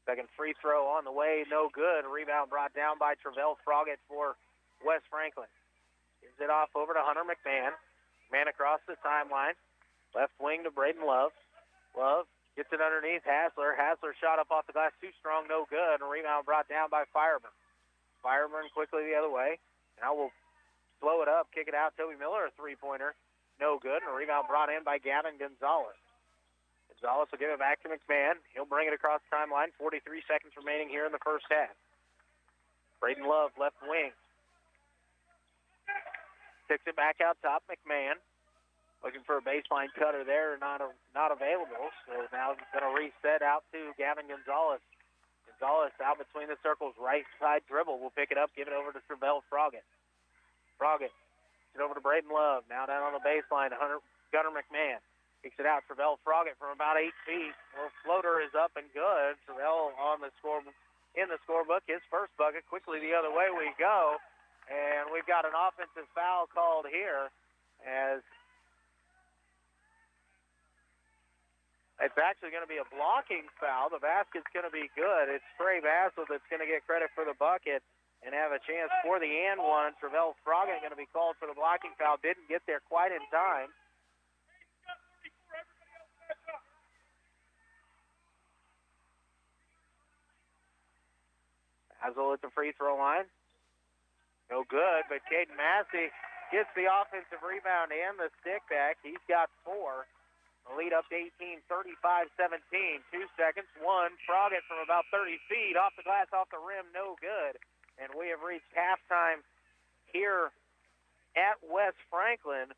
Second free throw on the way, no good. Rebound brought down by Travell Froggett for West Franklin. Gives it off over to Hunter McMahon. McMahon across the timeline. Left wing to Braden Love. Love gets it underneath Hassler. Hassler shot up off the glass, too strong, no good. And a rebound brought down by Fireburn. Fireburn quickly the other way. Now we'll slow it up, kick it out. Toby Miller, a three-pointer, no good. And a rebound brought in by Gavin Gonzalez. Gonzalez will give it back to McMahon. He'll bring it across the timeline. 43 seconds remaining here in the first half. Braden Love, left wing. Kicks it back out top. McMahon looking for a baseline cutter there, not available. So now he's going to reset out to Gavin Gonzalez. Gonzalez out between the circles, right side dribble. Will pick it up, give it over to Travell Froggett. Froggett gets it over to Braden Love. Now down on the baseline, Gunnar McMahon. Kicks it out, Travell Froggett from about 8 feet. Well, floater is up and good. Travell on the in the scorebook. His first bucket. Quickly the other way we go. And we've got an offensive foul called here as it's actually going to be a blocking foul. The basket's going to be good. It's Trey Bassel that's going to get credit for the bucket and have a chance for the and one. Travell Froggett going to be called for the blocking foul. Didn't get there quite in time. Bassel at the free throw line. No good, but Caden Massey gets the offensive rebound and the stick back. He's got 4. The lead up to 18, 35-17. 2 seconds. One. Froggett from about 30 feet. Off the glass, off the rim. No good. And we have reached halftime here at West Franklin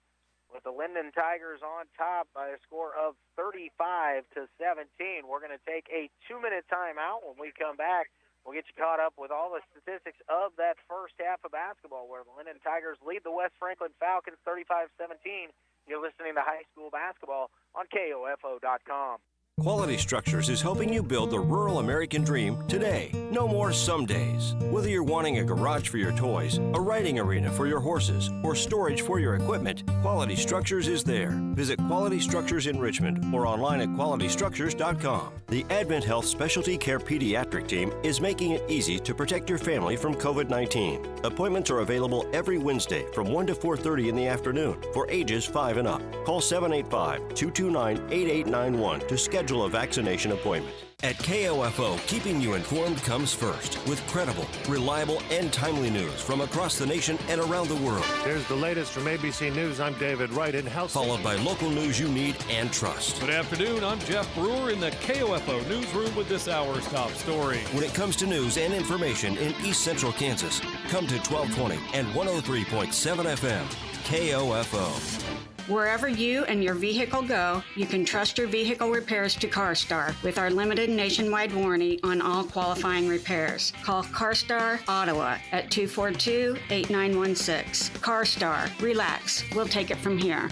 with the Lyndon Tigers on top by a score of 35-17. We're going to take a 2-minute timeout. When we come back, we'll get you caught up with all the statistics of that first half of basketball where the Lyndon Tigers lead the West Franklin Falcons 35-17. You're listening to high school basketball on KOFO.com. Quality Structures is helping you build the rural American dream today. No more some days. Whether you're wanting a garage for your toys, a riding arena for your horses, or storage for your equipment, Quality Structures is there. Visit Quality Structures in Richmond or online at QualityStructures.com. The Advent Health Specialty Care Pediatric Team is making it easy to protect your family from COVID-19. Appointments are available every Wednesday from 1 to 4:30 in the afternoon for ages 5 and up. Call 785-229-8891 to schedule a vaccination appointment. At KOFO, keeping you informed comes first with credible, reliable, and timely news from across the nation and around the world. Here's the latest from ABC News. I'm David Wright in Helsinki. Followed by local news you need and trust. Good afternoon. I'm Jeff Brewer in the KOFO newsroom with this hour's top story. When it comes to news and information in East Central Kansas, come to 1220 and 103.7 FM. KOFO. Wherever you and your vehicle go, you can trust your vehicle repairs to CarStar with our limited nationwide warranty on all qualifying repairs. Call CarStar Ottawa at 242-8916. CarStar. Relax. We'll take it from here.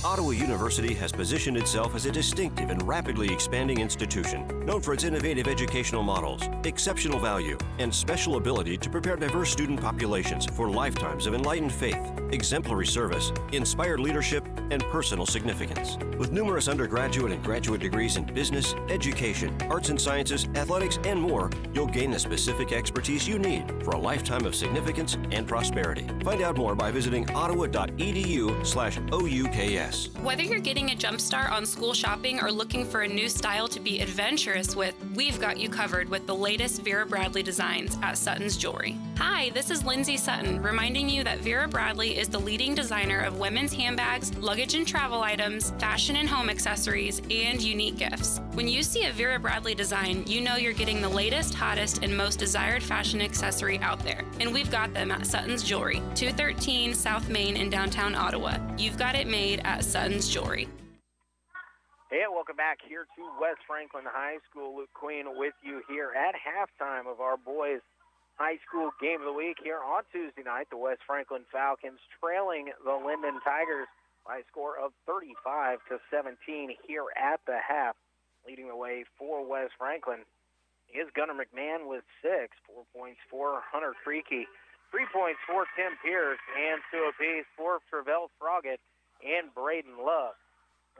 Ottawa University has positioned itself as a distinctive and rapidly expanding institution, known for its innovative educational models, exceptional value, and special ability to prepare diverse student populations for lifetimes of enlightened faith, exemplary service, inspired leadership, and personal significance. With numerous undergraduate and graduate degrees in business, education, arts and sciences, athletics, and more, you'll gain the specific expertise you need for a lifetime of significance and prosperity. Find out more by visiting ottawa.edu/OUKS. Whether you're getting a jump start on school shopping or looking for a new style to be adventurous with, we've got you covered with the latest Vera Bradley designs at Sutton's Jewelry. Hi, this is Lindsay Sutton, reminding you that Vera Bradley is the leading designer of women's handbags, luggage and travel items, fashion and home accessories, and unique gifts. When you see a Vera Bradley design, you know you're getting the latest, hottest, and most desired fashion accessory out there. And we've got them at Sutton's Jewelry, 213 South Main in downtown Ottawa. You've got it made at Sutton's Jewelry. Hey, welcome back here to West Franklin High School. Luke Queen with you here at halftime of our boys' high school game of the week here on Tuesday night. The West Franklin Falcons trailing the Lyndon Tigers by a score of 35-17 here at the half. Leading the way for West Franklin is Gunnar McMahon with 6, 4 points for Hunter Creaky, 3 points for Tim Pierce, and 2 apiece for Travell Froggett and Braden Love.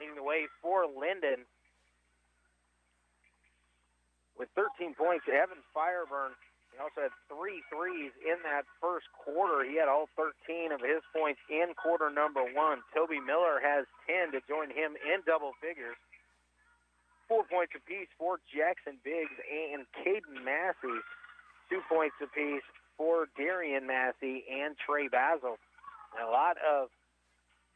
Leading the way for Lyndon with 13 points, Evan Fireburn. He also had 3 threes in that first quarter. He had all 13 of his points in quarter number 1. Toby Miller has 10 to join him in double figures. 4 points apiece for Jackson Biggs and Caden Massey. 2 points apiece for Darian Massey and Trey Basil. A lot of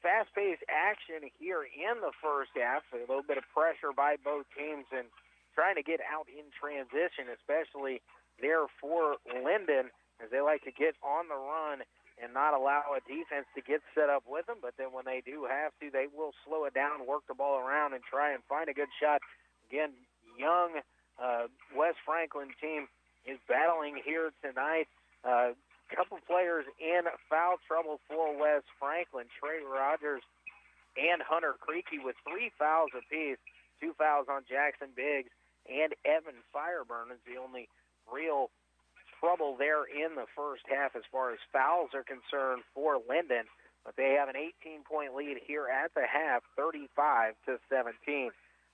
fast-paced action here in the first half. A little bit of pressure by both teams and trying to get out in transition, especially there for Lyndon, as they like to get on the run and not allow a defense to get set up with them. But then when they do have to, they will slow it down, work the ball around, and try and find a good shot. Again, young West Franklin team is battling here tonight. Couple players in foul trouble for West Franklin. Trey Rogers and Hunter Creaky with 3 fouls apiece. 2 fouls on Jackson Biggs, and Evan Fireburn is the only real trouble there in the first half as far as fouls are concerned for Lyndon. But they have an 18-point lead here at the half, 35-17.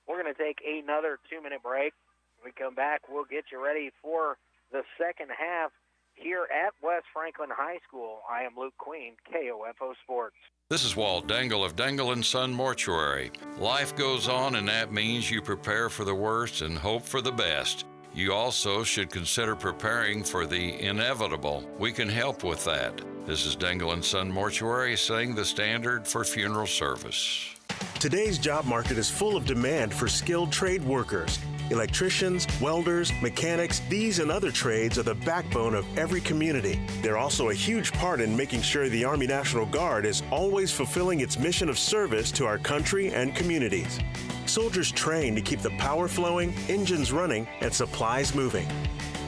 We're going to take another 2-minute break. When we come back, we'll get you ready for the second half here at West Franklin High School. I am Luke Queen, KOFO Sports. This is Walt Dangle of Dangle & Son Mortuary. Life goes on, and that means you prepare for the worst and hope for the best. You also should consider preparing for the inevitable. We can help with that. This is Dangle & Son Mortuary, setting the standard for funeral service. Today's job market is full of demand for skilled trade workers. Electricians, welders, mechanics, these and other trades are the backbone of every community. They're also a huge part in making sure the Army National Guard is always fulfilling its mission of service to our country and communities. Soldiers train to keep the power flowing, engines running, and supplies moving.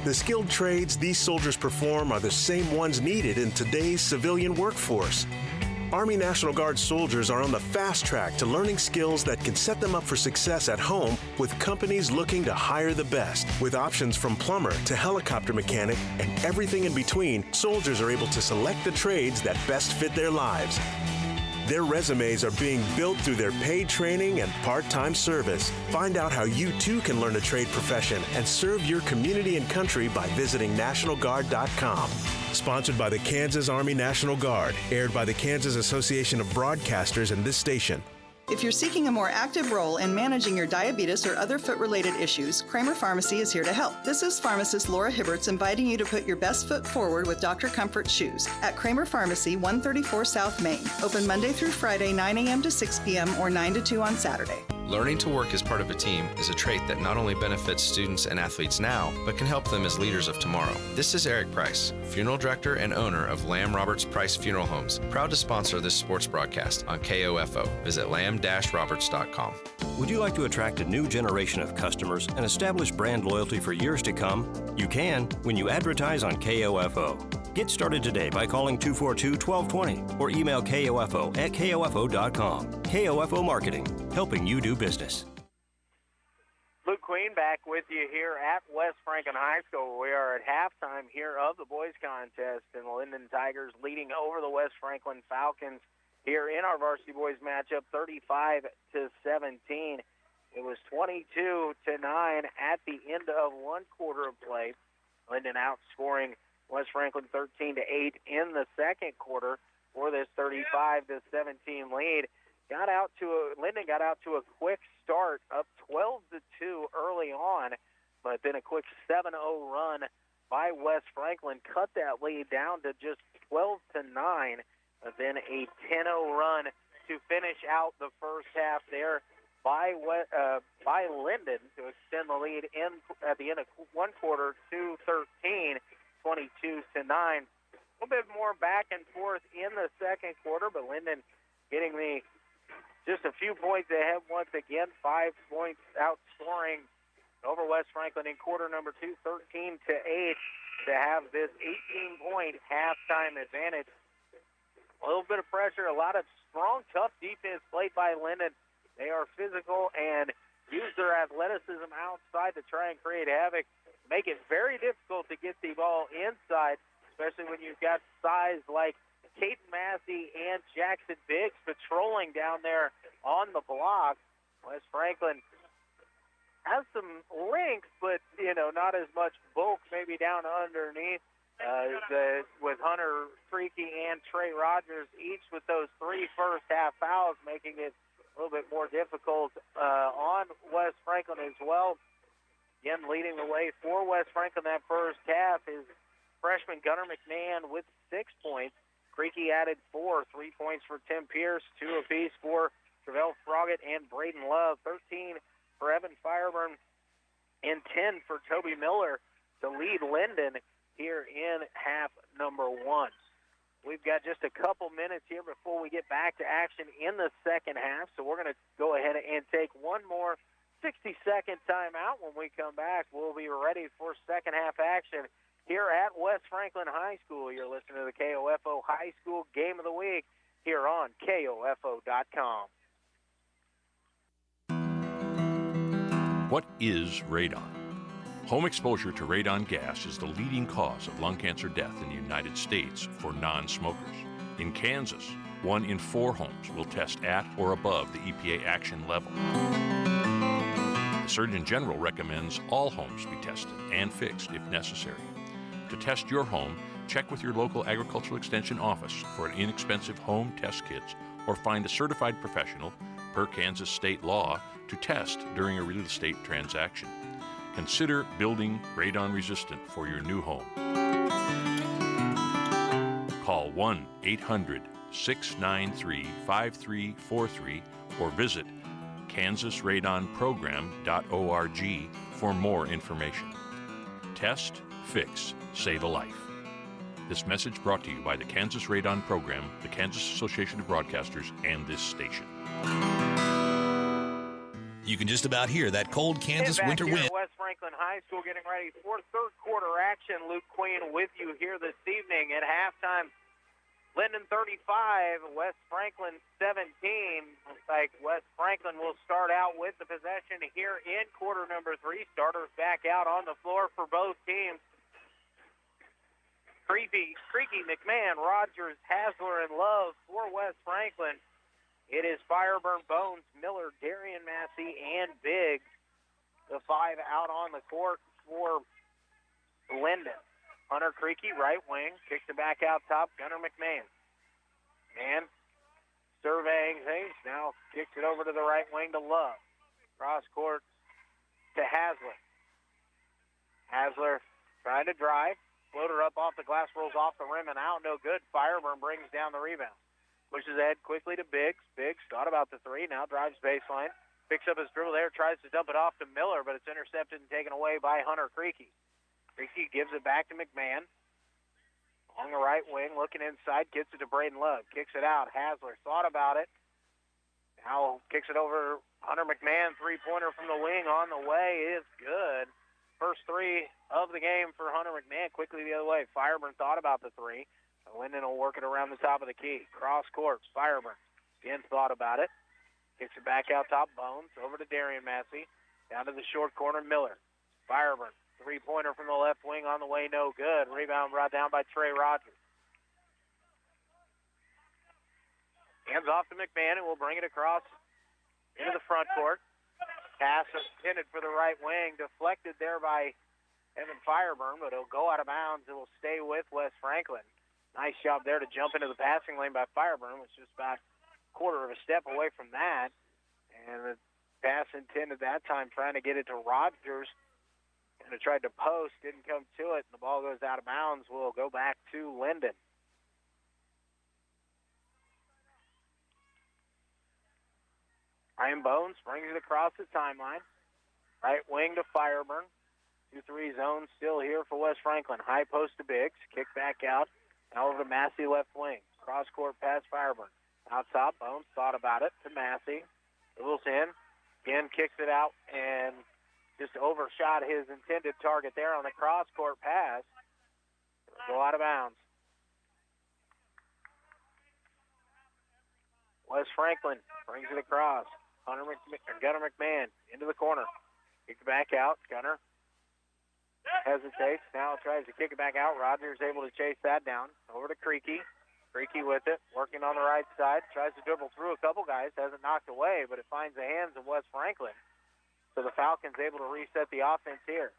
The skilled trades these soldiers perform are the same ones needed in today's civilian workforce. Army National Guard soldiers are on the fast track to learning skills that can set them up for success at home with companies looking to hire the best. With options from plumber to helicopter mechanic and everything in between, soldiers are able to select the trades that best fit their lives. Their resumes are being built through their paid training and part-time service. Find out how you too can learn a trade profession and serve your community and country by visiting NationalGuard.com. Sponsored by the Kansas Army National Guard, aired by the Kansas Association of Broadcasters and this station. If you're seeking a more active role in managing your diabetes or other foot-related issues, Kramer Pharmacy is here to help. This is pharmacist Laura Hibberts inviting you to put your best foot forward with Dr. Comfort Shoes at Kramer Pharmacy, 134 South Main. Open Monday through Friday, 9 a.m. to 6 p.m. or 9 to 2 on Saturday. Learning to work as part of a team is a trait that not only benefits students and athletes now, but can help them as leaders of tomorrow. This is Eric Price, Funeral Director and owner of Lamb Roberts Price Funeral Homes, proud to sponsor this sports broadcast on KOFO. Visit lamb-roberts.com. Would you like to attract a new generation of customers and establish brand loyalty for years to come? You can when you advertise on KOFO. Get started today by calling 242-1220 or email KOFO@KOFO.com. KOFO Marketing, helping you do business. Luke Queen back with you here at West Franklin High School. We are at halftime here of the boys contest, and the Lyndon Tigers leading over the West Franklin Falcons here in our varsity boys matchup, 35-17. It was 22-9 at the end of one quarter of play. Lyndon outscoring West Franklin 13-8 in the second quarter for this 35-17 lead. Lyndon got out to a quick start, up 12-2 early on, but then a quick 7-0 run by West Franklin cut that lead down to just 12-9. Then a 10-0 run to finish out the first half there by Lyndon to extend the lead at the end of one quarter to 13, 22-9. A little bit more back and forth in the second quarter, but Lyndon getting just a few points ahead once again, 5 points outscoring over West Franklin in quarter number 2, 13-8, to have this 18-point halftime advantage. A little bit of pressure, a lot of strong, tough defense played by Lyndon. They are physical and use their athleticism outside to try and create havoc, make it very difficult to get the ball inside, especially when you've got size like Caden Massey and Jackson Biggs patrolling down there on the block. West Franklin has some length, but, not as much bulk maybe down underneath. With Hunter Freaky and Trey Rogers, each with those 3 first-half fouls, making it a little bit more difficult on West Franklin as well. Again, leading the way for West Franklin that first half is freshman Gunnar McMahon with 6 points. Creaky added 4, 3 points for Tim Pierce, 2 apiece for Travell Froggett and Braden Love, 13 for Evan Fireburn, and 10 for Toby Miller to lead Lyndon here in half number 1. We've got just a couple minutes here before we get back to action in the second half, so we're going to go ahead and take one more 60-second timeout. When we come back, we'll be ready for second half action here at West Franklin High School. You're listening to the KOFO High School Game of the Week here on KOFO.com. What is radon? Home exposure to radon gas is the leading cause of lung cancer death in the United States for non-smokers. In Kansas, 1 in 4 homes will test at or above the EPA action level. The Surgeon General recommends all homes be tested and fixed if necessary. To test your home, check with your local agricultural extension office for an inexpensive home test kits or find a certified professional, per Kansas state law, to test during a real estate transaction. Consider building radon resistant for your new home. Call 1-800-693-5343 or visit kansasradonprogram.org for more information. Test, fix, save a life. This message brought to you by the Kansas Radon Program, the Kansas Association of Broadcasters, and this station. You can just about hear that cold Kansas winter wind. West Franklin High School getting ready for third quarter action. Luke Queen with you here this evening at halftime. Lyndon 35, West Franklin 17. Looks like West Franklin will start out with the possession here in quarter number 3. Starters back out on the floor for both teams. Creaky, McMahon, Rogers, Hasler, and Love for West Franklin. It is Fireburn, Bones, Miller, Darian Massey, and Biggs. The 5 out on the court for Lyndon. Hunter Creaky, right wing, kicks it back out top, Gunnar McMahon. And surveying things, now kicks it over to the right wing to Love. Cross court to Hasler. Hasler trying to drive. Floater up off the glass, rolls off the rim and out. No good. Fireburn brings down the rebound. Pushes ahead quickly to Biggs. Biggs thought about the 3, now drives baseline. Picks up his dribble there, tries to dump it off to Miller, but it's intercepted and taken away by Hunter Creaky. Creaky gives it back to McMahon. On the right wing, looking inside, gets it to Braden Love. Kicks it out. Hasler thought about it. Now kicks it over Hunter McMahon. Three-pointer from the wing on the way is good. First three of the game for Hunter McMahon. Quickly the other way. Fireburn thought about the three. Lyndon will work it around the top of the key. Cross court. Fireburn again thought about it. Kicks it back out top. Bones over to Darian Massey. Down to the short corner. Miller. Fireburn. Three-pointer from the left wing on the way, no good. Rebound brought down by Trey Rogers. Hands off to McMahon, and we'll bring it across into the front court. Pass intended for the right wing, deflected there by Evan Fireburn, but it'll go out of bounds. It will stay with Wes Franklin. Nice job there to jump into the passing lane by Fireburn, which is just about a quarter of a step away from that. And the pass intended that time trying to get it to Rogers. And it tried to post, didn't come to it, and the ball goes out of bounds. We'll go back to Lyndon. Ryan Bones brings it across the timeline. Right wing to Fireburn. 2-3 zone still here for West Franklin. High post to Biggs. Kick back out. Now over to Massey left wing. Cross court pass Fireburn. Out top, Bones thought about it to Massey. Dribbles in. Again kicks it out and just overshot his intended target there on the cross-court pass. It'll go out of bounds. Wes Franklin brings it across. Gunnar McMahon into the corner. Kick it back out. Gunnar hesitates. Now tries to kick it back out. Rogers able to chase that down. Over to Creaky. Creaky with it. Working on the right side. Tries to dribble through a couple guys. Hasn't knocked away, but it finds the hands of Wes Franklin. So the Falcons able to reset the offense here.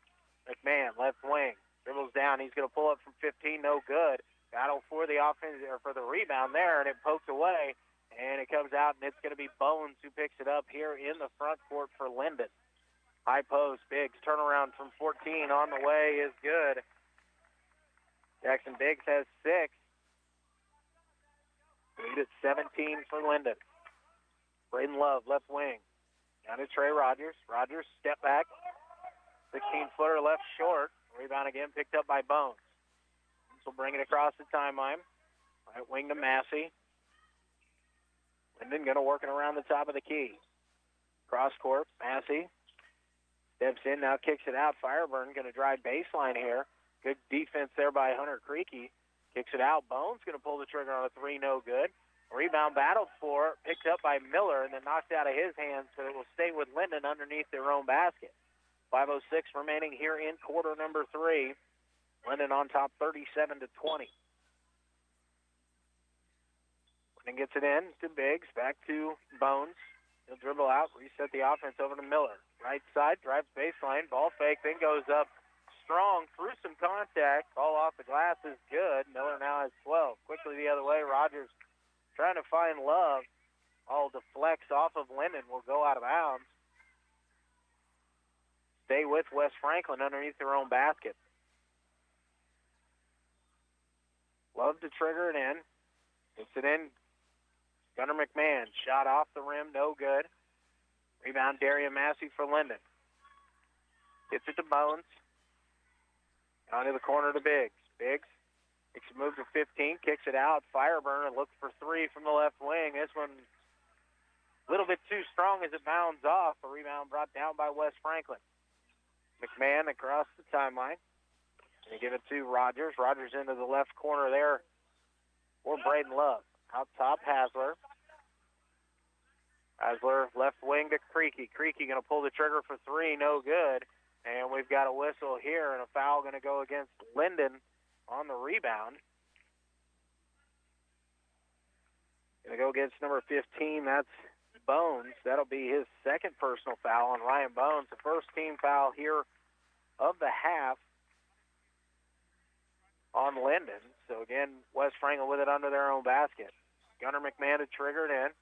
McMahon, left wing, dribbles down. He's going to pull up from 15, no good. Battle for the offense or for the rebound there, and it poked away, and it comes out, and it's going to be Bones who picks it up here in the front court for Lyndon. High post, Biggs, turnaround from 14 on the way is good. Jackson Biggs has 6. Lead at 17 for Lyndon. Braden Love, left wing. Down to Trey Rogers. Rogers, step back. 16-footer left short. Rebound again picked up by Bones. This will bring it across the timeline. Right wing to Massey. Lyndon going to work it around the top of the key. Cross court, Massey. Steps in, now kicks it out. Fireburn going to drive baseline here. Good defense there by Hunter Creaky. Kicks it out. Bones going to pull the trigger on a three, no good. Rebound battled for, picked up by Miller, and then knocked out of his hands, so it will stay with Lyndon underneath their own basket. 5:06 remaining here in quarter number 3. Lyndon on top 37-20. Lyndon gets it in to Biggs, back to Bones. He'll dribble out, reset the offense over to Miller. Right side, drives baseline, ball fake, then goes up strong through some contact. Ball off the glass is good. Miller now has 12. Quickly the other way, Rogers trying to find Love. All deflects off of Lyndon, will go out of bounds. Stay with West Franklin underneath their own basket. Love to trigger it in. Gets it in. Gunnar McMahon. Shot off the rim, no good. Rebound Darian Massey for Lyndon. Gets it to Bones. Down to the corner to Biggs. Biggs makes a move to 15, kicks it out. Fireburn looks for 3 from the left wing. This one a little bit too strong as it bounds off. A rebound brought down by Wes Franklin. McMahon across the timeline. They give it to Rogers. Rogers into the left corner there for Braden Love. Out top, Hasler. Hasler left wing to Creaky. Creaky going to pull the trigger for 3, no good. And we've got a whistle here, and a foul going to go against Lyndon on the rebound. Going to go against number 15. That's Bones. That'll be his second personal foul on Ryan Bones. The first team foul here of the half on Lyndon. So, again, West Franklin with it under their own basket. Gunnar McMahon to trigger it in.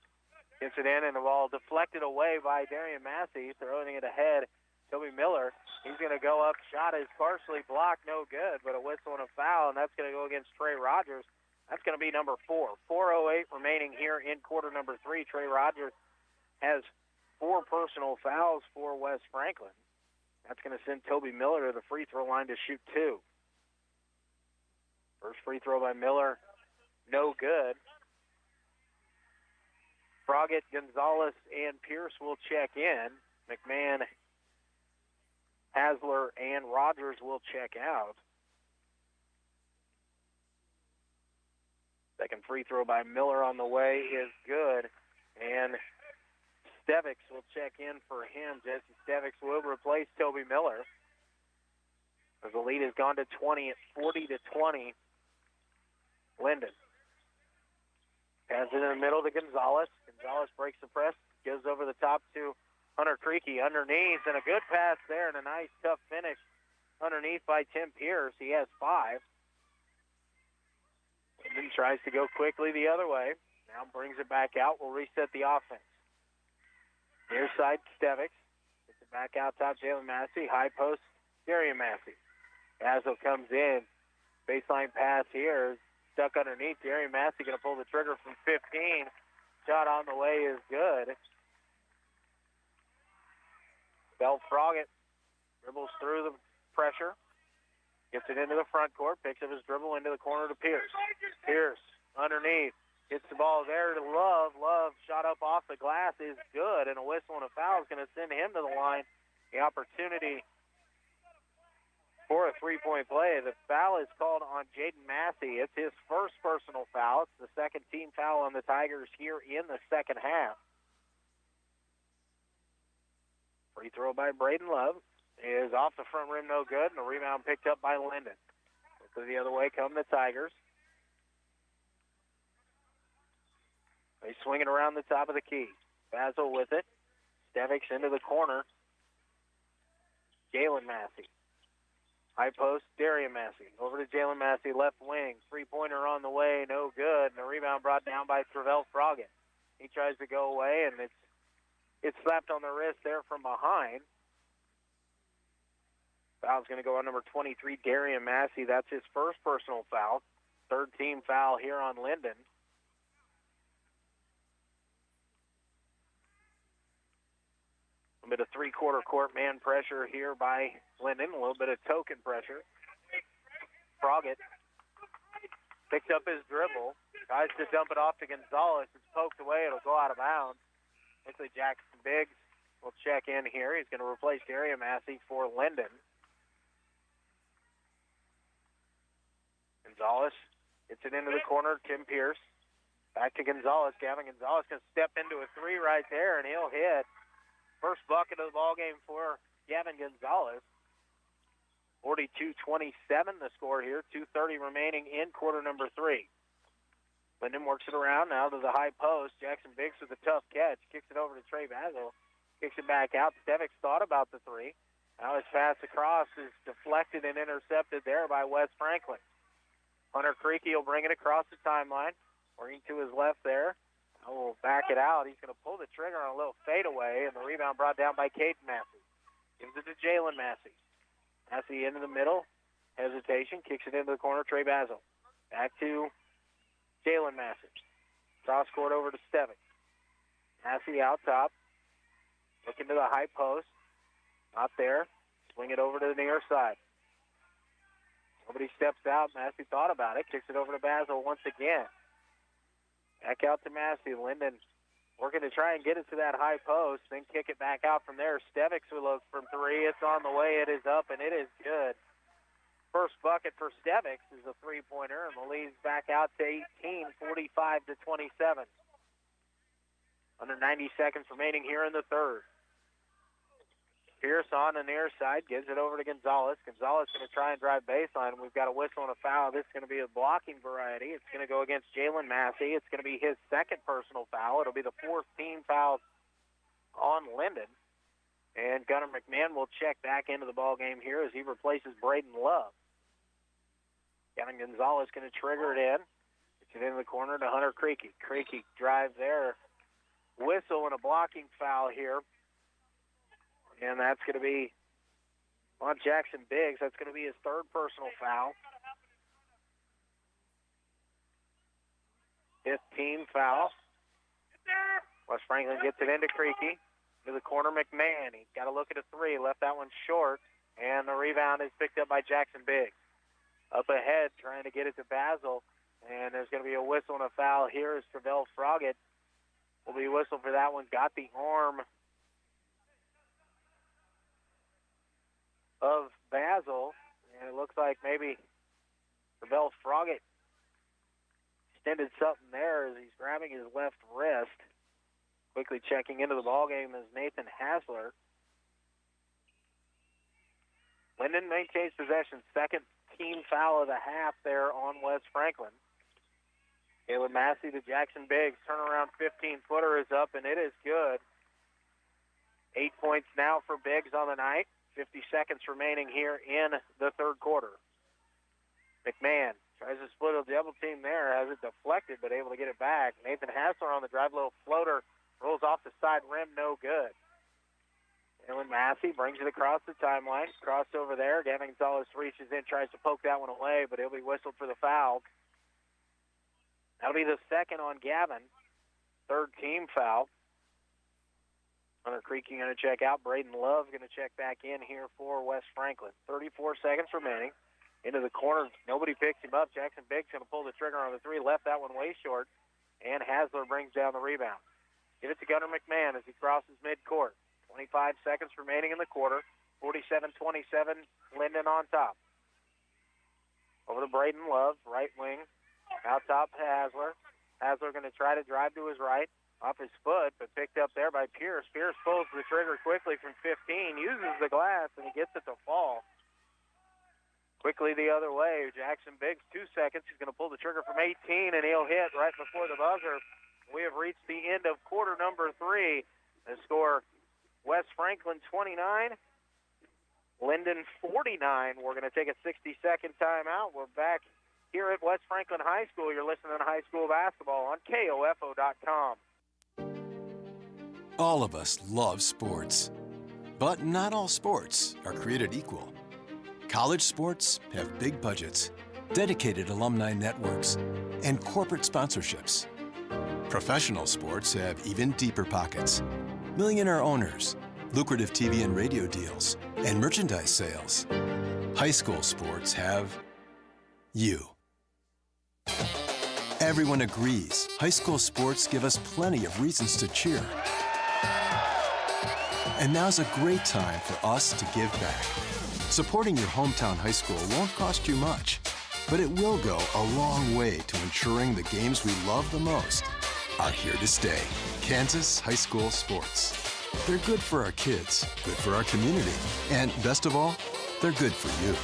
Gets it in, and the ball deflected away by Darian Massey, throwing it ahead. Toby Miller, he's going to go up. Shot is partially blocked, no good, but a whistle and a foul, and that's going to go against Trey Rogers. That's going to be number 4. 4:08 remaining here in quarter number 3. Trey Rogers has 4 personal fouls for West Franklin. That's going to send Toby Miller to the free throw line to shoot 2. First free throw by Miller, no good. Froggett, Gonzalez, and Pierce will check in. McMahon, Hasler, and Rogers will check out. Second free throw by Miller on the way is good. And Stevics will check in for him. Jesse Stevics will replace Toby Miller. As the lead has gone to 20 at 40-20. Lyndon. Pass it in the middle to Gonzalez. Gonzalez breaks the press, goes over the top to Hunter Creaky underneath, and a good pass there and a nice tough finish underneath by Tim Pierce. He has 5. Lyndon tries to go quickly the other way. Now brings it back out. We'll reset the offense. Near side, Stevics. Gets it back out top, Jalen Massey. High post, Darian Massey. Basil comes in. Baseline pass here. Stuck underneath. Darian Massey going to pull the trigger from 15. Shot on the way is good. Bell Froggett dribbles through the pressure. Gets it into the front court. Picks up his dribble into the corner to Pierce. Pierce underneath. Gets the ball there to Love. Love shot up off the glass is good. And a whistle and a foul is going to send him to the line. The opportunity for a three-point play. The foul is called on Jaden Massey. It's his first personal foul. It's the second team foul on the Tigers here in the second half. Free throw by Braden Love is off the front rim, no good, and the rebound picked up by Lyndon. So the other way come the Tigers. They swing it around the top of the key. Basil with it. Stevics into the corner. Jalen Massey. High post, Darian Massey. Over to Jalen Massey, left wing. Three-pointer on the way, no good. And the rebound brought down by Travell Froggett. He tries to go away, and it's slapped on the wrist there from behind. Foul's going to go on number 23, Darian Massey. That's his first personal foul. Third team foul here on Lyndon. A bit of three-quarter court man pressure here by Lyndon. A little bit of token pressure. Froggett picks up his dribble. Tries to dump it off to Gonzalez. It's poked away. It'll go out of bounds. Looks like Jackson Biggs will check in here. He's going to replace Darian Massey for Lyndon. Gonzalez gets it into the corner. Tim Pierce. Back to Gonzalez. Gavin Gonzalez going to step into a three right there, and he'll hit. First bucket of the ballgame for Gavin Gonzalez. 42-27 the score here. 2:30 remaining in quarter number 3. Lyndon works it around now to the high post. Jackson Biggs with a tough catch. Kicks it over to Trey Basil. Kicks it back out. Stevics thought about the three. Now his pass across is deflected and intercepted there by Wes Franklin. Hunter Creaky will bring it across the timeline. Working to his left there. Will back it out. He's going to pull the trigger on a little fadeaway, and the rebound brought down by Caden Massey. Gives it to Jalen Massey. Massey into the middle. Hesitation. Kicks it into the corner. Trey Basil. Back to Jalen Massey. Cross court over to Stevics. Massey out top. Looking to the high post. Not there. Swing it over to the near side. Nobody steps out. Massey thought about it. Kicks it over to Basil once again. Back out to Massey. Lyndon working to try and get it to that high post, then kick it back out from there. Stevics will look from three. It's on the way. It is up, and it is good. First bucket for Stevics is a three-pointer, and the lead's back out to 18, 45-27. Under 90 seconds remaining here in the third. Pierce on the near side, gives it over to Gonzalez. Gonzalez going to try and drive baseline. We've got a whistle and a foul. This is going to be a blocking variety. It's going to go against Jalen Massey. It's going to be his second personal foul. It'll be the fourth team foul on Lyndon. And Gunnar McMahon will check back into the ball game here as he replaces Braden Love. Gavin Gonzalez going to trigger it in. Gets it into the corner to Hunter Creaky. Creaky drives there. Whistle and a blocking foul here. And that's going to be on Jackson Biggs. That's going to be his third personal foul. 15 foul. West Franklin gets it into Creaky. To the corner, McMahon. He's got to look at a three. Left that one short. And the rebound is picked up by Jackson Biggs. Up ahead, trying to get it to Basil. And there's going to be a whistle and a foul here as Travell Froggatt will be whistled for that one. Got the arm of Basil. And it looks like maybe Travell Froggatt extended something there as he's grabbing his left wrist. Quickly checking into the ballgame is Nathan Hasler. Lyndon maintains possession. Second team foul of the half there on West Franklin. Caleb Massey to Jackson Biggs. Turnaround 15-footer is up, and it is good. 8 points now for Biggs on the night. 50 seconds remaining here in the third quarter. McMahon tries to split a double team there. Has it deflected, but able to get it back. Nathan Hasler on the drive, little floater. Rolls off the side rim, no good. Jalen Massey brings it across the timeline. Cross over there. Gavin Gonzalez reaches in, tries to poke that one away, but he'll be whistled for the foul. That'll be the second on Gavin. Third team foul. Hunter Creaky going to check out. Braden Love going to check back in here for West Franklin. 34 seconds remaining. Into the corner. Nobody picks him up. Jackson Biggs going to pull the trigger on the three. Left that one way short. And Hasler brings down the rebound. Give it to Gunnar McMahon as he crosses midcourt. 25 seconds remaining in the quarter. 47-27, Lyndon on top. Over to Braden Love, right wing. Out top to Hasler. Hasler going to try to drive to his right. Off his foot, but picked up there by Pierce. Pierce pulls the trigger quickly from 15, uses the glass, and he gets it to fall. Quickly the other way. Jackson Biggs, 2 seconds. He's going to pull the trigger from 18, and he'll hit right before the buzzer. We have reached the end of quarter number 3. The score, West Franklin 29, Lyndon 49. We're going to take a 60-second timeout. We're back here at West Franklin High School. You're listening to high school basketball on KOFO.com. All of us love sports, but not all sports are created equal. College sports have big budgets, dedicated alumni networks, and corporate sponsorships. Professional sports have even deeper pockets. Millionaire owners, lucrative TV and radio deals, and merchandise sales. High school sports have you. Everyone agrees high school sports give us plenty of reasons to cheer. And now's a great time for us to give back. Supporting your hometown high school won't cost you much, but it will go a long way to ensuring the games we love the most are here to stay. Kansas High School Sports. They're good for our kids, good for our community, and best of all, they're good for you.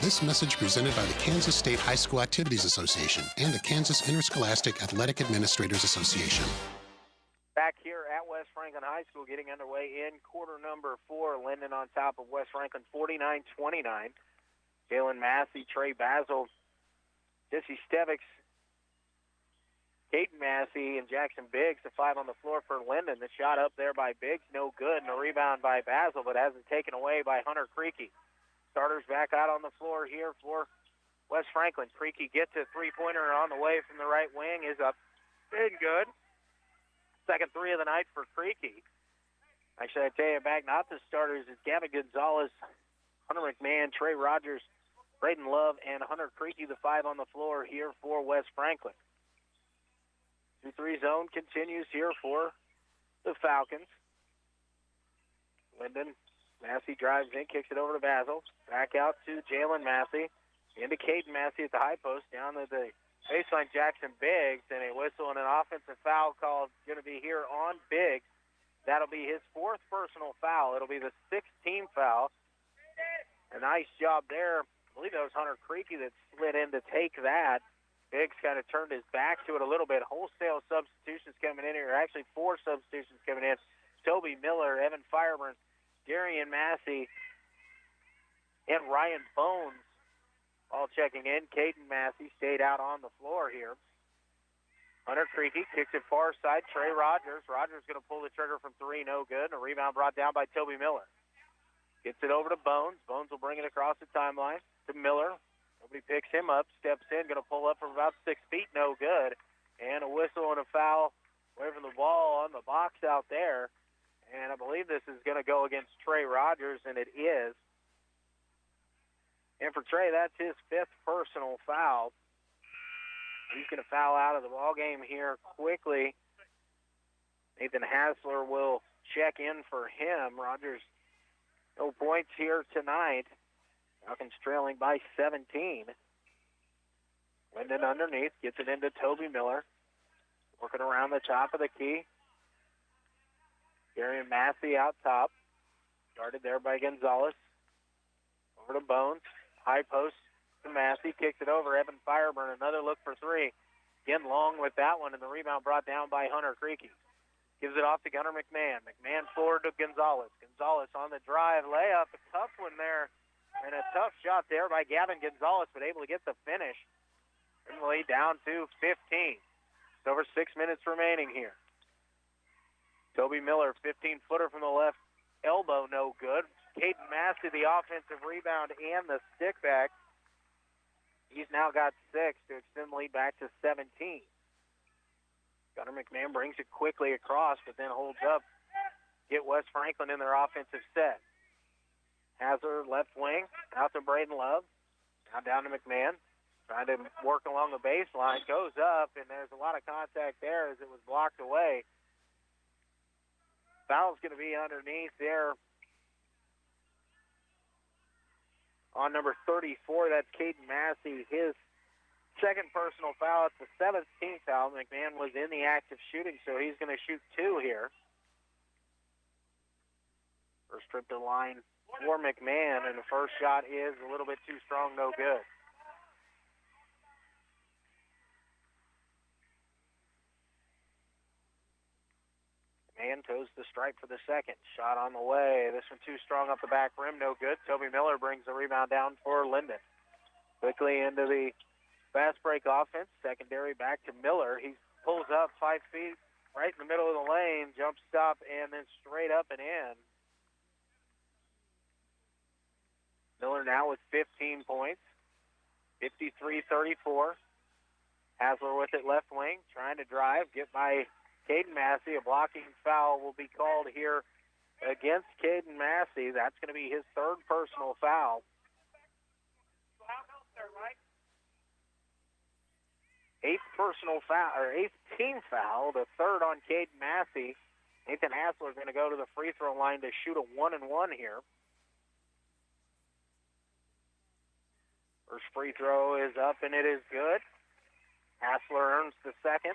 This message presented by the Kansas State High School Activities Association and the Kansas Interscholastic Athletic Administrators Association. Back here at West Franklin High School, getting underway in quarter number 4. Lyndon on top of West Franklin, 49-29. Jalen Massey, Trey Basil, Jesse Stevics, Caden Massey, and Jackson Biggs, the 5 on the floor for Lyndon. The shot up there by Biggs, no good, and a rebound by Basil, but hasn't taken away by Hunter Creaky. Starters back out on the floor here for West Franklin. Creaky gets a three-pointer on the way from the right wing, is up and good. Second three of the night for Creaky. Actually, I tell you, back not the starters, it's Gavin Gonzalez, Hunter McMahon, Trey Rogers, Braden Love, and Hunter Creaky, the 5 on the floor here for West Franklin. 2-3 zone continues here for the Falcons. Lyndon, Massey drives in, kicks it over to Basil. Back out to Jalen Massey. Into Caden Massey at the high post, down to the baseline Jackson Biggs, and a whistle and an offensive foul called going to be here on Biggs. That'll be his 4th personal foul. It'll be the 6th team foul. A nice job there. I believe that was Hunter Creaky that slid in to take that. Biggs kind of turned his back to it a little bit. Wholesale substitutions coming in here. Actually, 4 substitutions coming in. Toby Miller, Evan Fireburn, Darian Massey, and Ryan Bones all checking in. Caden Massey stayed out on the floor here. Hunter Creaky kicks it far side. Trey Rogers. Rogers going to pull the trigger from 3. No good. And a rebound brought down by Toby Miller. Gets it over to Bones. Bones will bring it across the timeline to Miller. Nobody picks him up. Steps in. Going to pull up from about 6 feet. No good. And a whistle and a foul away from the ball on the box out there. And I believe this is going to go against Trey Rogers, and it is. And for Trey, that's his 5th personal foul. He's going to foul out of the ball game here quickly. Nathan Hassler will check in for him. Rogers, no points here tonight. Falcons trailing by 17. Lyndon underneath, gets it into Toby Miller. Working around the top of the key. Darian Massey out top. Started there by Gonzalez. Over to Bones. High post to Massey. Kicks it over. Evan Fireburn, another look for 3. Again, long with that one, and the rebound brought down by Hunter Creaky. Gives it off to Gunnar McMahon. McMahon forward to Gonzalez. Gonzalez on the drive. Layup. A tough one there. And a tough shot there by Gavin Gonzalez, but able to get the finish. And the lead down to 15. It's over 6 minutes remaining here. Toby Miller, 15-footer from the left elbow, no good. Caden Massey, the offensive rebound and the stick back. He's now got 6 to extend the lead back to 17. Gunnar McMahon brings it quickly across, but then holds up. Get West Franklin in their offensive set. Hazard left wing, out to Braden Love. Now down to McMahon. Trying to work along the baseline. Goes up, and there's a lot of contact there as it was blocked away. Foul's going to be underneath there on number 34. That's Caden Massey. His second personal foul. It's the 17th foul. McMahon was in the act of shooting, so he's going to shoot 2 here. First trip to the line for McMahon, and the first shot is a little bit too strong, no good. McMahon toes the stripe for the second. Shot on the way. This one too strong up the back rim, no good. Toby Miller brings the rebound down for Lyndon. Quickly into the fast break offense. Secondary back to Miller. He pulls up 5 feet right in the middle of the lane. Jump stop and then straight up and in. Miller now with 15 points. 53-34. Hassler with it left wing. Trying to drive. Get by Caden Massey. A blocking foul will be called here against Caden Massey. That's going to be his 3rd personal foul. Eighth personal foul, or 8th team foul, the 3rd on Caden Massey. Nathan Hassler is going to go to the free throw line to shoot a 1-and-1 here. First free throw is up, and it is good. Hassler earns the second.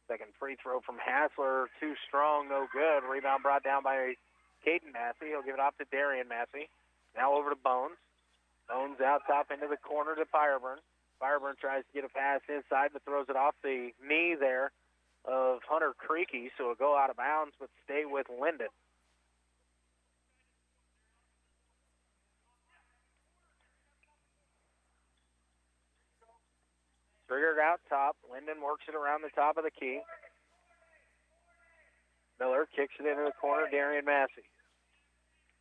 Second free throw from Hassler, too strong, no good. Rebound brought down by Caden Massey. He'll give it off to Darian Massey. Now over to Bones. Bones out top into the corner to Fireburn. Fireburn tries to get a pass inside, but throws it off the knee there of Hunter Creaky, so it'll go out of bounds, but stay with Lyndon. Triggered out top. Lyndon works it around the top of the key. Miller kicks it into the corner. Darian Massey.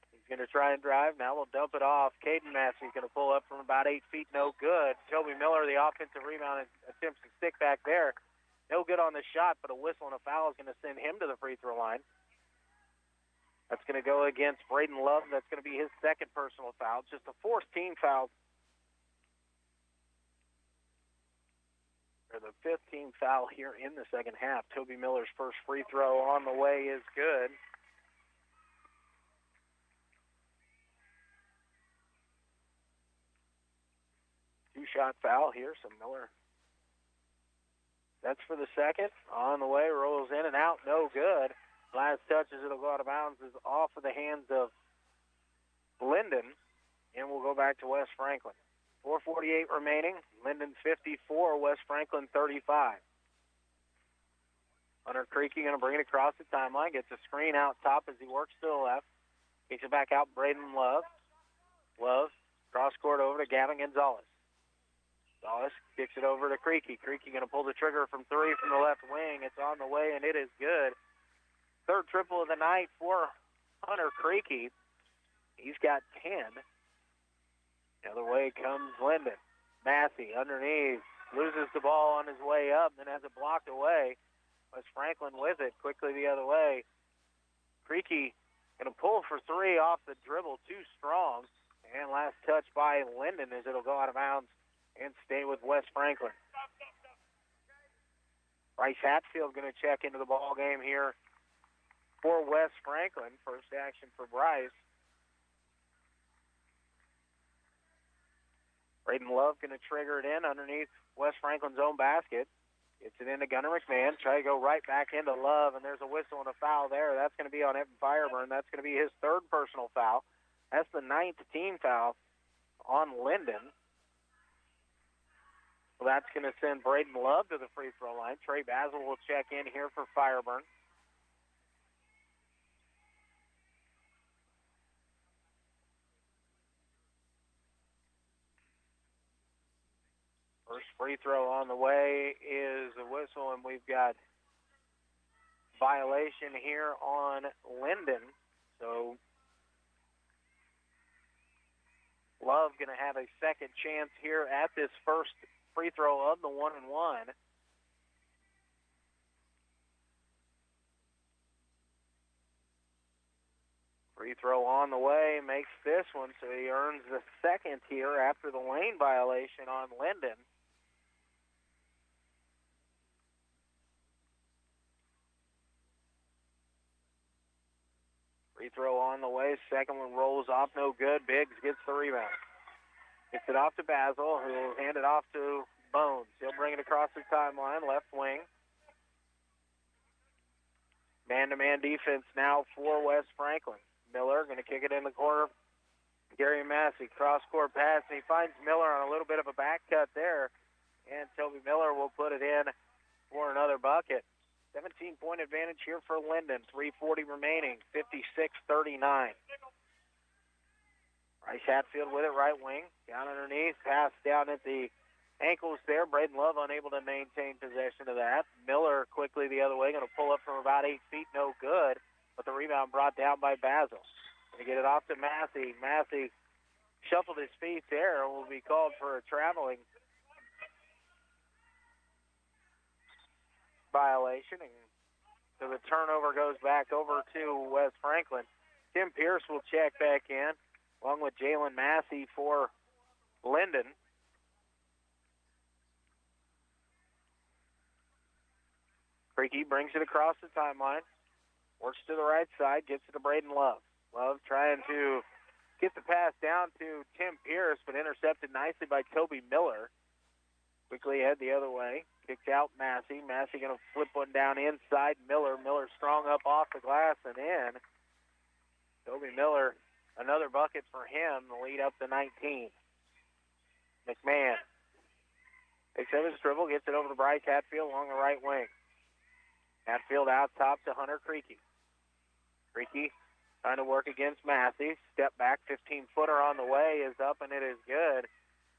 He's going to try and drive. Now we'll dump it off. Caden Massey's going to pull up from about 8 feet. No good. Toby Miller, the offensive rebound, attempts to stick back there. No good on the shot, but a whistle and a foul is going to send him to the free throw line. That's going to go against Braden Love. That's going to be his 2nd personal foul. Just a 4th team foul. Or the 5th team foul here in the second half. Toby Miller's first free throw on the way is good. Two-shot foul here, so Miller. That's for the second. On the way, rolls in and out, no good. Last touches, it'll go out of bounds, is off of the hands of Lyndon, and we'll go back to West Franklin. 4:48 remaining. Lyndon 54, West Franklin 35. Hunter Creaky going to bring it across the timeline. Gets a screen out top as he works to the left. Kicks it back out, Braden Love. Love, cross court over to Gavin Gonzalez. Gonzalez kicks it over to Creaky. Creaky going to pull the trigger from 3 from the left wing. It's on the way, and it is good. 3rd triple of the night for Hunter Creaky. He's got 10. The other way comes Lyndon. Massey underneath, loses the ball on his way up, then has it blocked away. West Franklin with it, quickly the other way. Creaky going to pull for three off the dribble, too strong. And last touch by Lyndon as it'll go out of bounds and stay with West Franklin. Bryce Hatfield going to check into the ball game here for West Franklin. First action for Bryce. Braden Love going to trigger it in underneath West Franklin's own basket. Gets it into Gunnar McMahon. Try to go right back into Love, and there's a whistle and a foul there. That's going to be on Evan Fireburn. That's going to be his third personal foul. That's the 9th team foul on Lyndon. So that's going to send Braden Love to the free throw line. Trey Basil will check in here for Fireburn. First free throw on the way is a whistle, and we've got violation here on Lyndon. So Love going to have a second chance here at this first free throw of the 1-and-1. Free throw on the way, makes this one, so he earns the second here after the lane violation on Lyndon. Free throw on the way, second one rolls off, no good. Biggs gets the rebound. Gets it off to Basil, who will hand it off to Bones. He'll bring it across the timeline, left wing. Man-to-man defense now for West Franklin. Miller going to kick it in the corner. Gary Massey, cross-court pass, and he finds Miller on a little bit of a back cut there. And Toby Miller will put it in for another bucket. 17-point advantage here for Lyndon. 3:40 remaining, 56-39. Bryce Hatfield with it, right wing. Down underneath, pass down at the ankles there. Braden Love unable to maintain possession of that. Miller quickly the other way, going to pull up from about 8 feet, no good. But the rebound brought down by Basil. Going to get it off to Massey. Massey shuffled his feet there and will be called for a traveling violation. And so the turnover goes back over to West Franklin. Tim Pierce will check back in, along with Jalen Massey for Lyndon. Creaky brings it across the timeline, works to the right side, gets it to Braden Love. Love trying to get the pass down to Tim Pierce, but intercepted nicely by Toby Miller. Quickly head the other way. Kicked out Massey. Massey going to flip one down inside Miller. Miller strong up off the glass and in. Toby Miller, another bucket for him, the lead up to 19. McMahon takes up his dribble, gets it over to Bryce Hatfield along the right wing. Hatfield out top to Hunter Creaky. Creaky trying to work against Massey. Step back, 15-footer on the way is up, and it is good.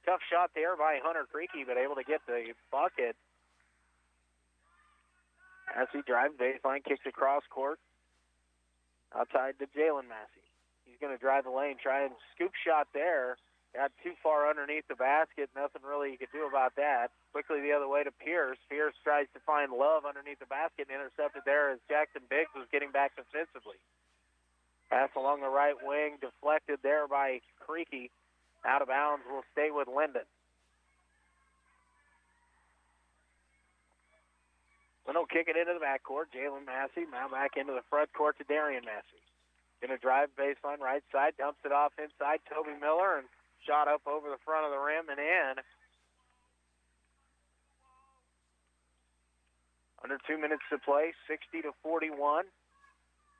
Tough shot there by Hunter Creaky, but able to get the bucket. Massey drives baseline, kicks across court. Outside to Jalen Massey. He's going to drive the lane, try and scoop shot there. Got too far underneath the basket. Nothing really you could do about that. Quickly the other way to Pierce. Pierce tries to find Love underneath the basket and intercepted there as Jackson Biggs was getting back defensively. Pass along the right wing, deflected there by Creaky. Out of bounds, will stay with Lyndon. Lyndon will kick it into the backcourt. Jalen Massey now back into the front court to Darian Massey. Going to drive baseline right side, dumps it off inside Toby Miller, and shot up over the front of the rim and in. Under 2 minutes to play, 60-41.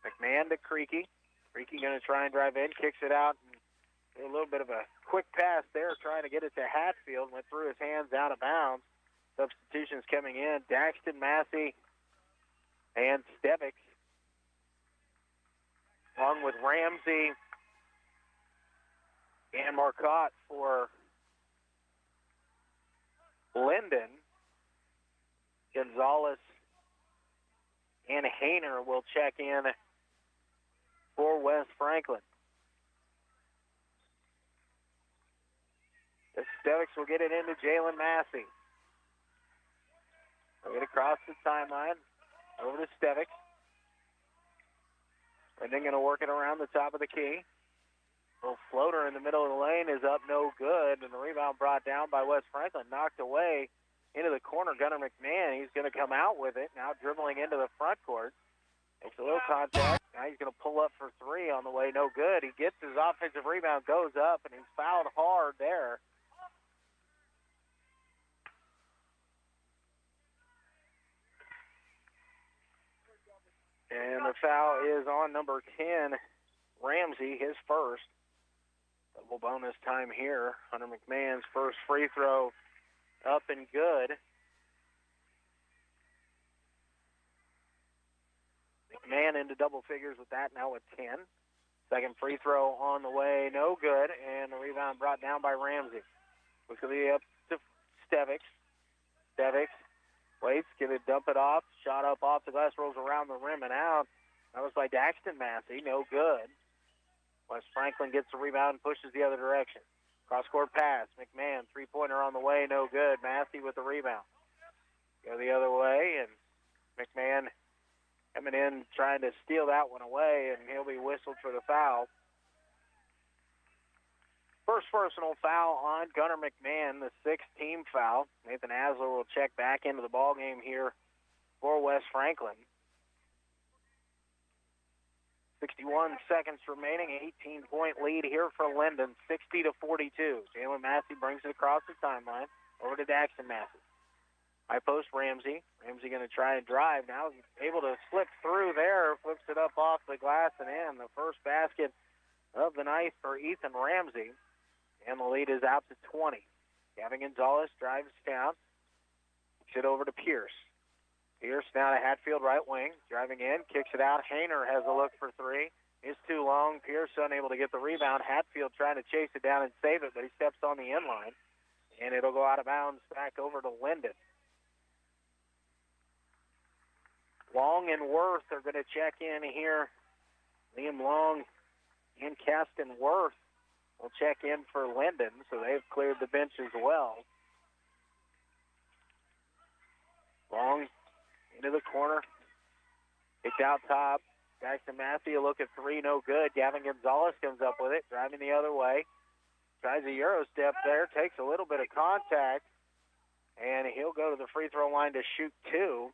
McMahon to Creaky. Creaky going to try and drive in, kicks it out, and a little bit of a quick pass there, trying to get it to Hatfield. Went through his hands out of bounds. Substitutions coming in. Daxton Massey and Stevick, along with Ramsey and Marcotte for Lyndon. Gonzalez and Hayner will check in for West Franklin. This Stevics will get it into Jalen Massey. They'll get across the timeline over to Stevics. And then going to work it around the top of the key. Little floater in the middle of the lane is up, no good. And the rebound brought down by Wes Franklin, knocked away into the corner. Gunnar McMahon, he's going to come out with it. Now dribbling into the front court. Makes a little contact. Now he's going to pull up for three on the way, no good. He gets his offensive rebound, goes up, and he's fouled hard there. And the foul is on number 10, Ramsey, his first. Double bonus time here. Hunter McMahon's first free throw up and good. McMahon into double figures with that, now with 10. Second free throw on the way, no good. And the rebound brought down by Ramsey. Looks to be up to Stevics. Stevics waits, going to dump it off. Shot up off the glass, rolls around the rim and out. That was by Daxton Massey, no good. Wes Franklin gets the rebound and pushes the other direction. Cross-court pass, McMahon, three-pointer on the way, no good. Massey with the rebound. Go the other way, and McMahon coming in trying to steal that one away, and he'll be whistled for the foul. First personal foul on Gunnar McMahon, the sixth team foul. Nathan Asler will check back into the ballgame here for Wes Franklin. 61 seconds remaining, 18-point lead here for Lyndon, 60-42. Jalen Massey brings it across the timeline over to Daxton Massey. High post Ramsey. Ramsey going to try and drive now. He's able to slip through there, flips it up off the glass and in. The first basket of the night for Ethan Ramsey. And the lead is out to 20. Gavin Gonzalez drives down. Kicks it over to Pierce. Pierce now to Hatfield, right wing. Driving in, kicks it out. Hayner has a look for three. It's too long. Pierce unable to get the rebound. Hatfield trying to chase it down and save it, but he steps on the end line. And it'll go out of bounds back over to Lyndon. Long and Worth are going to check in here. Liam Long and Caston Worth will check in for Lyndon, so they've cleared the bench as well. Long into the corner. Kicked out top. Daxton Massey, a look at three, no good. Gavin Gonzalez comes up with it, driving the other way. Tries a Euro step there, takes a little bit of contact, and he'll go to the free throw line to shoot two.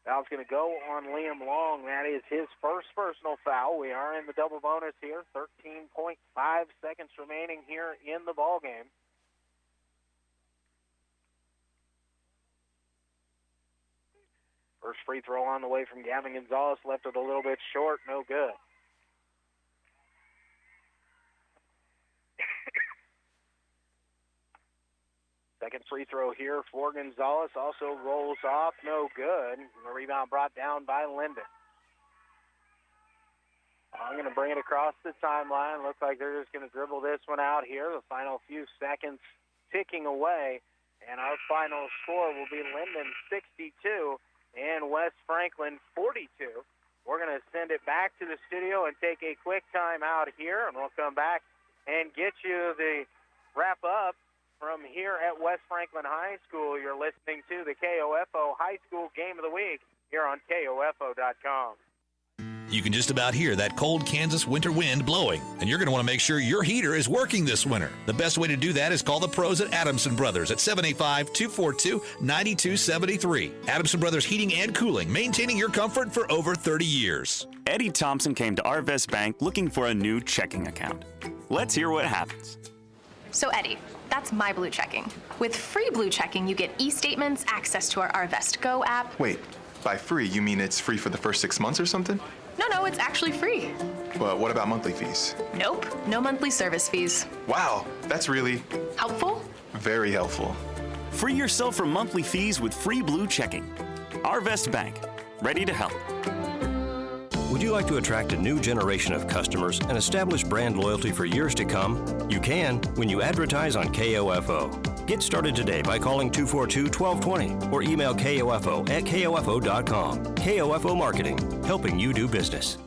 Foul's going to go on Liam Long. That is his first personal foul. We are in the double bonus here. 13.5 seconds remaining here in the ballgame. First free throw on the way from Gavin Gonzalez. Left it a little bit short. No good. Second free throw here for Gonzalez. Also rolls off. No good. The rebound brought down by Lyndon. I'm going to bring it across the timeline. Looks like they're just going to dribble this one out here. The final few seconds ticking away. And our final score will be Lyndon 62 and West Franklin 42. We're going to send it back to the studio and take a quick time out here. And we'll come back and get you the wrap up from here at West Franklin High School. You're listening to the KOFO High School Game of the Week here on KOFO.com. You can just about hear that cold Kansas winter wind blowing, and you're going to want to make sure your heater is working this winter. The best way to do that is call the pros at Adamson Brothers at 785-242-9273. Adamson Brothers Heating and Cooling, maintaining your comfort for over 30 years. Eddie Thompson came to Arvest Bank looking for a new checking account. Let's hear what happens. So Eddie, that's my Blue Checking. With free Blue Checking, you get e-statements, access to our Arvest Go app. Wait, by free, you mean it's free for the first 6 months or something? No, it's actually free. But what about monthly fees? Nope, no monthly service fees. Wow, that's really helpful. Very helpful. Free yourself from monthly fees with free Blue Checking. Arvest Bank, ready to help. Would you like to attract a new generation of customers and establish brand loyalty for years to come? You can when you advertise on KOFO. Get started today by calling 242-1220 or email KOFO@KOFO.com. KOFO Marketing, helping you do business.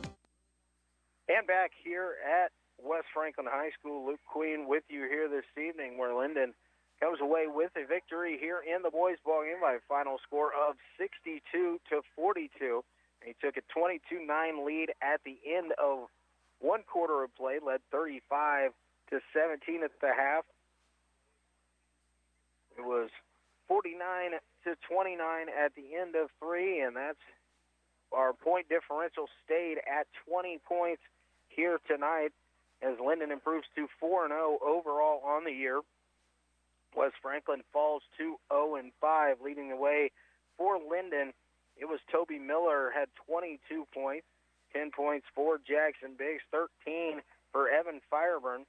And back here at West Franklin High School. Luke Queen with you here this evening, where Lyndon comes away with a victory here in the boys' ball game by a final score of 62-42. He took a 22-9 lead at the end of one quarter of play, led 35-17 at the half. It was 49-29 at the end of three, and that's our point differential stayed at 20 points here tonight as Lyndon improves to 4-0 overall on the year. West Franklin falls to 0-5, leading the way for Lyndon. It was Toby Miller had 22 points, 10 points for Jackson Biggs, 13 for Evan Fireburn,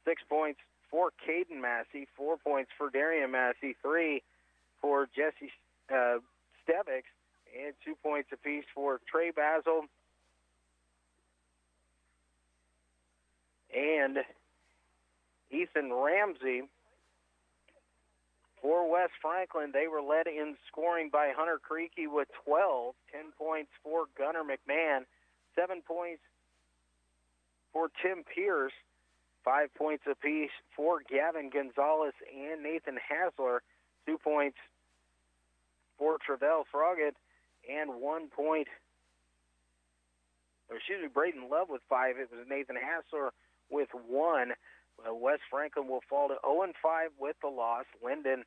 6 points for Caden Massey, 4 points for Darian Massey, 3 for Jesse Stevics, and 2 points apiece for Trey Basil and Ethan Ramsey. For West Franklin, they were led in scoring by Hunter Creaky with 12, 10 points for Gunnar McMahon, 7 points for Tim Pierce, 5 points apiece for Gavin Gonzalez and Nathan Hasler, 2 points for Travell Froggatt, and 1 point, Braden Love with 5. It was Nathan Hasler with 1. West Franklin will fall to 0-5 with the loss. Lyndon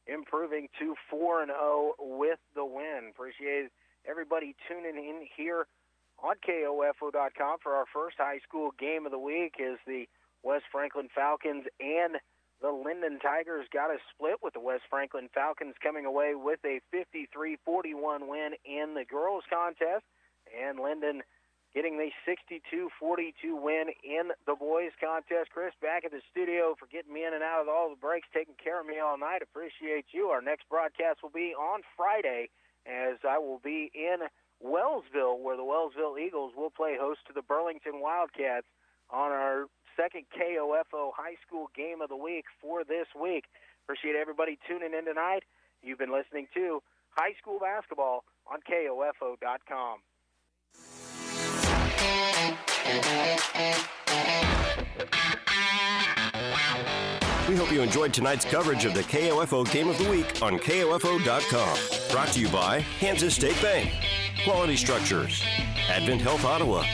improving to 4-0 with the win. Appreciate everybody tuning in here on KOFO.com for our first high school game of the week as the West Franklin Falcons and the Lyndon Tigers got a split, with the West Franklin Falcons coming away with a 53-41 win in the girls contest, and Lyndon getting the 62-42 win in the boys contest. Chris, back at the studio for getting me in and out of all the breaks, taking care of me all night. Appreciate you. Our next broadcast will be on Friday, as I will be in Wellsville, where the Wellsville Eagles will play host to the Burlington Wildcats on our second KOFO high school game of the week for this week. Appreciate everybody tuning in tonight. You've been listening to High School Basketball on KOFO.com. We hope you enjoyed tonight's coverage of the KOFO Game of the Week on KOFO.com. Brought to you by Kansas State Bank, Quality Structures, Advent Health Ottawa,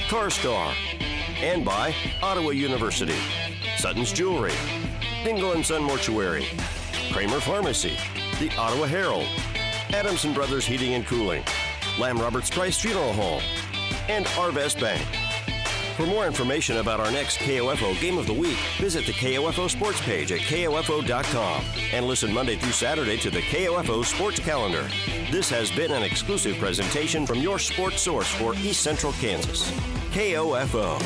CarStar, and by Ottawa University, Sutton's Jewelry, Dingle & Son Mortuary, Kramer Pharmacy, the Ottawa Herald, Adamson Brothers Heating and Cooling, Lamb Roberts Price Funeral Home, and Arvest Bank. For more information about our next KOFO Game of the Week, visit the KOFO Sports page at KOFO.com and listen Monday through Saturday to the KOFO Sports Calendar. This has been an exclusive presentation from your sports source for East Central Kansas, KOFO.